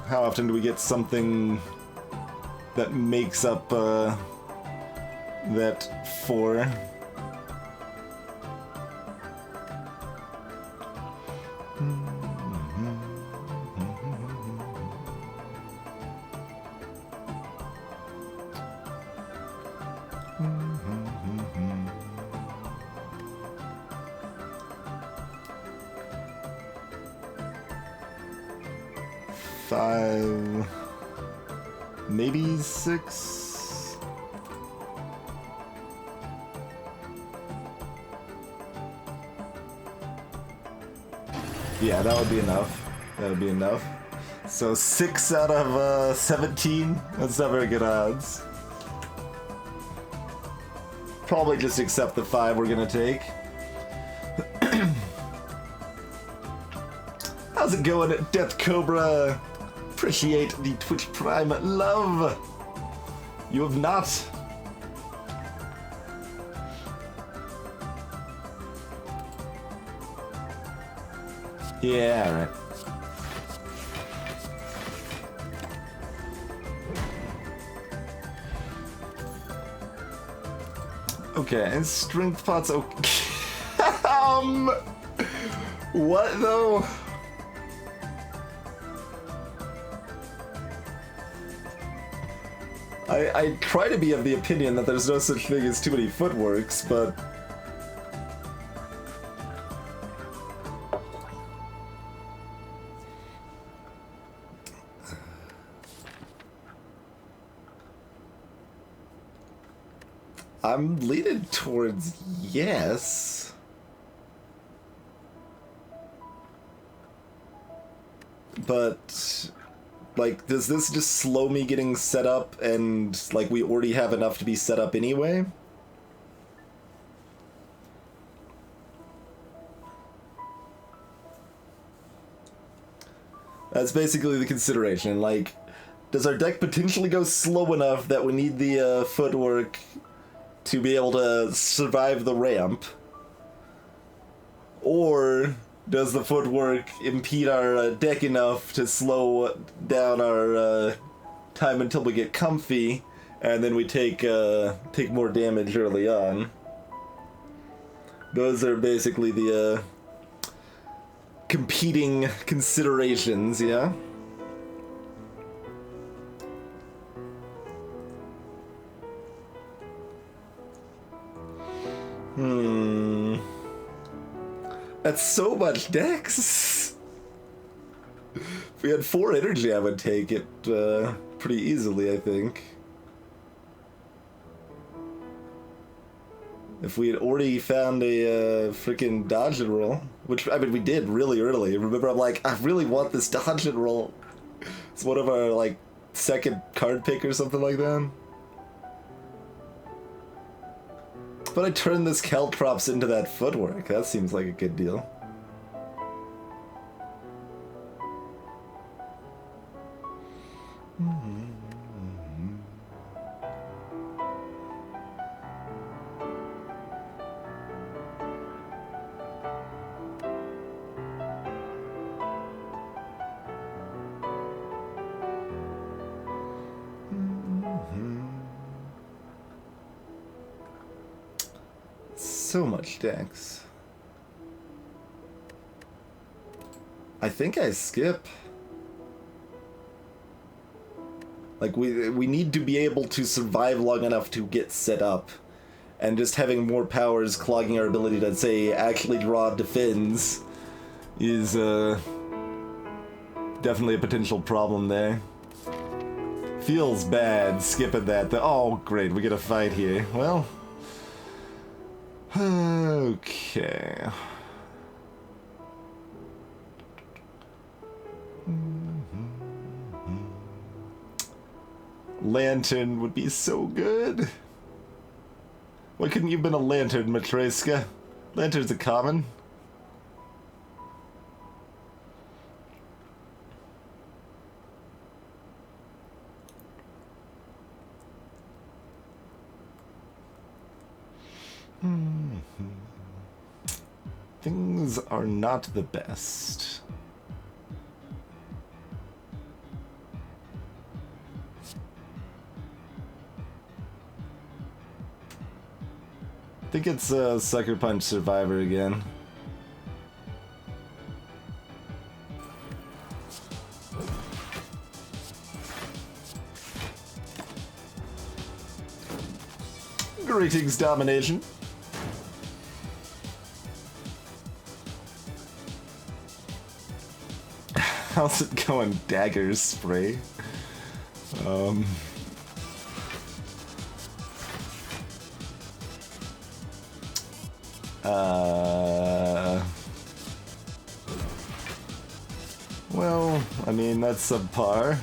How often do we get something that makes up that 4? Five, maybe 6. Yeah, that would be enough. That would be enough. So 6 out of 17? That's not very good odds. Probably just accept the 5 we're gonna take. How's it going, Death Cobra? Appreciate the Twitch Prime love. You have not. Yeah, right. Okay, and strength pots. Okay. What though? I try to be of the opinion that there's no such thing as too many footworks, but I'm leaning towards yes. But like, does this just slow me getting set up, and like we already have enough to be set up anyway? That's basically the consideration. Like, does our deck potentially go slow enough that we need the footwork to be able to survive the ramp? Or does the footwork impede our deck enough to slow down our time until we get comfy, and then we take more damage early on? Those are basically the competing considerations, yeah? That's so much dex. If we had 4 energy, I would take it pretty easily, I think. If we had already found a freaking dodge and roll, which, I mean, we did really early. Remember, I'm like, I really want this dodge and roll. It's one of our, like, second card pick or something like that. But I turned this Caltrops into that footwork. That seems like a good deal. So much dex. I think I skip. Like, we need to be able to survive long enough to get set up. And just having more powers clogging our ability to, say, actually draw defends is definitely a potential problem there. Feels bad skipping that. Oh, great, we get a fight here. Well, okay. Lantern would be so good. Why couldn't you have been a lantern, Matreska? Lantern's a common. Things are not the best. think it's Sucker Punch Survivor again. Greetings, Domination. How's it going, Daggers Spray? Well, I mean, that's subpar.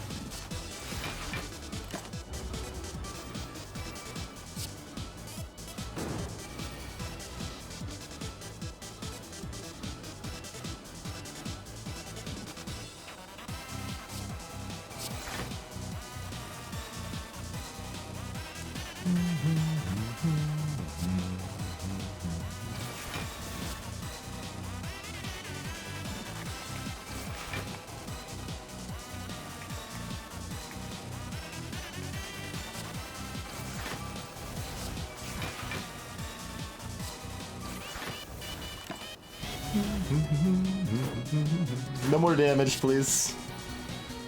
No more damage, please.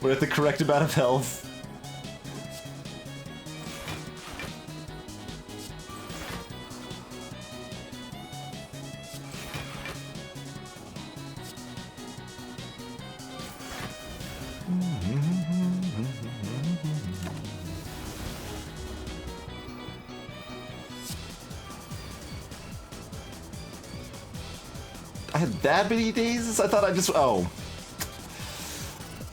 We're at the correct amount of health. I had that many days? I thought I just... Oh.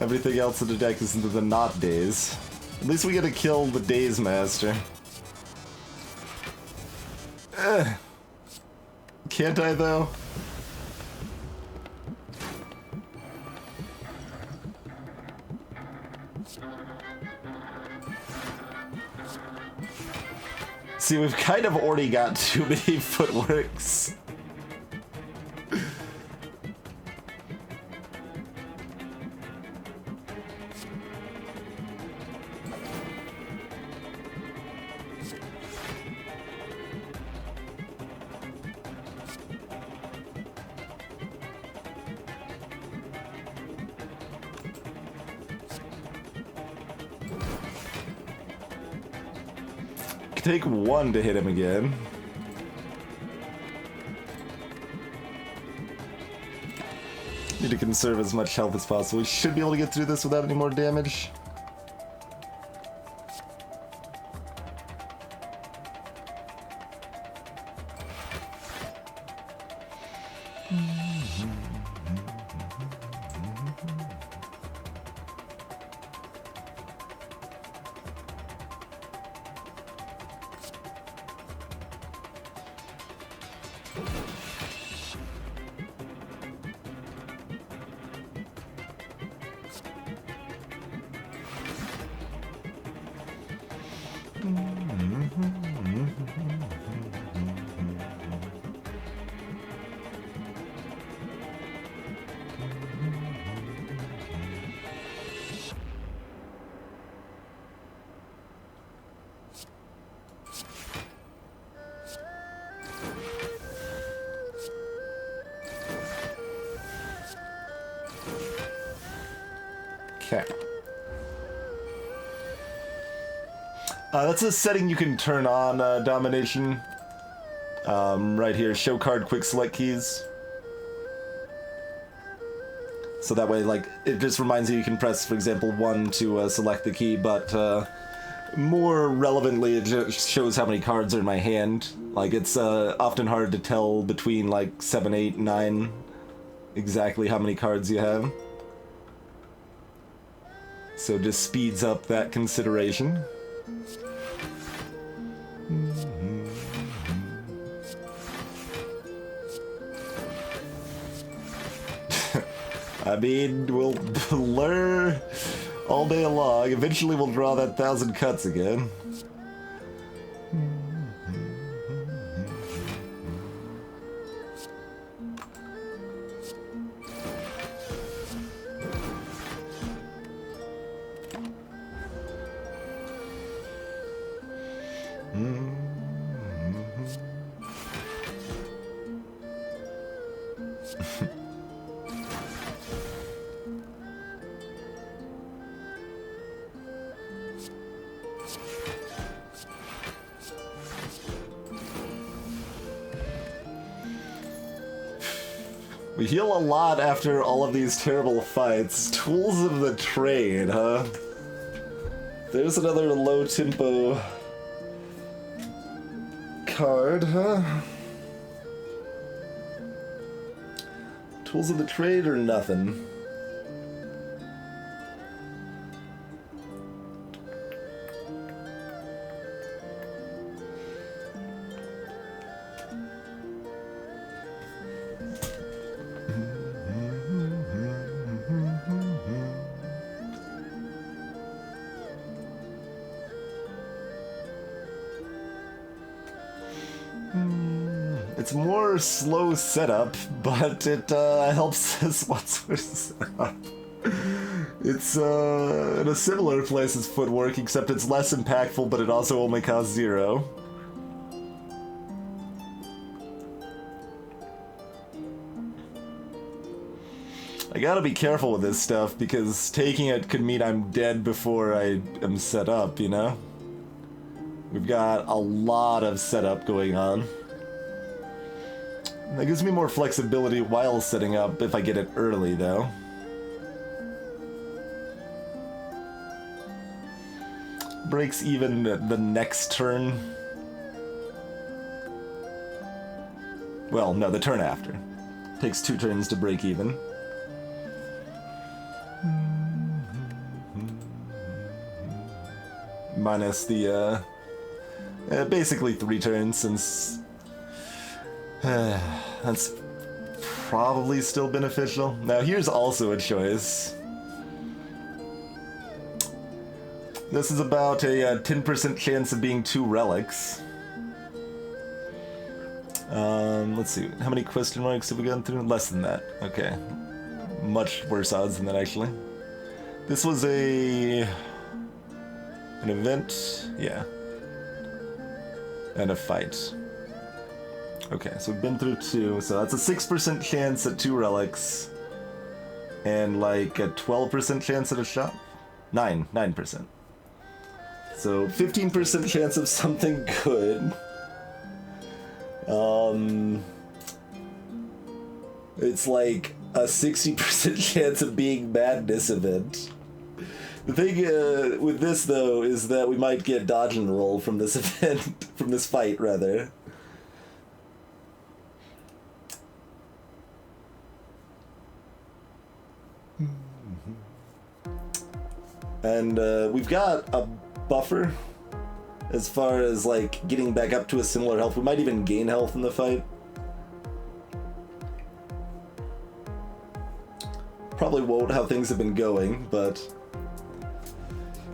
Everything else in the deck is into the not days. At least we get to kill the Days Master. Can't I, though? See, we've kind of already got too many footworks. Take one to hit him again. Need to conserve as much health as possible. We should be able to get through this without any more damage. Okay. That's a setting you can turn on, Domination. Right here, show card quick select keys. So that way, like, it just reminds you can press, for example, 1 to select the key, but more relevantly, it just shows how many cards are in my hand. Like, it's often hard to tell between, like, 7, 8, 9 exactly how many cards you have. So it just speeds up that consideration. I mean, we'll blur all day long. Eventually we'll draw that 1,000 cuts again. We heal a lot after all of these terrible fights. Tools of the trade, huh? There's another low tempo card, huh? Tools of the trade or nothing? It's more slow setup, but it helps us once we're set up. It's in a similar place as footwork, except it's less impactful, but it also only costs 0. I gotta be careful with this stuff, because taking it could mean I'm dead before I am set up, you know? We've got a lot of setup going on. That gives me more flexibility while setting up if I get it early, though. Breaks even the next turn. Well, no, the turn after. Takes 2 turns to break even. Minus the, basically 3 turns, since that's probably still beneficial. Now here's also a choice. This is about a 10% chance of being 2 relics. Let's see, how many question marks have we gone through? Less than that. Okay. Much worse odds than that, actually. This was an event, yeah. And a fight. Okay, so we've been through 2, so that's a 6% chance at 2 relics, and like a 12% chance at a shop? 9%. So 15% chance of something good. It's like a 60% chance of being madness event. The thing with this, though, is that we might get dodge and roll from this event, from this fight, rather. And we've got a buffer as far as like getting back up to a similar health. We might even gain health in the fight. Probably won't how things have been going, but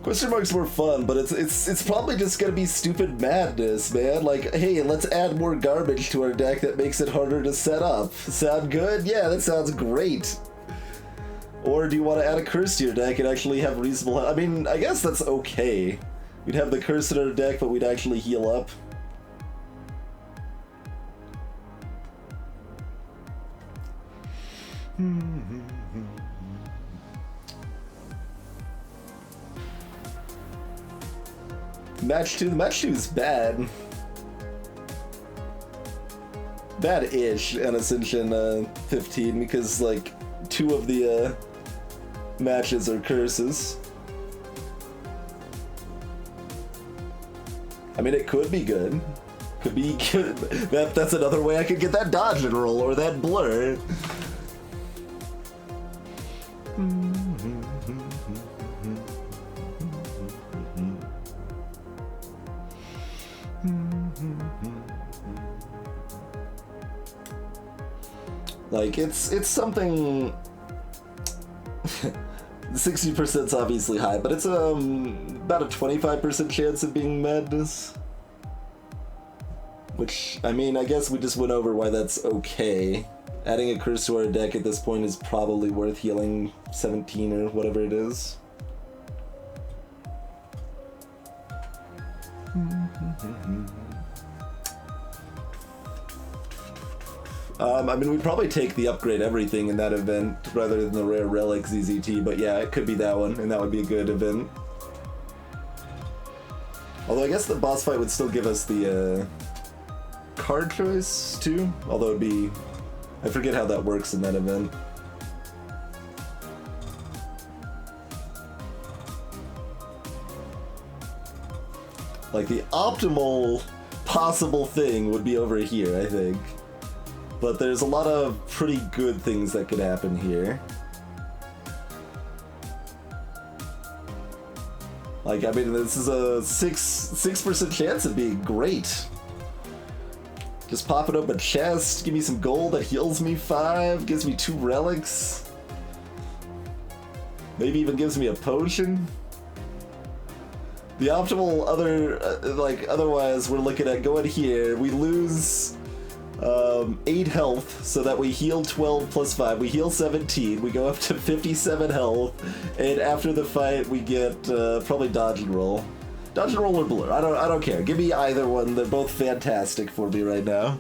question marks were fun, but it's probably just gonna be stupid madness, man. Like, hey, let's add more garbage to our deck that makes it harder to set up. Sound good? Yeah, that sounds great. Or do you want to add a curse to your deck and actually have reasonable... I mean, I guess that's okay. We'd have the curse in our deck, but we'd actually heal up. Match 2. The match 2 is bad. Bad-ish on Ascension 15, because, like, 2 of the matches are curses. I mean, it could be good. Could be good. That's another way I could get that dodge and roll or that blur. Like, it's something... 60% is obviously high, but it's about a 25% chance of being madness. Which, I mean, I guess we just went over why that's okay. Adding a curse to our deck at this point is probably worth healing 17 or whatever it is. I mean, we'd probably take the upgrade everything in that event rather than the rare relic ZZT, but yeah, it could be that one, and that would be a good event. Although I guess the boss fight would still give us the card choice too, although it'd be... I forget how that works in that event. Like, the optimal possible thing would be over here, I think. But there's a lot of pretty good things that could happen here. Like, I mean, this is a 6% chance of being great. Just popping up a chest, give me some gold that heals me 5, gives me 2 relics. Maybe even gives me a potion. The optimal otherwise we're looking at going here, we lose 8 health, so that we heal 12 plus 5, we heal 17, we go up to 57 health, and after the fight we get probably dodge and roll. Dodge and roll or blur, I don't care. Give me either one, they're both fantastic for me right now.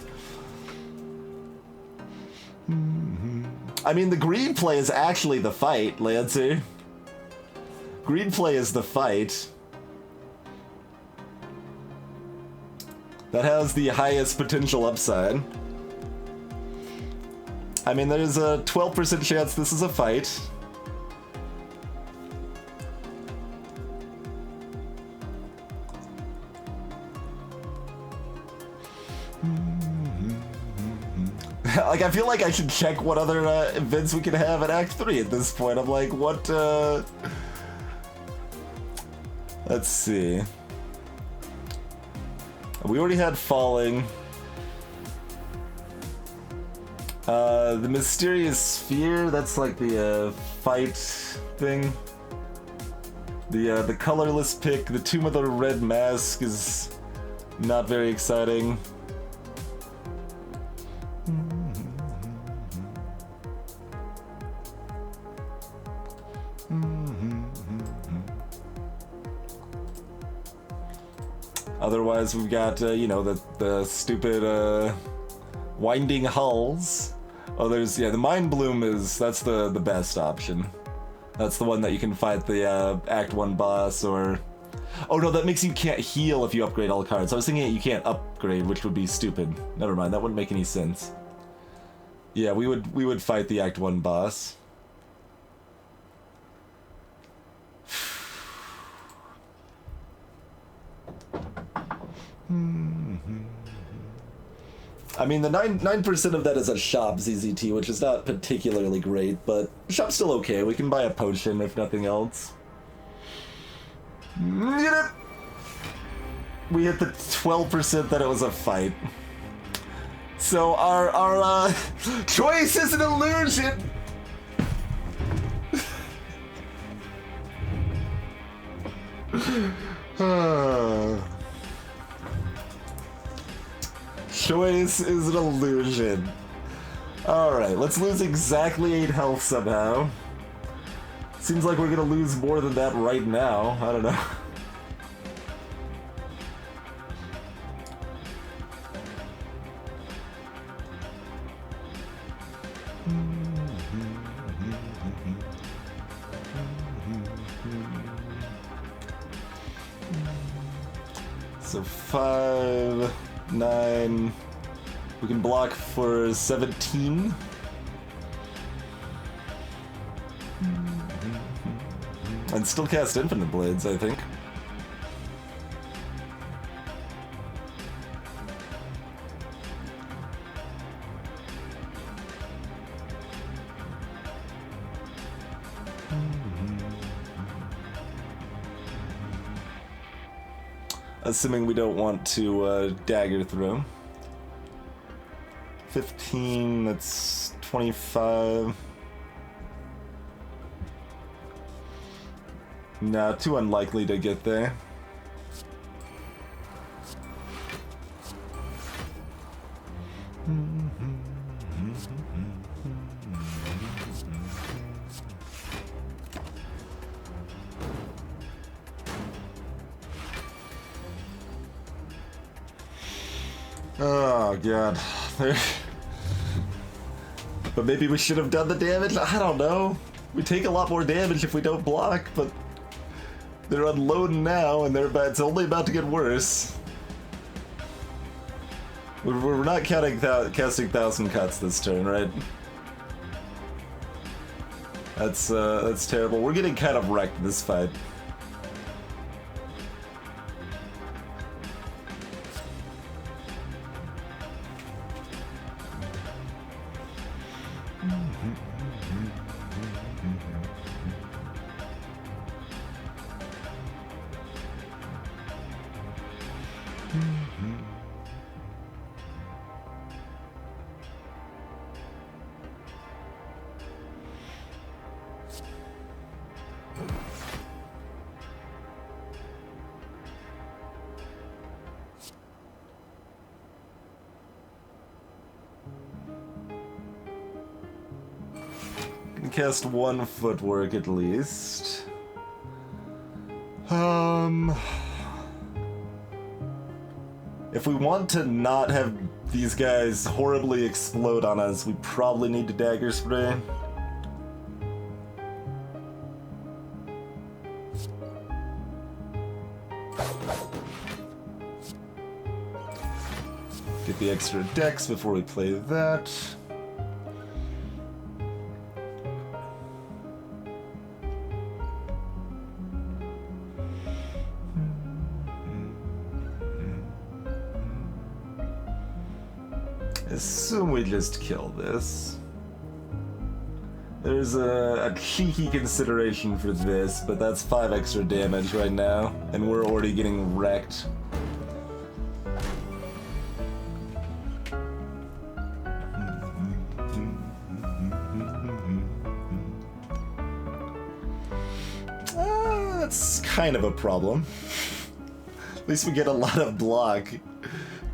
I mean, the green play is actually the fight, Lancer. Green play is the fight. That has the highest potential upside. I mean, there's a 12% chance this is a fight. Like, I feel like I should check what other events we can have at Act 3 at this point. I'm like, what, Let's see. We already had Falling. The Mysterious Sphere, that's like the fight thing. The colorless pick, the Tomb of the Red Mask is not very exciting. Otherwise, we've got, you know, the stupid, Winding Hulls. Oh, there's, yeah, the Mind Bloom that's the best option. That's the one that you can fight the, Act 1 boss, or... Oh no, that makes you can't heal if you upgrade all cards. I was thinking you can't upgrade, which would be stupid. Never mind, that wouldn't make any sense. Yeah, we would fight the Act 1 boss. I mean, the 9% of that is a shop ZZT, which is not particularly great, but shop's still okay. We can buy a potion if nothing else. We hit the 12% that it was a fight. So our choice is an illusion. Choice is an illusion. Alright, let's lose exactly 8 health somehow. Seems like we're gonna lose more than that right now. I don't know. So 5, 9. We can block for 17. And still cast Infinite Blades, I think. Assuming we don't want to dagger through. 15, that's 25. Nah, too unlikely to get there. Oh god. But maybe we should have done the damage? I don't know. We take a lot more damage if we don't block, but they're unloading now, and it's only about to get worse. We're not casting 1,000 cuts this turn, right? That's terrible. We're getting kind of wrecked this fight. Cast one footwork at least. If we want to not have these guys horribly explode on us, we probably need to dagger spray. Get the extra dex before we play that. Assume we just kill this. There's a cheeky consideration for this, but that's 5 extra damage right now, and we're already getting wrecked. That's kind of a problem. At least we get a lot of block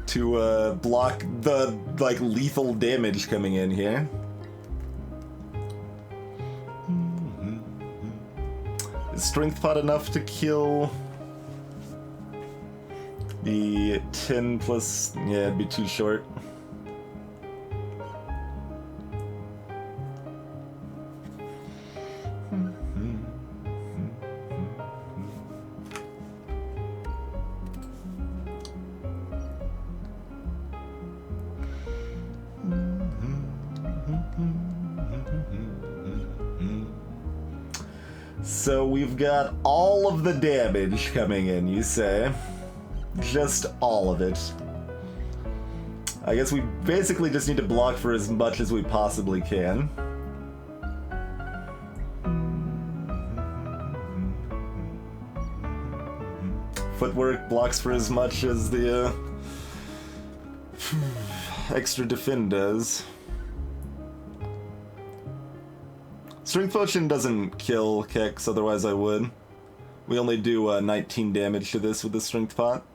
to block the lethal damage coming in here. Is strength pot enough to kill the 10 plus? Yeah, it'd be too short. So we've got all of the damage coming in, you say? Just all of it. I guess we basically just need to block for as much as we possibly can. Footwork blocks for as much as the extra defend does. Strength Potion doesn't kill Kex, otherwise I would. We only do 19 damage to this with the Strength Pot.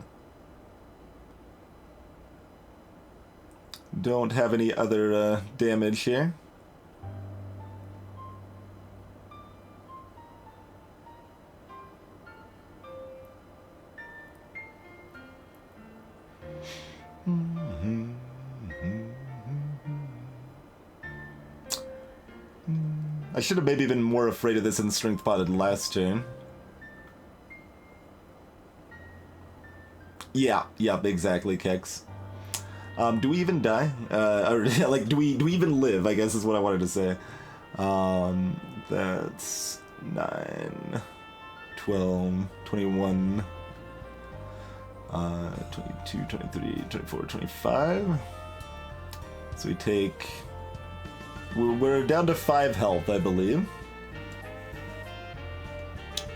Don't have any other damage here. I should have maybe been more afraid of this in Strength Potted last turn. Yeah, exactly, Kex. Do we even die? Or, like, do we even live, I guess is what I wanted to say. That's 9, 12, 21, 22, 23, 24, 25. So we take... We're down to 5 health, I believe.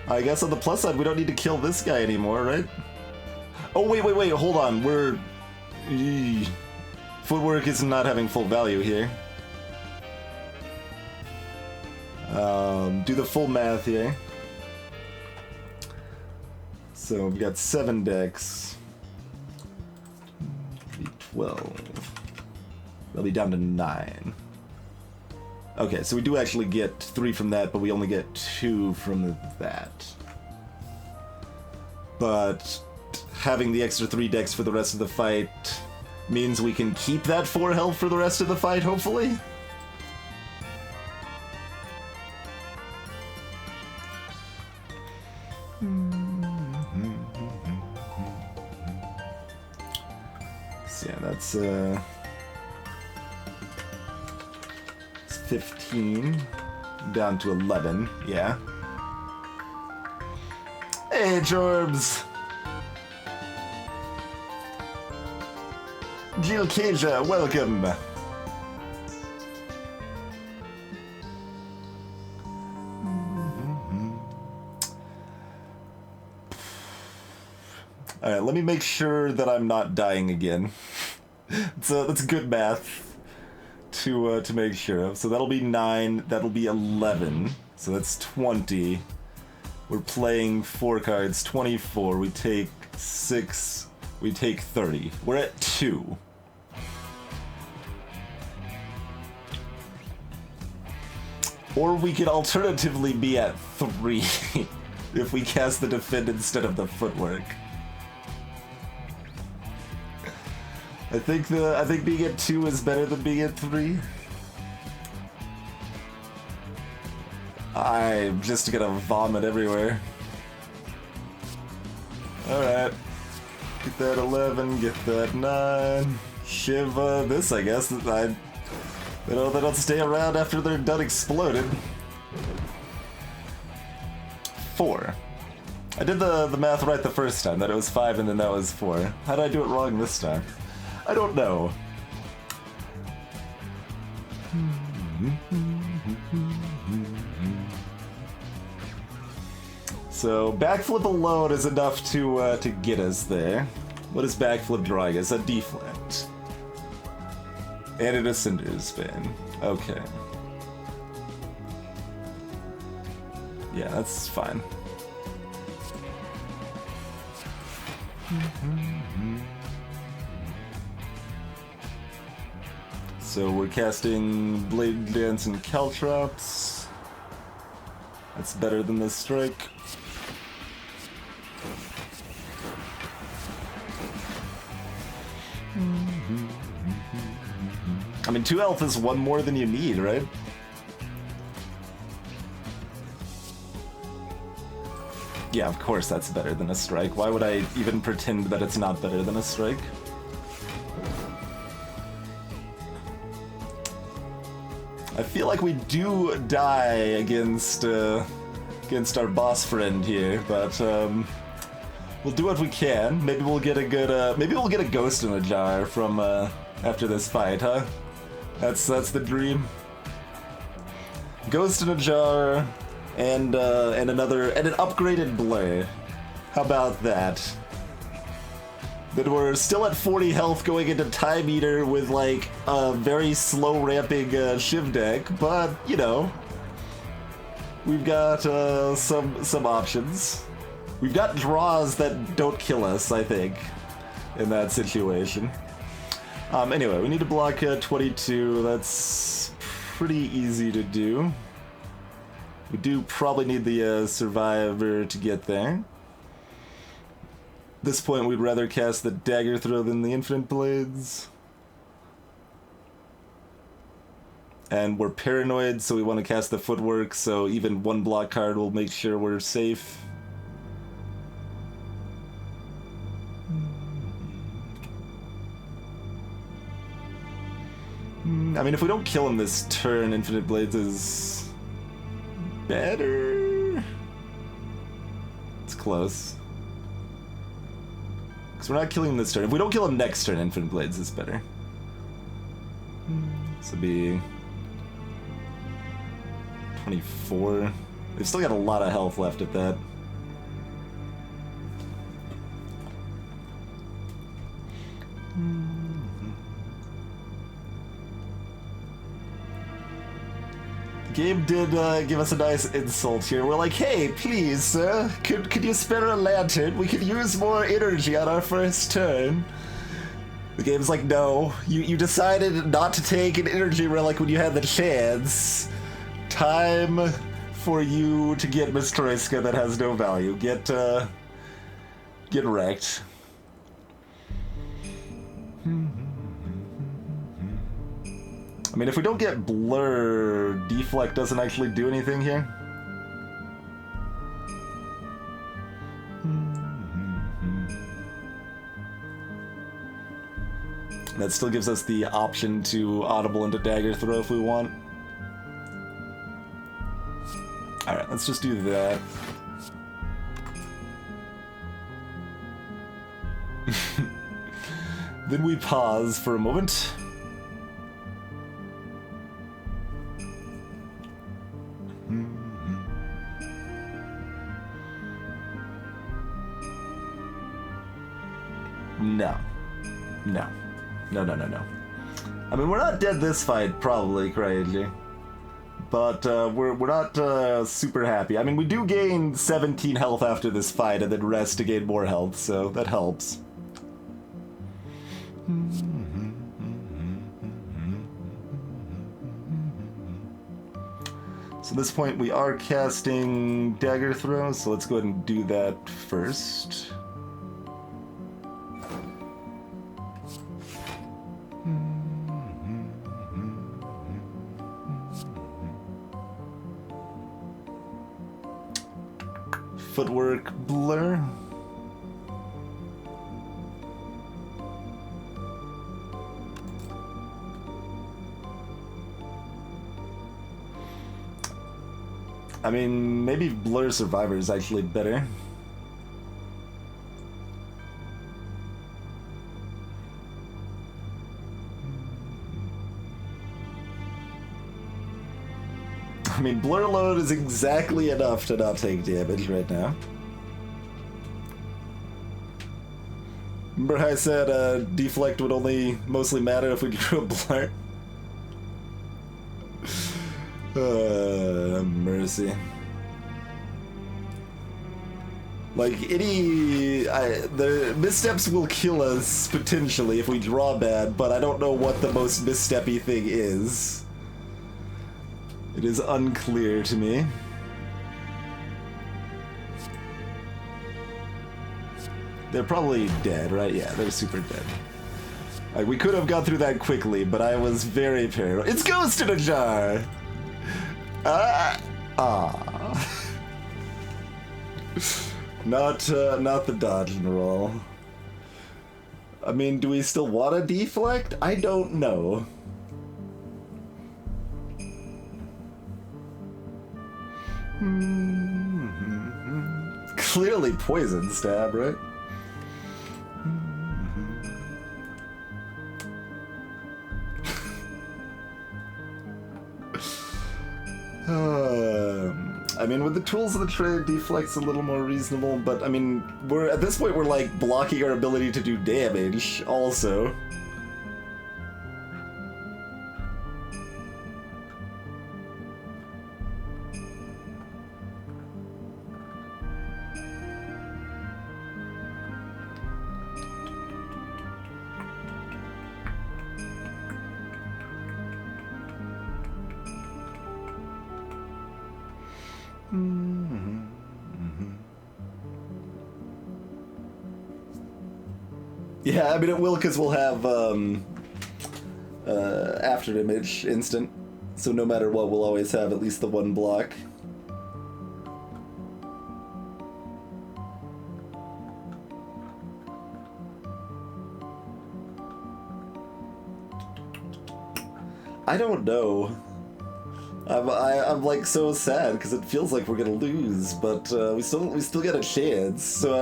I guess on the plus side, we don't need to kill this guy anymore, right? Oh, wait, hold on. Footwork is not having full value here. Do the full math here. So we've got 7 decks. 12. They'll be down to 9. Okay, so we do actually get 3 from that, but we only get 2 from that. But having the extra 3 decks for the rest of the fight means we can keep that 4 health for the rest of the fight, hopefully? So yeah, that's it's 15 down to 11. Yeah. Hey, Jorbs. Jill Kaja, welcome. Alright, let me make sure that I'm not dying again. So that's good math to make sure of. So that'll be 9, that'll be 11. So that's 20. We're playing 4 cards, 24. We take 6, we take 30. We're at 2. Or we could alternatively be at 3 if we cast the defend instead of the footwork. I think being at 2 is better than being at 3. I'm just gonna vomit everywhere. Alright. Get that 11, get that 9. Shiv, this, I guess. They don't stay around after they're done exploded. 4. I did the math right the first time, that it was 5 and then that was 4. How did I do it wrong this time? I don't know. So backflip alone is enough to get us there. What is backflip drawing us? A deflect. And an ascender spin. Okay. Yeah, that's fine. So we're casting Blade Dance and Caltrops. That's better than the strike. I mean, 2 health is 1 more than you need, right? Yeah, of course that's better than a strike. Why would I even pretend that it's not better than a strike? I feel like we do die against our boss friend here, but we'll do what we can. Maybe we'll get a good maybe we'll get a ghost in a jar from after this fight, huh? That's the dream. Ghost in a jar and an upgraded blur. How about that? Then we're still at 40 health going into Time Eater with like a very slow ramping Shiv deck, but you know, we've got some options. We've got draws that don't kill us, I think, in that situation. Anyway, we need to block 22. That's pretty easy to do. We do probably need the survivor to get there. At this point, we'd rather cast the dagger throw than the infinite blades. And we're paranoid, so we want to cast the footwork, so even 1 block card will make sure we're safe. I mean, if we don't kill him this turn, infinite blades is better. It's close. Because we're not killing him this turn. If we don't kill him next turn, infinite blades is better. This would be 24. They've still got a lot of health left at that. Game did give us a nice insult here. We're like, hey, please, sir, could you spare a lantern? We could use more energy on our first turn. The game's like, no, you decided not to take an energy relic when you had the chance. Time for you to get Miss Tereska that has no value. Get wrecked. I mean, if we don't get blur, deflect doesn't actually do anything here. That still gives us the option to audible into dagger throw if we want. Alright, let's just do that. Then we pause for a moment. No. No. No, no, no, no. I mean, we're not dead this fight, probably, crazy. But we're not super happy. I mean, we do gain 17 health after this fight and then rest to gain more health, so that helps. So at this point, we are casting dagger throw, so let's go ahead and do that first. Footwork blur. I mean, maybe blur survivor is actually better. I mean, blur load is exactly enough to not take damage right now. Remember how I said deflect would only mostly matter if we drew a blur? Mercy. Like, the missteps will kill us, potentially, if we draw bad, but I don't know what the most missteppy thing is. It is unclear to me. They're probably dead, right? Yeah, they're super dead. Like, we could have got through that quickly, but I was very paranoid. It's Ghost in a Jar! Not the dodge and roll. I mean, do we still want to deflect? I don't know. Clearly poison stab, right? I mean, with the tools of the trade, deflect's a little more reasonable, but I mean, at this point we're like blocking our ability to do damage also. Yeah, I mean it will because we'll have after image instant, so no matter what we'll always have at least the one block. I don't know. I'm like so sad because it feels like we're gonna lose, but we still get a chance. So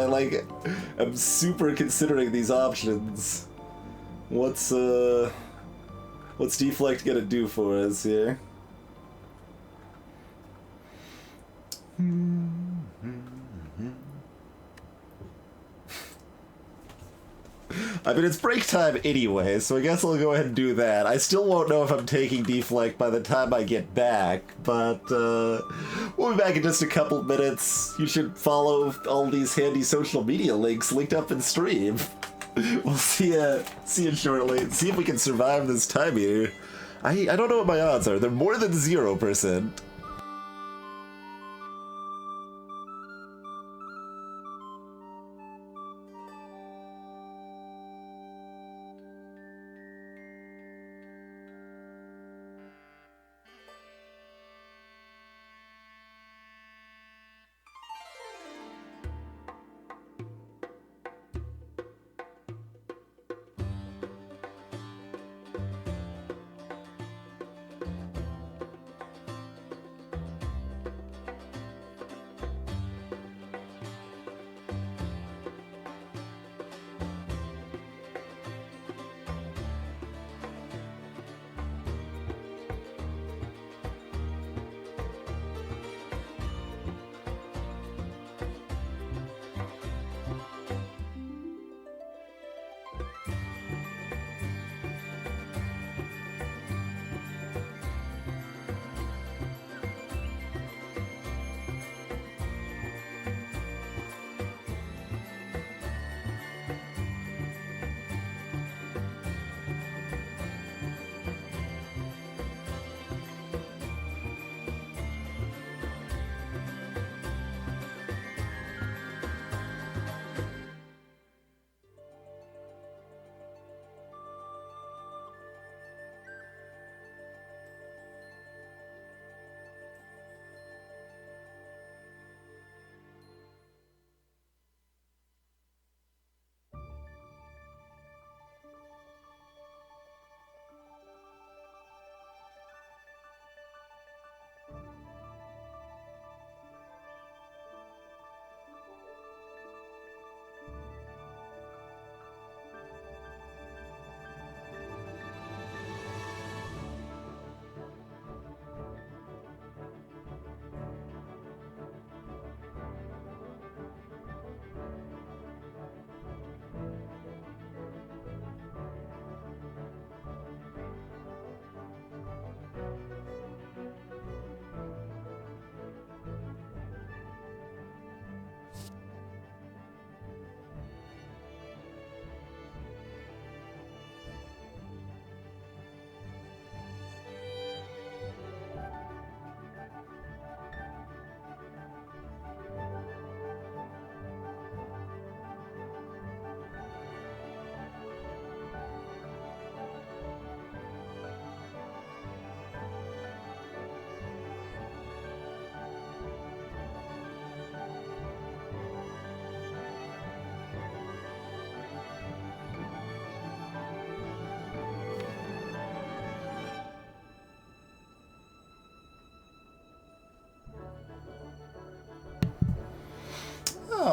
I'm super considering these options. What's deflect gonna do for us here? I mean, it's break time anyway, so I guess I'll go ahead and do that. I still won't know if I'm taking deflect by the time I get back, but we'll be back in just a couple minutes. You should follow all these handy social media links linked up in stream. We'll see you shortly. See if we can survive this time here. I don't know what my odds are. They're more than 0%.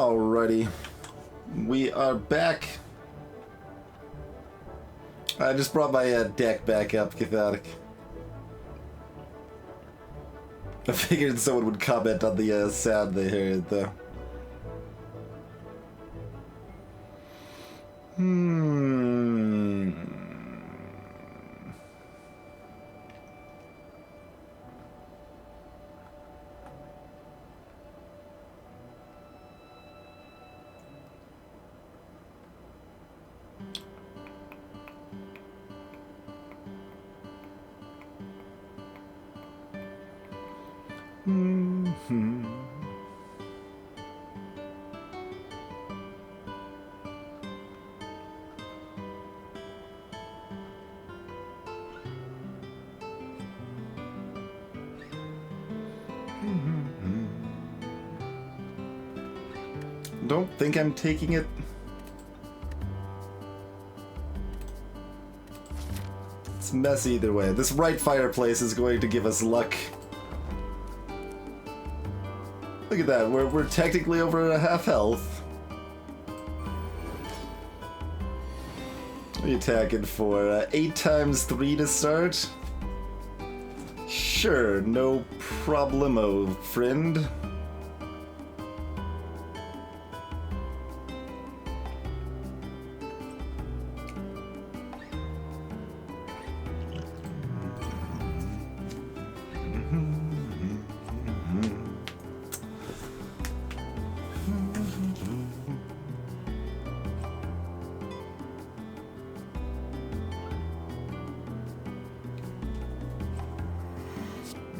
Alrighty. We are back. I just brought my deck back up, Cathartic. I figured someone would comment on the sound they heard, though. Don't think I'm taking it. It's messy either way. This right fireplace is going to give us luck. Look at that, we're technically over a half health. What are you attacking for? 8 times 3 to start? Sure, no problemo, friend.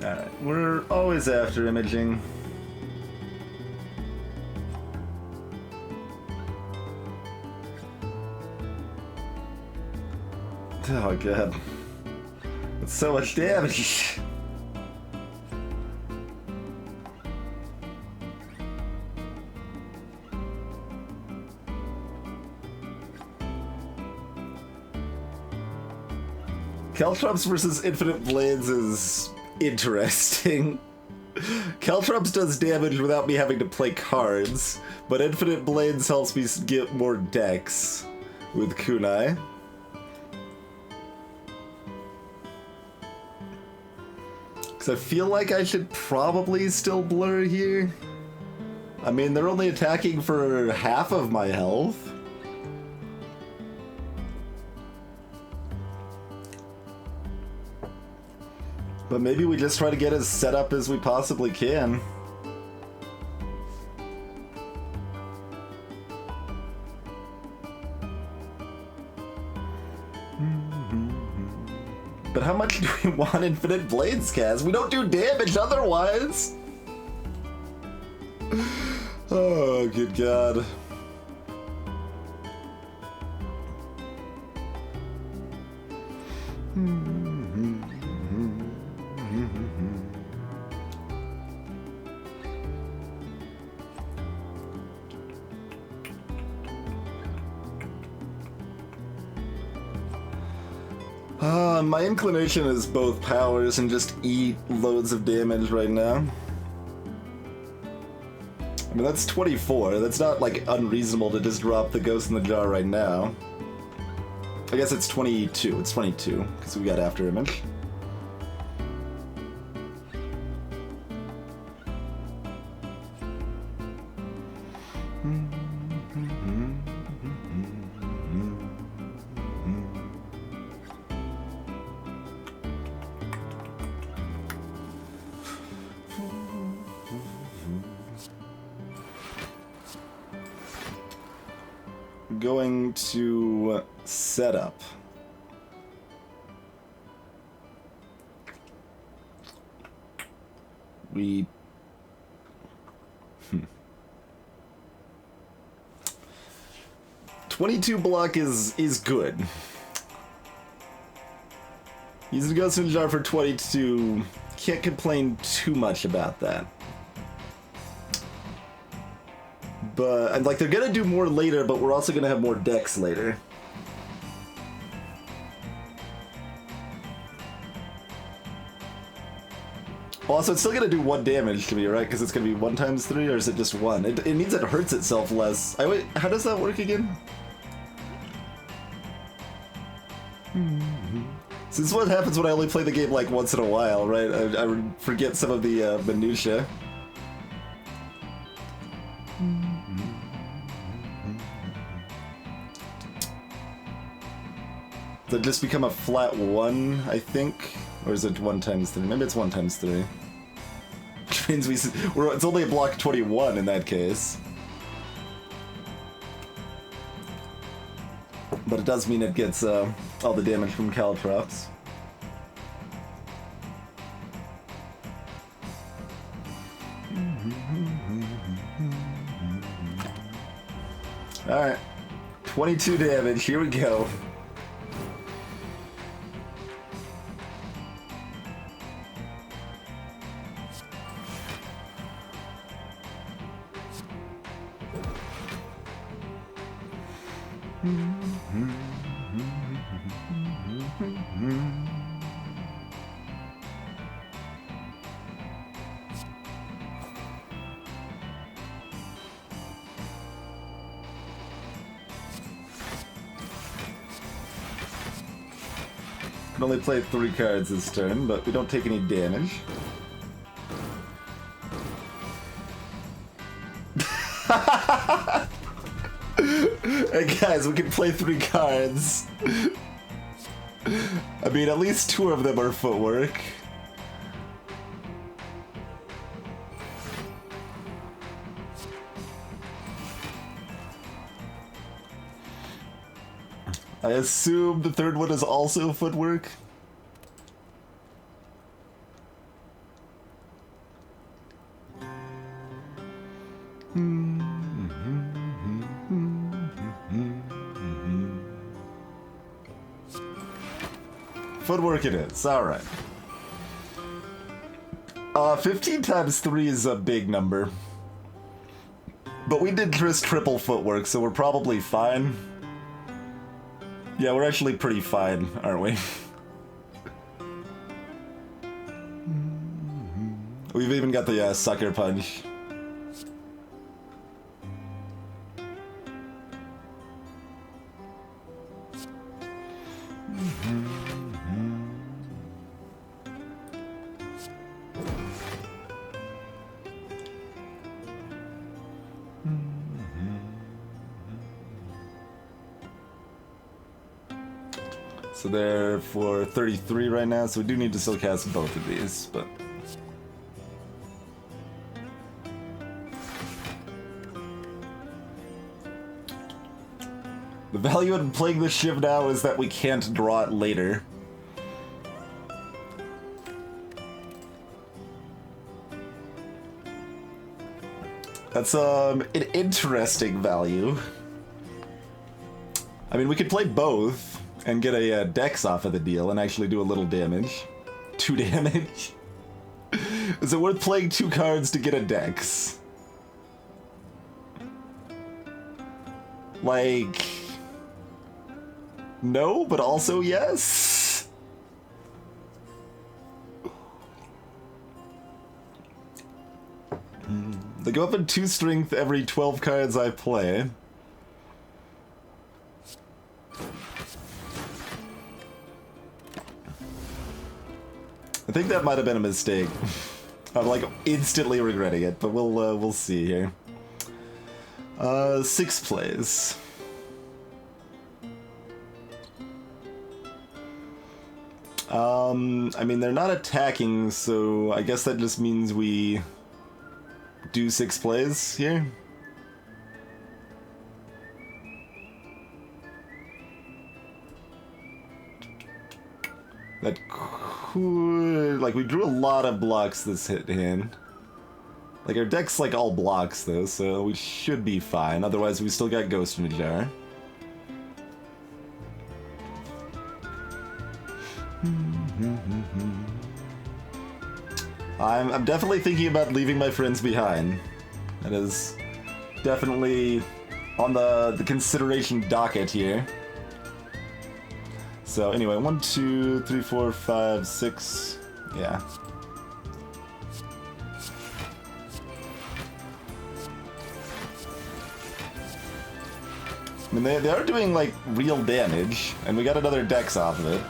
Alright, we're always after imaging. Oh god. That's so much damage. Caltrops versus Infinite Blades is interesting. Caltrops does damage without me having to play cards, but Infinite Blades helps me get more decks with kunai. Because I feel like I should probably still blur here. I mean, they're only attacking for half of my health. But maybe we just try to get as set up as we possibly can. But how much do we want Infinite Blades cast? We don't do damage otherwise! Oh, good god. My inclination is both powers and just eat loads of damage right now. I mean, that's 24. That's not, like, unreasonable to just drop the Ghost in the Jar right now. I guess it's 22. It's 22, because we got After Image. Going to set up. We 22 block is good. Using Ghost in the Jar for 22, can't complain too much about that. But, and like, they're gonna do more later, but we're also gonna have more decks later. Also, it's still gonna do 1 damage to me, right? Because it's gonna be 1 times 3, or is it just 1? It means it hurts itself less. Wait, how does that work again? So this is what happens when I only play the game like once in a while, right? I forget some of the minutia. Does it just become a flat 1, I think? Or is it 1 times 3? Maybe it's 1 times 3. Which means it's only a block 21 in that case. But it does mean it gets all the damage from Caltrops. Alright. 22 damage, here we go. Can only play 3 cards this turn, but we don't take any damage. Hey guys, we can play 3 cards. I mean, at least 2 of them are footwork. I assume the third one is also footwork. Footwork it is, alright. 15 times 3 is a big number. But we did just triple footwork, so we're probably fine. Yeah, we're actually pretty fine, aren't we? We've even got the sucker punch. So they're for 33 right now, so we do need to still cast both of these, but... The value in playing this Shiv now is that we can't draw it later. That's an interesting value. I mean, we could play both and get a dex off of the deal and actually do a little damage. 2 damage. Is it worth playing 2 cards to get a dex? Like... no, but also yes? They go up in 2 strength every 12 cards I play. I think that might have been a mistake. I'm like instantly regretting it, but we'll see here. 6 plays. I mean, they're not attacking, so I guess that just means we do 6 plays here. That could... like, we drew a lot of blocks this hand. Like, our deck's like all blocks though, so we should be fine. Otherwise, we still got Ghost in the Jar. I'm definitely thinking about leaving my friends behind. That is definitely on the consideration docket here. So anyway, 1, 2, 3, 4, 5, 6. Yeah. I mean, they are doing, like, real damage, and we got another dex off of it.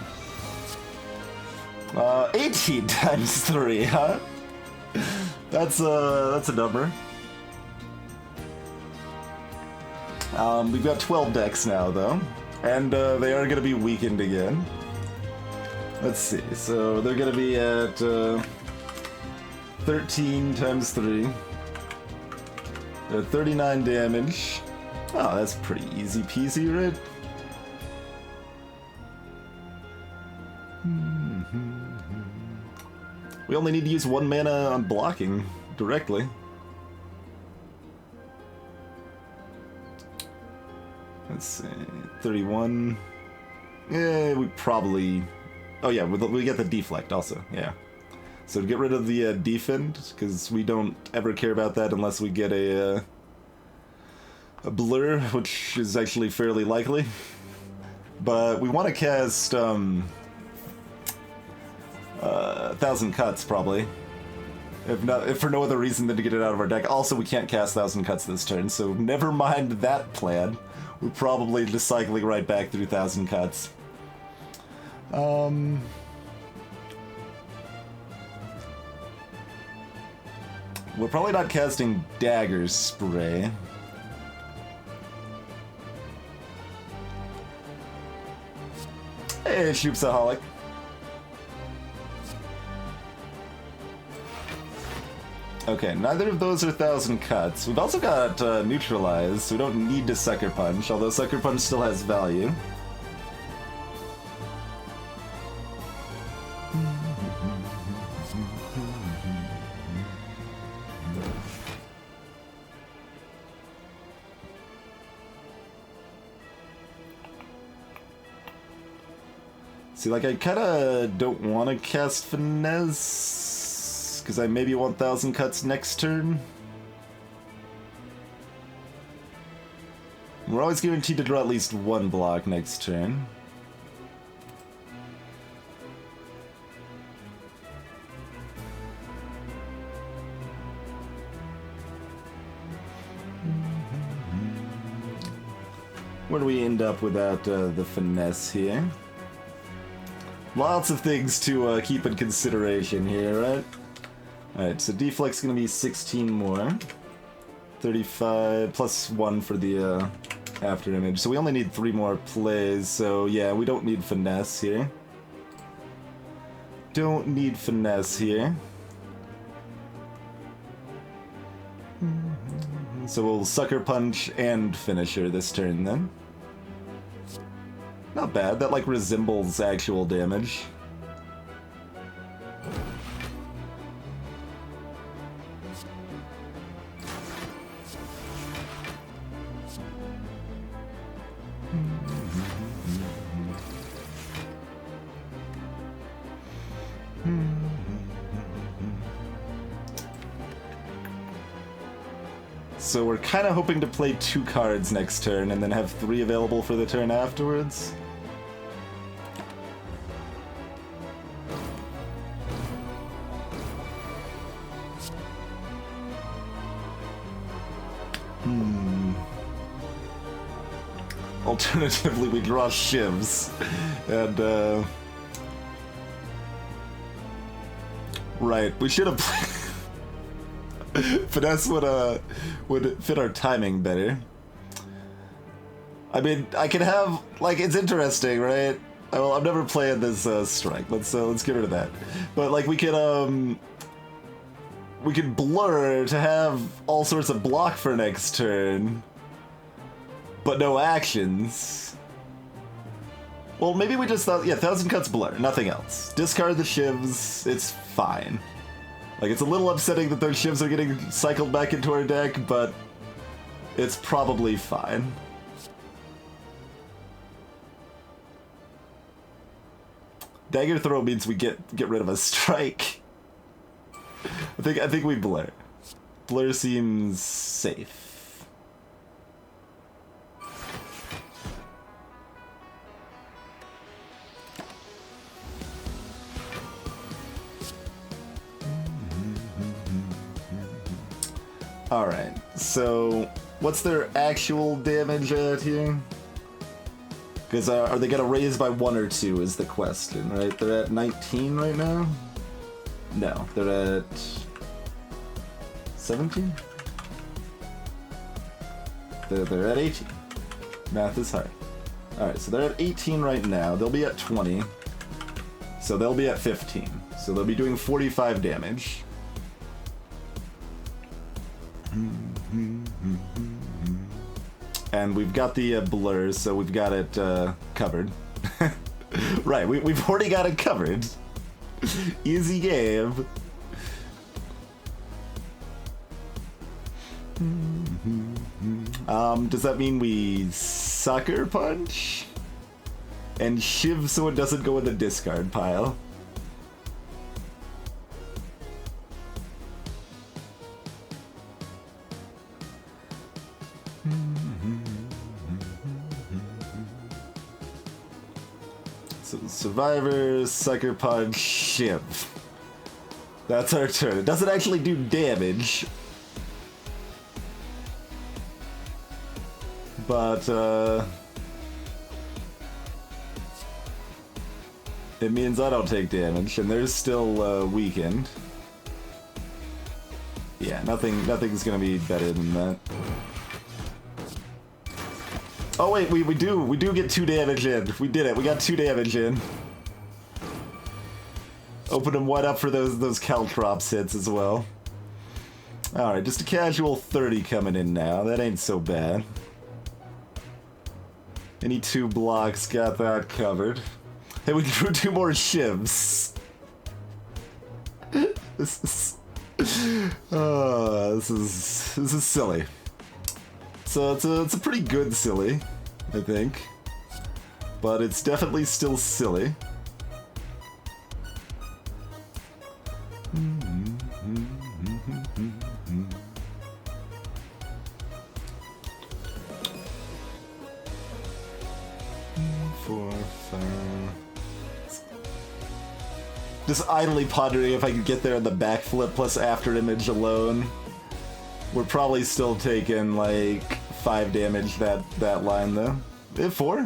18 times 3, huh? That's a number. We've got 12 decks now, though, and they are going to be weakened again. Let's see, so they're going to be at 13 times 3. 39 damage. Oh, that's pretty easy peasy, right? We only need to use 1 mana on blocking directly. Let's see, 31. Yeah, we probably... Oh yeah, we get the deflect also, yeah. So to get rid of the defend, because we don't ever care about that unless we get a blur, which is actually fairly likely. But we want to cast 1,000 Cuts probably, if for no other reason than to get it out of our deck. Also, we can't cast 1,000 Cuts this turn, so never mind that plan. We're probably just cycling right back through 1,000 Cuts. We're probably not casting Dagger Spray. Hey, Shivsaholic. Okay, neither of those are 1,000 Cuts. We've also got Neutralize, so we don't need to Sucker Punch, although Sucker Punch still has value. See, like, I kinda don't want to cast Finesse, because I maybe want 1,000 Cuts next turn. We're always guaranteed to draw at least 1 block next turn. Where do we end up without the Finesse here? Lots of things to keep in consideration here, right? Alright, so deflect's gonna be 16 more. 35 plus 1 for the after image. So we only need 3 more plays, so yeah, we don't need Finesse here. Don't need Finesse here. So we'll Sucker Punch and Finisher this turn then. Not bad, that like resembles actual damage. So we're kind of hoping to play 2 cards next turn and then have 3 available for the turn afterwards. Alternatively, we draw Shivs, and right, we should have Finesse would fit our timing better. I mean, I could have, like, it's interesting, right? Well, I'm never playing this strike. Let's get rid of that. But like, we could blur to have all sorts of block for next turn, but no actions. Well, maybe we just thought, yeah, 1,000 Cuts blur, nothing else. Discard the Shivs, it's fine. Like, it's a little upsetting that those Shivs are getting cycled back into our deck, but it's probably fine. Dagger Throw means we get rid of a strike. I think we blur. Blur seems safe. Alright, so What's their actual damage at here? Because are they gonna raise by 1 or 2 is the question, right? They're at 19 right now? No, they're at 17? They're at 18. Math is hard. Alright, so they're at 18 right now. They'll be at 20. So they'll be at 15. So they'll be doing 45 damage. And we've got the blur, so we've got it covered. Right, we've already got it covered. Easy game. Does that mean we sucker punch? And shiv so it doesn't go in the discard pile? So survivor, sucker punch, shiv. That's our turn. It doesn't actually do damage. But, it means I don't take damage, and they're still, weakened. Yeah, nothing's gonna be better than that. Oh wait, we do get 2 damage in. We did it, we got 2 damage in. Open them wide up for those Caltrops hits as well. Alright, just a casual 30 coming in now. That ain't so bad. Any 2 blocks, got that covered. Hey, we drew 2 more shivs. This is silly. So it's a pretty good silly, I think. But it's definitely still silly. Just idly pondering if I could get there in the backflip plus after image alone. We're probably still taking like 5 damage that line though. 4?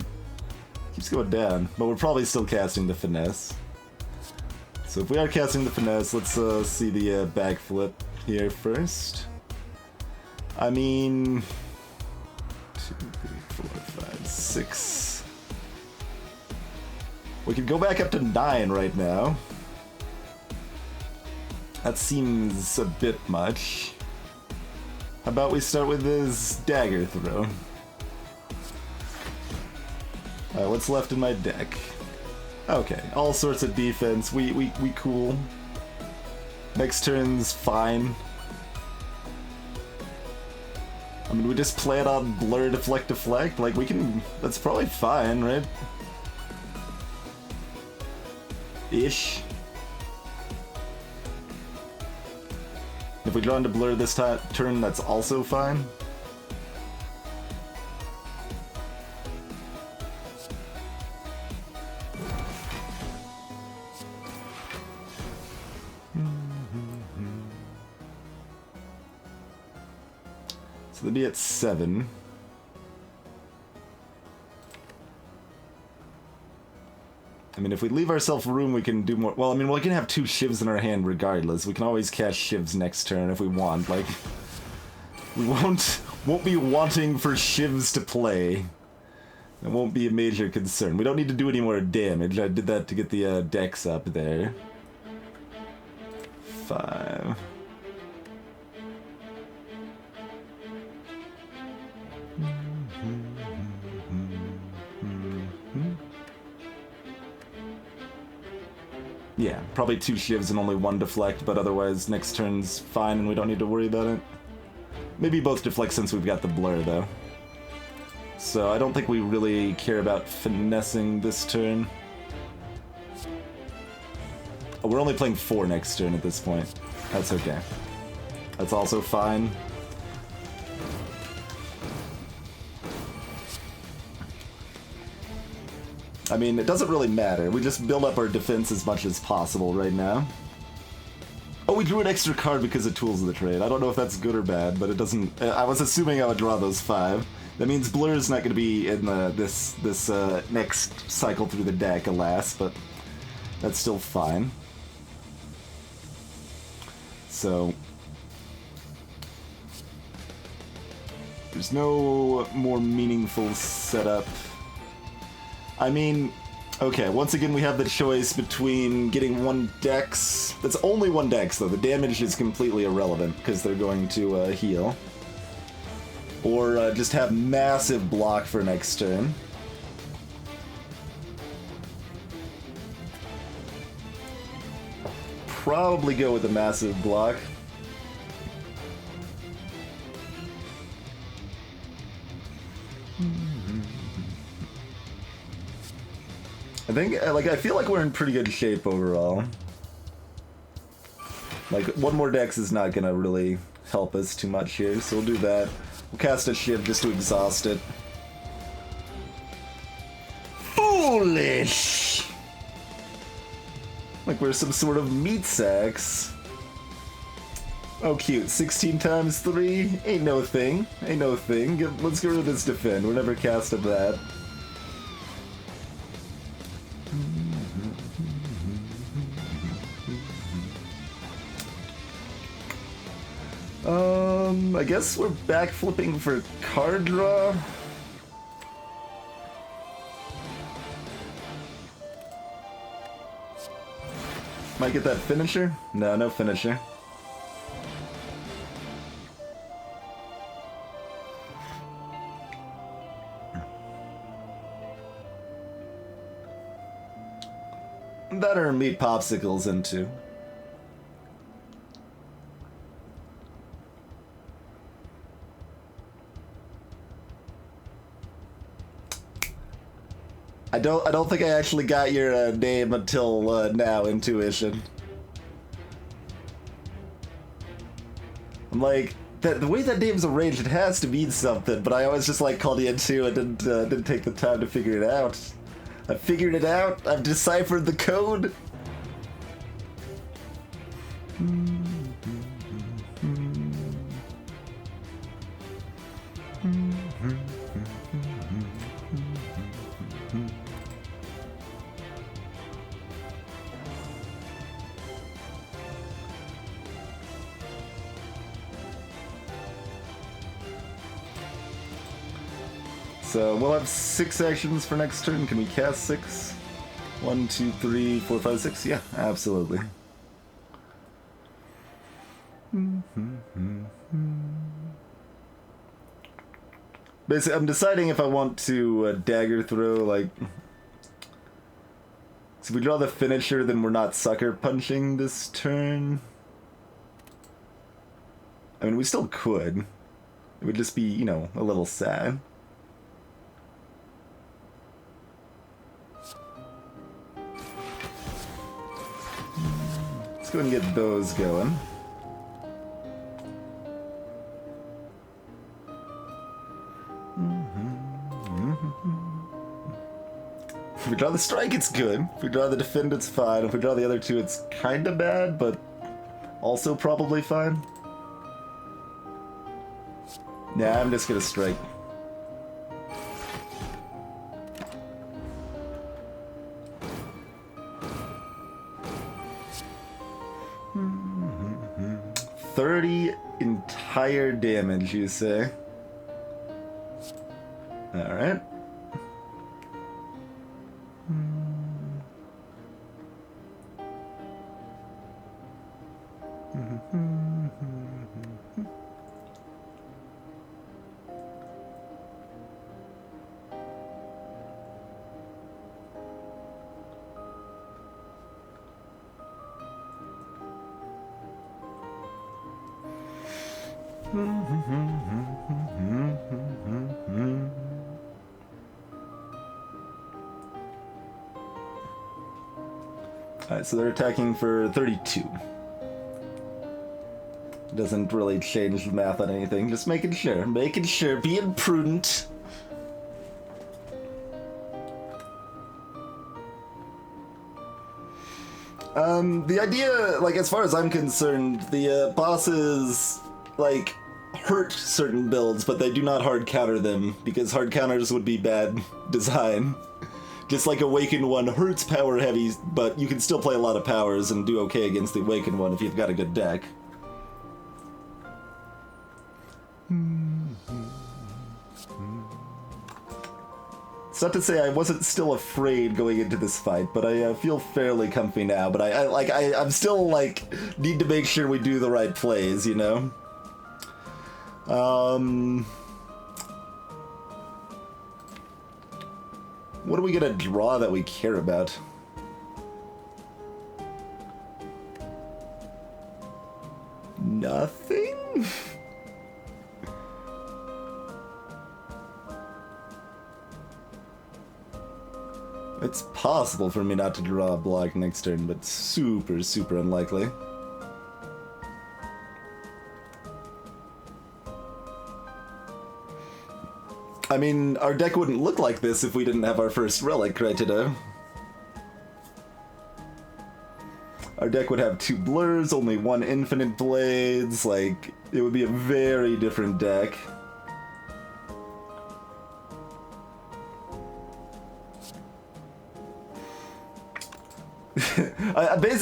Keeps going down, but we're probably still casting the finesse. So if we are casting the finesse, let's see the backflip here first. I mean, 2, 3, 4, 5, 6. We could go back up to 9 right now. That seems a bit much. How about we start with his dagger throw? Alright, what's left in my deck? Okay, all sorts of defense. We cool. Next turn's fine. I mean, we just play it on blur, deflect, deflect. Like, we can... That's probably fine, right? Ish. If we draw into blur this turn, that's also fine. So they'd be at 7. I mean, if we leave ourselves room, we can do more. Well, I mean, we can have 2 shivs in our hand regardless. We can always cast shivs next turn if we want. Like, we won't be wanting for shivs to play. It won't be a major concern. We don't need to do any more damage. I did that to get the decks up there. 5. Yeah, probably 2 shivs and only 1 deflect, but otherwise next turn's fine and we don't need to worry about it. Maybe both deflect since we've got the blur, though. So I don't think we really care about finessing this turn. Oh, we're only playing 4 next turn at this point. That's okay. That's also fine. I mean, it doesn't really matter. We just build up our defense as much as possible right now. Oh, we drew an extra card because of Tools of the Trade. I don't know if that's good or bad, but it doesn't... I was assuming I would draw those 5. That means Blur's not going to be in this next cycle through the deck, alas, but that's still fine. So... there's no more meaningful setup. I mean... okay, once again we have the choice between getting 1 dex. That's only 1 dex, though. The damage is completely irrelevant, because they're going to heal. Or just have massive block for next turn. Probably go with a massive block. I think, like, I feel like we're in pretty good shape overall. Like, 1 more dex is not gonna really help us too much here, so we'll do that. We'll cast a Shiv just to exhaust it. Foolish! Like we're some sort of meat sacks. Oh, cute. 16 times 3? Ain't no thing. Ain't no thing. Let's get rid of this defend. We're never casting that. I guess we're back flipping for card draw. Might get that finisher? No, no finisher. That or meat popsicles into. I don't think I actually got your name until now, Intuition. I'm like, the way that name's arranged, it has to mean something, but I always just like called you Intu and didn't take the time to figure it out. I figured it out. I've deciphered the code. So we'll have 6 actions for next turn. Can we cast 6? 1, 2, 3, 4, 5, 6? Yeah, absolutely. Basically, I'm deciding if I want to dagger throw, like... So if we draw the finisher, then we're not sucker punching this turn. I mean, we still could. It would just be, you know, a little sad. Let's go and get those going. If we draw the strike, it's good. If we draw the defend, it's fine. If we draw the other 2, it's kinda bad, but also probably fine. Nah, I'm just gonna strike. $30 entire damage, you say? Alright. Alright, so they're attacking for 32. Doesn't really change the math on anything, just making sure. Making sure, being prudent. The idea, like, as far as I'm concerned, the bosses, like, hurt certain builds, but they do not hard counter them, because hard counters would be bad design. Just like Awakened one hurts power heavy, but you can still play a lot of powers and do okay against the Awakened one if you've got a good deck. It's not to say I wasn't still afraid going into this fight, but I feel fairly comfy now. But I'm still like need to make sure we do the right plays, you know. What are we gonna draw that we care about? Nothing? It's possible for me not to draw a block next turn, but super, super unlikely. I mean, our deck wouldn't look like this if we didn't have our first relic right today. Our deck would have 2 blurs, only 1 infinite blades, like, it would be a very different deck.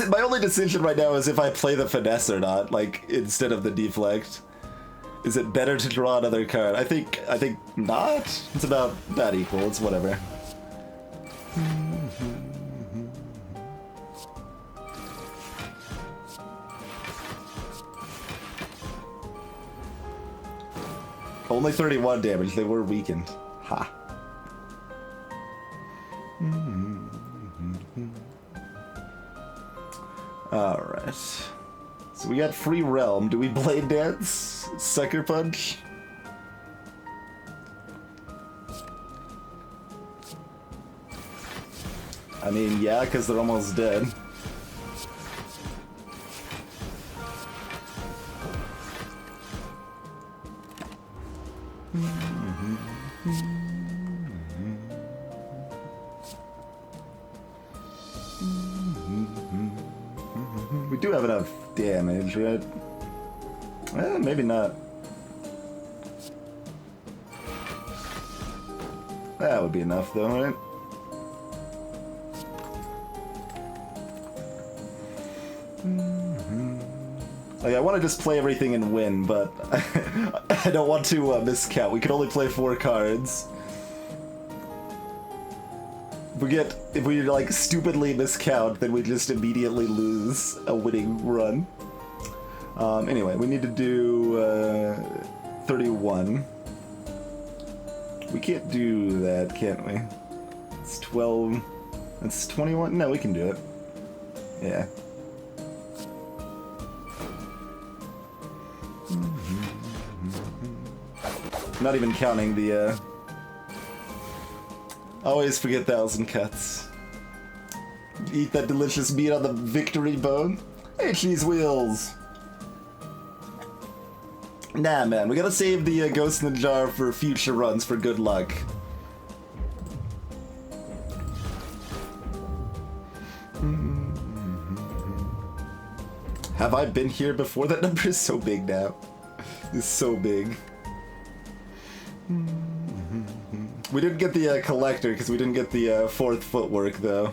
My only decision right now is if I play the finesse or not, like, instead of the deflect. Is it better to draw another card? I think not. It's about that equal. It's whatever. Only 31 damage. They were weakened. Ha. Alright. So we got Free Realm. Do we Blade Dance? Sucker Punch? I mean, yeah, because they're almost dead. We do have enough damage, right? Well, maybe not. That would be enough, though, right? Like, I want to just play everything and win, but I don't want to miscount. We can only play 4 cards. If we like stupidly miscount, then we just immediately lose a winning run. Anyway, we need to do 31. We can't do that, can't we? It's 12. That's 21. No, we can do it. Yeah. Not even counting the. Always forget 1,000 cuts. Eat that delicious meat on the victory bone. Hey, cheese wheels! Nah, man, we gotta save the Ghost in the Jar for future runs for good luck. Have I been here before? That number is so big now. It's so big. We didn't get the collector because we didn't get the 4th footwork, though.